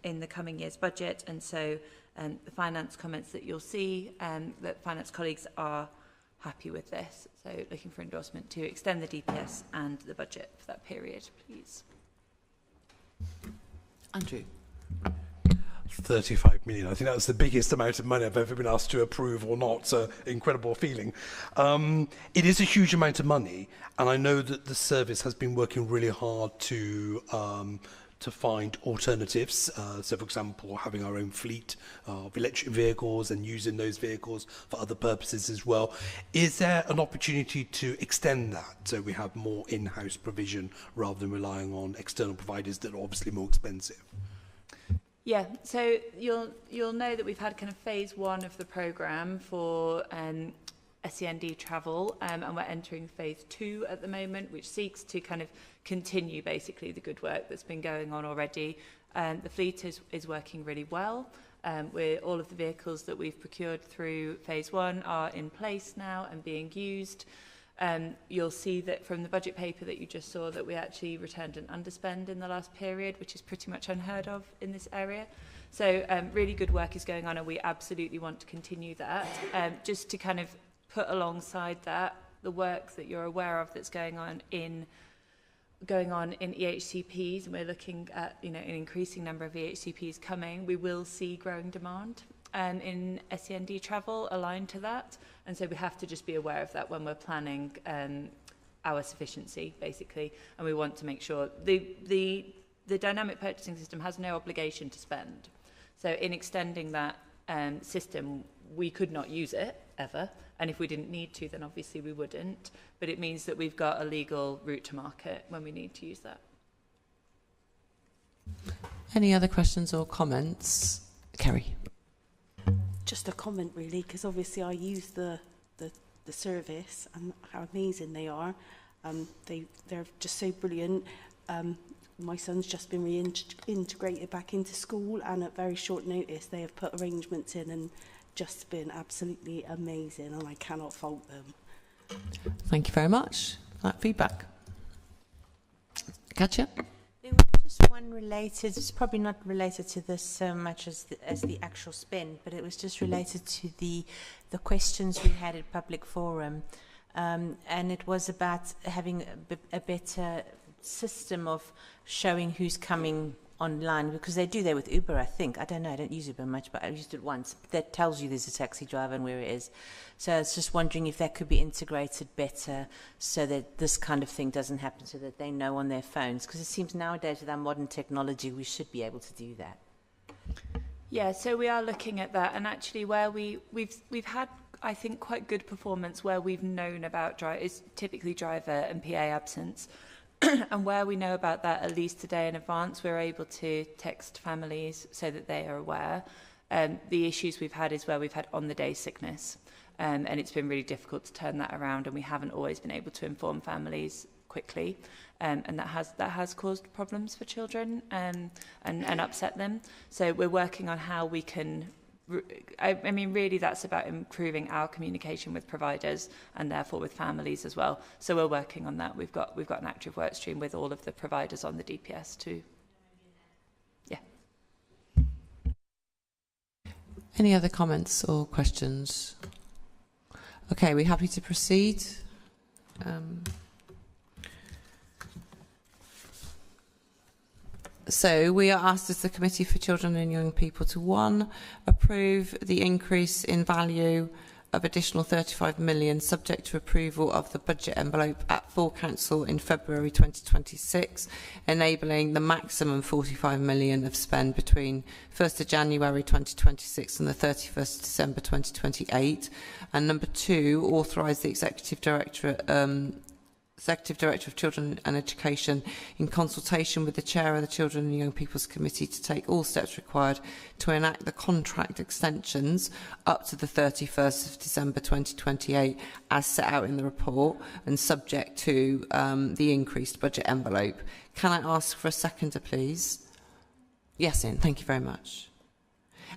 in the coming year's budget, and so the finance comments that you'll see, that finance colleagues are happy with this. So looking for endorsement to extend the DPS and the budget for that period, please. Andrew. 35 million. I think that was the biggest amount of money I've ever been asked to approve or not. So incredible feeling. It is a huge amount of money, and I know that the service has been working really hard to find alternatives. So, for example, having our own fleet of electric vehicles and using those vehicles for other purposes as well. Is there an opportunity to extend that so we have more in-house provision rather than relying on external providers that are obviously more expensive? Yeah, so you'll know that we've had kind of phase 1 of the programme for SEND travel, and we're entering phase 2 at the moment, which seeks to kind of continue basically the good work that's been going on already. The fleet is working really well. All of the vehicles that we've procured through phase 1 are in place now and being used. You'll see that from the budget paper that you just saw that we actually returned an underspend in the last period, which is pretty much unheard of in this area. So really good work is going on, and we absolutely want to continue that. Just to kind of put alongside that the work that you're aware of that's going on in EHCPs, and we're looking at an increasing number of EHCPs coming. We will see growing demand in SEND travel aligned to that, and so we have to just be aware of that when we're planning our sufficiency, basically, and we want to make sure the dynamic purchasing system has no obligation to spend. So in extending that system, we could not use it ever, and if we didn't need to, then obviously we wouldn't, but it means that we've got a legal route to market when we need to use that. Any other questions or comments? Kerry. Just a comment, really, because obviously I use the service and how amazing they are. They're just so brilliant. My son's just been reintegrated back into school, and at very short notice they have put arrangements in and just been absolutely amazing, and I cannot fault them. Thank you very much for that feedback. Katja? There was just one related, it's probably not related to this so much as the actual spend, but it was just related to the questions we had at public forum, and it was about having a better system of showing who's coming online, because they do that with Uber, I think. I don't know, I don't use Uber much, but I used it once. That tells you there's a taxi driver and where it is. So I was just wondering if that could be integrated better so that this kind of thing doesn't happen, so that they know on their phones, because it seems nowadays with our modern technology we should be able to do that. Yeah, so we are looking at that, and actually where we've had, I think, quite good performance where we've known about is typically driver and PA absence. And where we know about that at least a day in advance, we're able to text families so that they are aware. The issues we've had is where we've had on-the-day sickness, and it's been really difficult to turn that around, and we haven't always been able to inform families quickly, and that has caused problems for children and upset them. So we're working on how we can. I mean, really, that's about improving our communication with providers and therefore with families as well. So we're working on that. We've got an active work stream with all of the providers on the DPS too. Yeah. Any other comments or questions? Okay, we're happy to proceed. So we are asked as the Committee for Children and Young People to 1, approve the increase in value of additional 35 million subject to approval of the budget envelope at full council in February 2026, enabling the maximum 45 million of spend between 1st of January 2026 and the 31st of December 2028. And number 2, authorise the Executive Director of Children and Education, in consultation with the Chair of the Children and Young People's Committee, to take all steps required to enact the contract extensions up to the 31st of December 2028 as set out in the report and subject to the increased budget envelope. Can I ask for a seconder, please? Yes, Ian, thank you very much.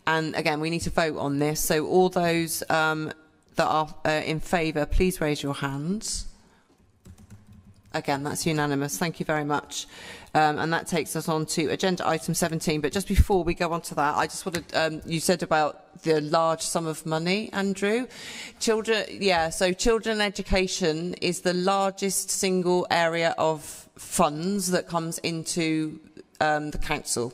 And again, we need to vote on this. So all those that are in favour, please raise your hands. Again, that's unanimous. Thank you very much. And that takes us on to agenda item 17. But just before we go on to that, I just wanted, you said about the large sum of money, Andrew. Children education is the largest single area of funds that comes into the council.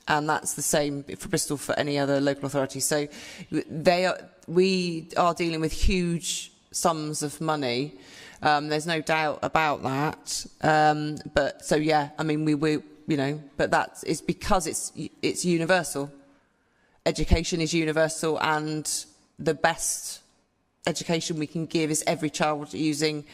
And that's the same for Bristol, for any other local authority. So we are dealing with huge sums of money. There's no doubt about that. But so yeah, I mean, but that is because it's universal. Education is universal, and the best education we can give is every child using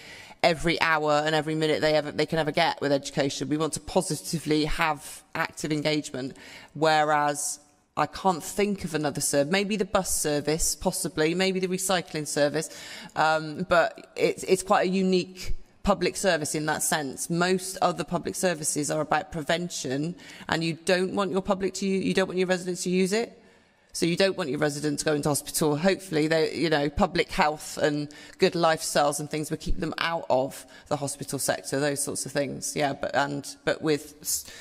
every hour and every minute they can ever get with education. We want to positively have active engagement, whereas I can't think of another service. Maybe the bus service, possibly. Maybe the recycling service. But it's quite a unique public service in that sense. Most other public services are about prevention, and you don't want your you don't want your residents to use it. So you don't want your residents to go into hospital. Hopefully, public health and good lifestyles and things will keep them out of the hospital sector. Those sorts of things, yeah. But with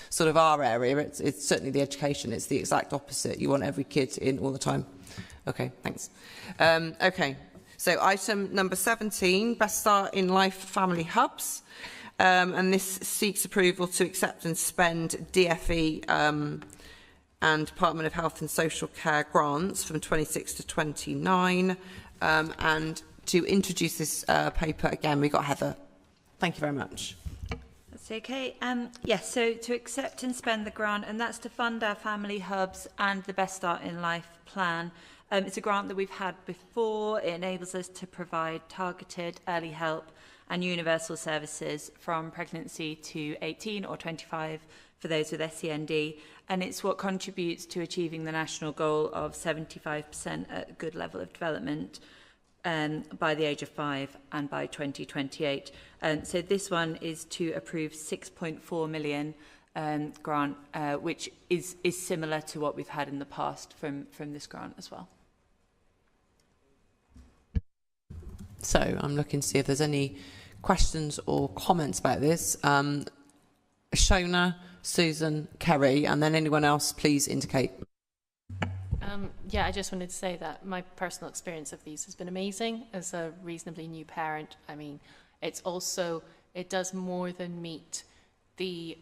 sort of our area, it's certainly the education. It's the exact opposite. You want every kid in all the time. Okay, thanks. Okay, so item number 17: Best Start in Life Family Hubs, and this seeks approval to accept and spend DFE. And Department of Health and Social Care grants from 26 to 29. And to introduce this paper again, we've got Heather. Thank you very much. That's okay. Yes, so to accept and spend the grant, and that's to fund our family hubs and the Best Start in Life plan. It's a grant that we've had before. It enables us to provide targeted early help and universal services from pregnancy to 18 or 25 for those with SEND, and it's what contributes to achieving the national goal of 75% at a good level of development by the age of 5 and by 2028. So this one is to approve 6.4 million grant, which is similar to what we've had in the past from this grant as well. So I'm looking to see if there's any questions or comments about this. Shona, Susan, Kerry, and then anyone else, please indicate. Yeah, I just wanted to say that my personal experience of these has been amazing as a reasonably new parent. I mean, it does more than meet the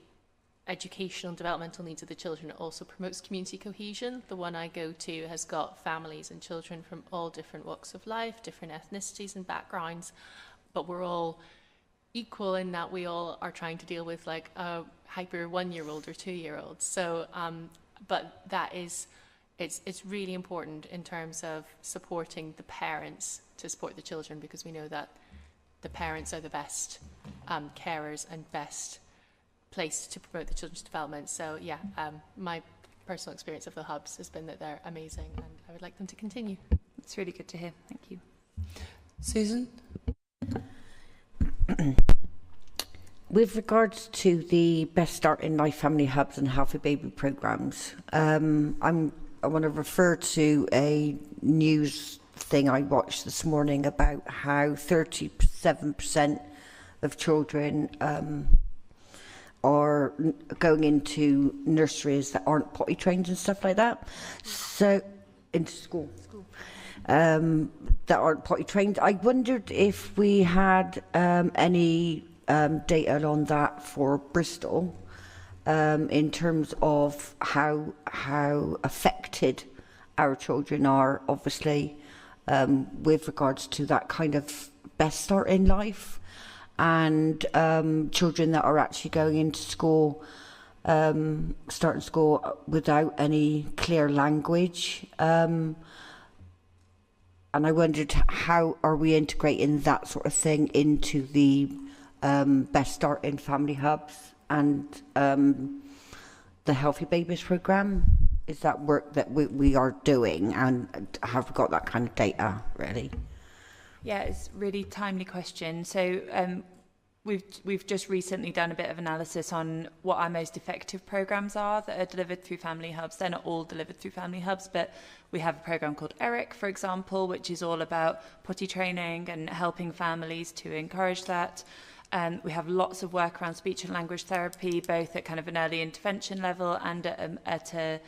educational and developmental needs of the children. It also promotes community cohesion. The one I go to has got families and children from all different walks of life, different ethnicities and backgrounds, but we're all equal in that we all are trying to deal with like a hyper 1-year-old or 2-year-old. So, but that is, it's really important in terms of supporting the parents to support the children, because we know that the parents are the best carers and best place to promote the children's development. So yeah, my personal experience of the hubs has been that they're amazing, and I would like them to continue. It's really good to hear. Thank you. Susan? With regards to the Best Start in Life Family Hubs and Healthy Baby programmes, I want to refer to a news thing I watched this morning about how 37% of children are going into nurseries that aren't potty trained and stuff like that. So, into school. That aren't potty trained. I wondered if we had any data on that for Bristol, in terms of how affected our children are, obviously, with regards to that kind of best start in life, and children that are actually going into school, starting school without any clear language. And I wondered, how are we integrating that sort of thing into the Best Start in Family Hubs and the Healthy Babies programme? Is that work that we are doing, and have we got that kind of data, really? Yeah, it's a really timely question. So we've just recently done a bit of analysis on what our most effective programmes are that are delivered through family hubs. They're not all delivered through family hubs, but we have a programme called ERIC, for example, which is all about potty training and helping families to encourage that. We have lots of work around speech and language therapy, both at kind of an early intervention level and at a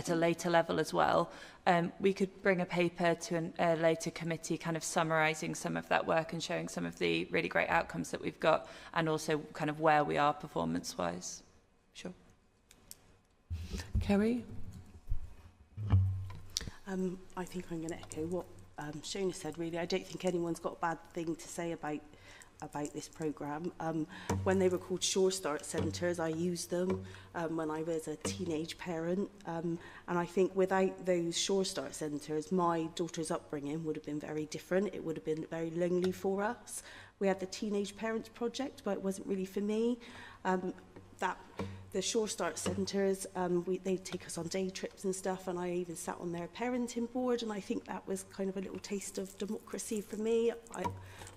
later level as well. We could bring a paper to a later committee kind of summarising some of that work and showing some of the really great outcomes that we've got, and also kind of where we are performance-wise. Sure. Kerry? I think I'm going to echo what Shona said, really. I don't think anyone's got a bad thing to say about this programme. When they were called Sure Start Centres, I used them when I was a teenage parent, and I think without those Sure Start Centres, my daughter's upbringing would have been very different. It would have been very lonely for us. We had the Teenage Parents Project, but it wasn't really for me. The Sure Start Centres, they take us on day trips and stuff, and I even sat on their parenting board, and I think that was kind of a little taste of democracy for me.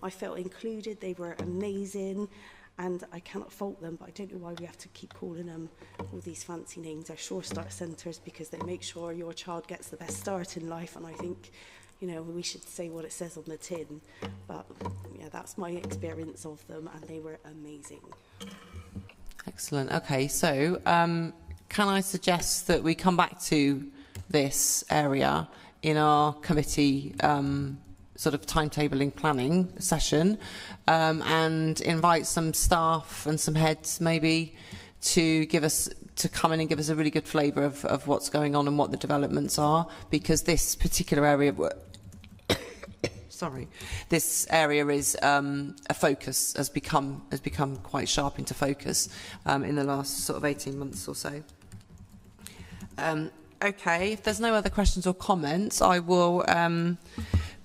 I felt included. They were amazing, and I cannot fault them, but I don't know why we have to keep calling them all these fancy names. They're Sure Start Centres because they make sure your child gets the best start in life, and I think, you know, we should say what it says on the tin. But yeah, that's my experience of them, and they were amazing. Excellent. Okay, so can I suggest that we come back to this area in our committee sort of timetabling planning session, and invite some staff and some heads maybe to come in and give us a really good flavour of what's going on and what the developments are, because this particular area this area is a focus, has become quite sharp into focus in the last sort of 18 months or so. Okay, if there's no other questions or comments, I will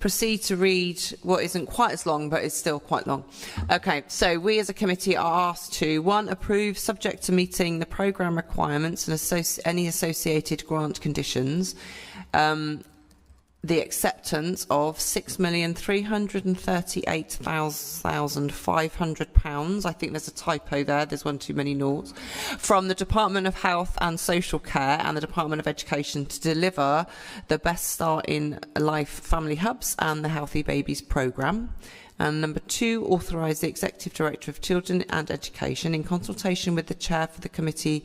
proceed to read what isn't quite as long, but is still quite long. Okay, so we as a committee are asked to, 1, approve, subject to meeting the programme requirements and any associated grant conditions, the acceptance of £6,338,500. I think there's a typo there. There's one too many noughts. From the Department of Health and Social Care and the Department of Education to deliver the Best Start in Life Family Hubs and the Healthy Babies programme. And number 2, authorise the Executive Director of Children and Education, in consultation with the Chair for the Committee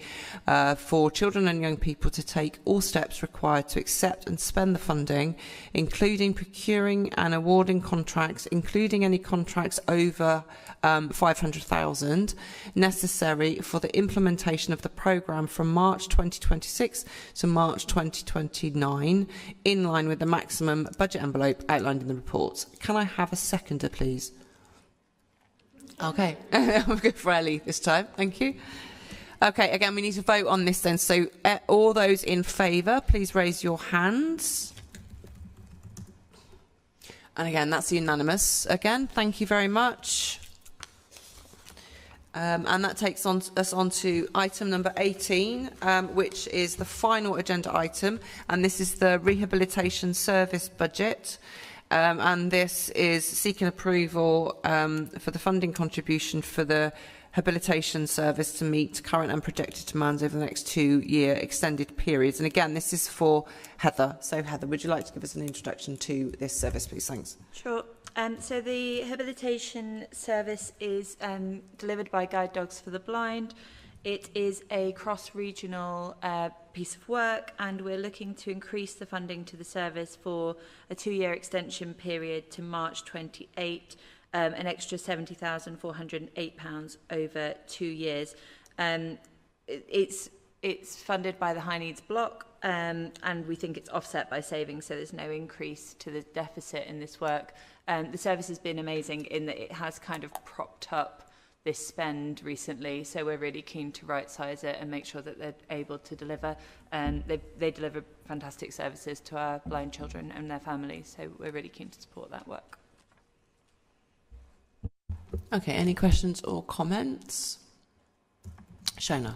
for Children and Young People, to take all steps required to accept and spend the funding, including procuring and awarding contracts, including any contracts over 500,000, necessary for the implementation of the programme from March 2026 to March 2029, in line with the maximum budget envelope outlined in the report. Can I have a seconder, please? Okay, I'm good for Ellie this time. Thank you. Okay, again, we need to vote on this then. So all those in favour, please raise your hands. And again, that's unanimous. Again, thank you very much. And that takes us on to item number 18, which is the final agenda item, and this is the rehabilitation service budget. and this is seeking approval for the funding contribution for the habilitation service to meet current and projected demands over the next 2-year extended periods. And again, this is for Heather. So Heather, would you like to give us an introduction to this service, please? Thanks. Sure. So the habilitation service is delivered by Guide Dogs for the Blind. It is a cross-regional piece of work, and we're looking to increase the funding to the service for a 2-year extension period to March 28, an extra £70,408 over 2 years. It's funded by the High Needs Block, and we think it's offset by savings, so there's no increase to the deficit in this work. The service has been amazing in that it has kind of propped up this spend recently, so we're really keen to right-size it and make sure that they're able to deliver. They deliver fantastic services to our blind children and their families, so we're really keen to support that work. Okay, any questions or comments? Shona.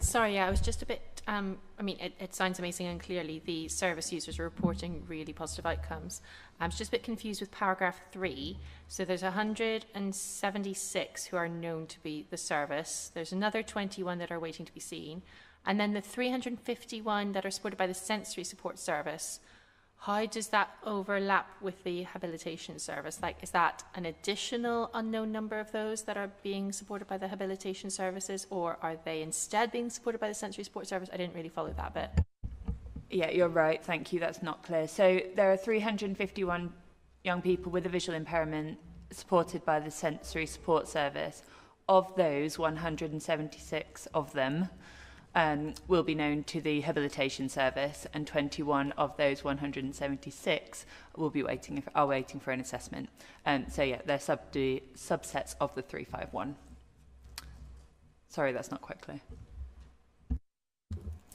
Sorry, I was just a bit, I mean, it sounds amazing, and clearly the service users are reporting really positive outcomes. I was just a bit confused with paragraph 3. So there's 176 who are known to be the service. There's another 21 that are waiting to be seen. And then the 351 that are supported by the sensory support service. How does that overlap with the habilitation service? Like, is that an additional unknown number of those that are being supported by the habilitation services, or are they instead being supported by the sensory support service? I didn't really follow that bit. Yeah, you're right. Thank you. That's not clear. So there are 351 young people with a visual impairment supported by the sensory support service. Of those, 176 of them will be known to the habilitation service, and 21 of those 176 will be waiting for an assessment. So yeah, they're subsets of the 351. Sorry, that's not quite clear.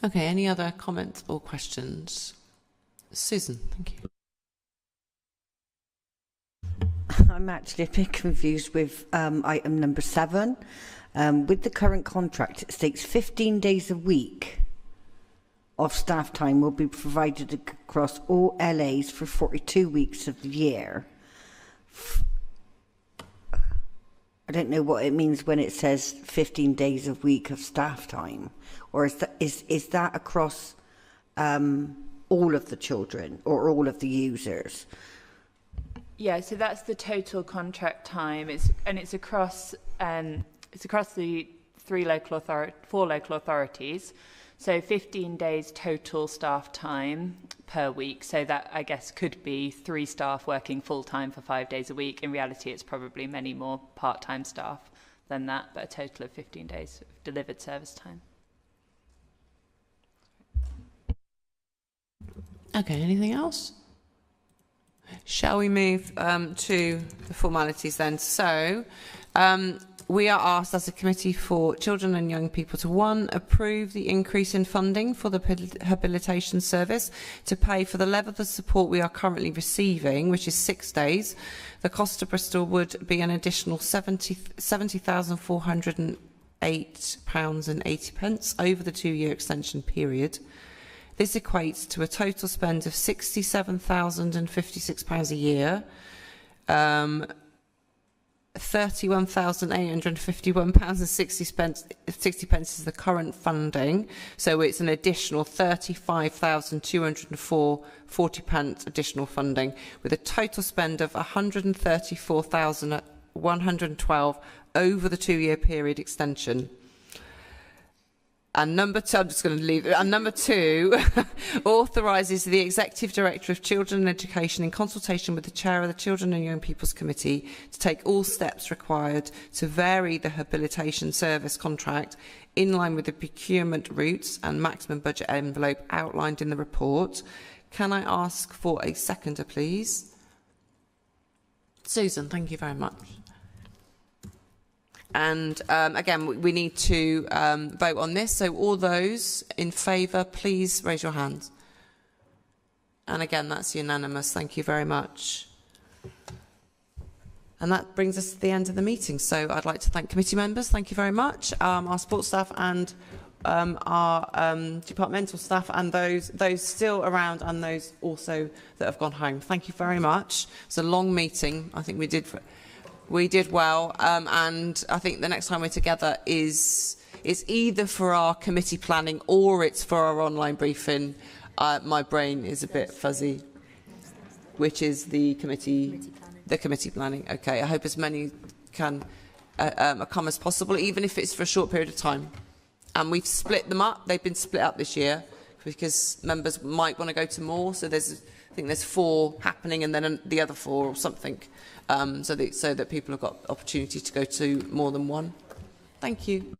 Okay, any other comments or questions? Susan, thank you. I'm actually a bit confused with item number 7. With the current contract, it states 15 days a week of staff time will be provided across all LAs for 42 weeks of the year. I don't know what it means when it says 15 days a week of staff time, or is that across all of the children or all of the users? Yeah, so that's the total contract time. It's across the 4 local authorities. So 15 days total staff time per week. So that, I guess, could be 3 staff working full-time for 5 days a week. In reality, it's probably many more part-time staff than that, but a total of 15 days of delivered service time. Okay, anything else? Shall we move to the formalities then? So, we are asked as a committee for children and young people to 1, approve the increase in funding for the habilitation service to pay for the level of support we are currently receiving, which is 6 days. The cost to Bristol would be an additional £70,408.80 over the 2-year extension period. This equates to a total spend of £67,056 a year. £31,851.60 is the current funding, so it's an additional £35,204.40 additional funding, with a total spend of £134,112 over the 2-year period extension. And number 2, I'm just going to leave it. And number 2 authorises the Executive Director of Children and Education, in consultation with the Chair of the Children and Young People's Committee, to take all steps required to vary the habilitation service contract in line with the procurement routes and maximum budget envelope outlined in the report. Can I ask for a seconder, please? Susan, thank you very much. And again, we need to vote on this. So all those in favour, please raise your hands. And again, that's unanimous. Thank you very much. And that brings us to the end of the meeting. So I'd like to thank committee members. Thank you very much. Our support staff and our departmental staff and those still around and those also that have gone home. Thank you very much. It's a long meeting. I think we did well, and I think the next time we're together is either for our committee planning or it's for our online briefing. My brain is a bit fuzzy. Which is the committee planning. Okay, I hope as many can come as possible, even if it's for a short period of time. And we've split them up. They've been split up this year because members might want to go to more. So I think there's 4 happening, and then the other 4 or something, so that people have got opportunity to go to more than one. Thank you.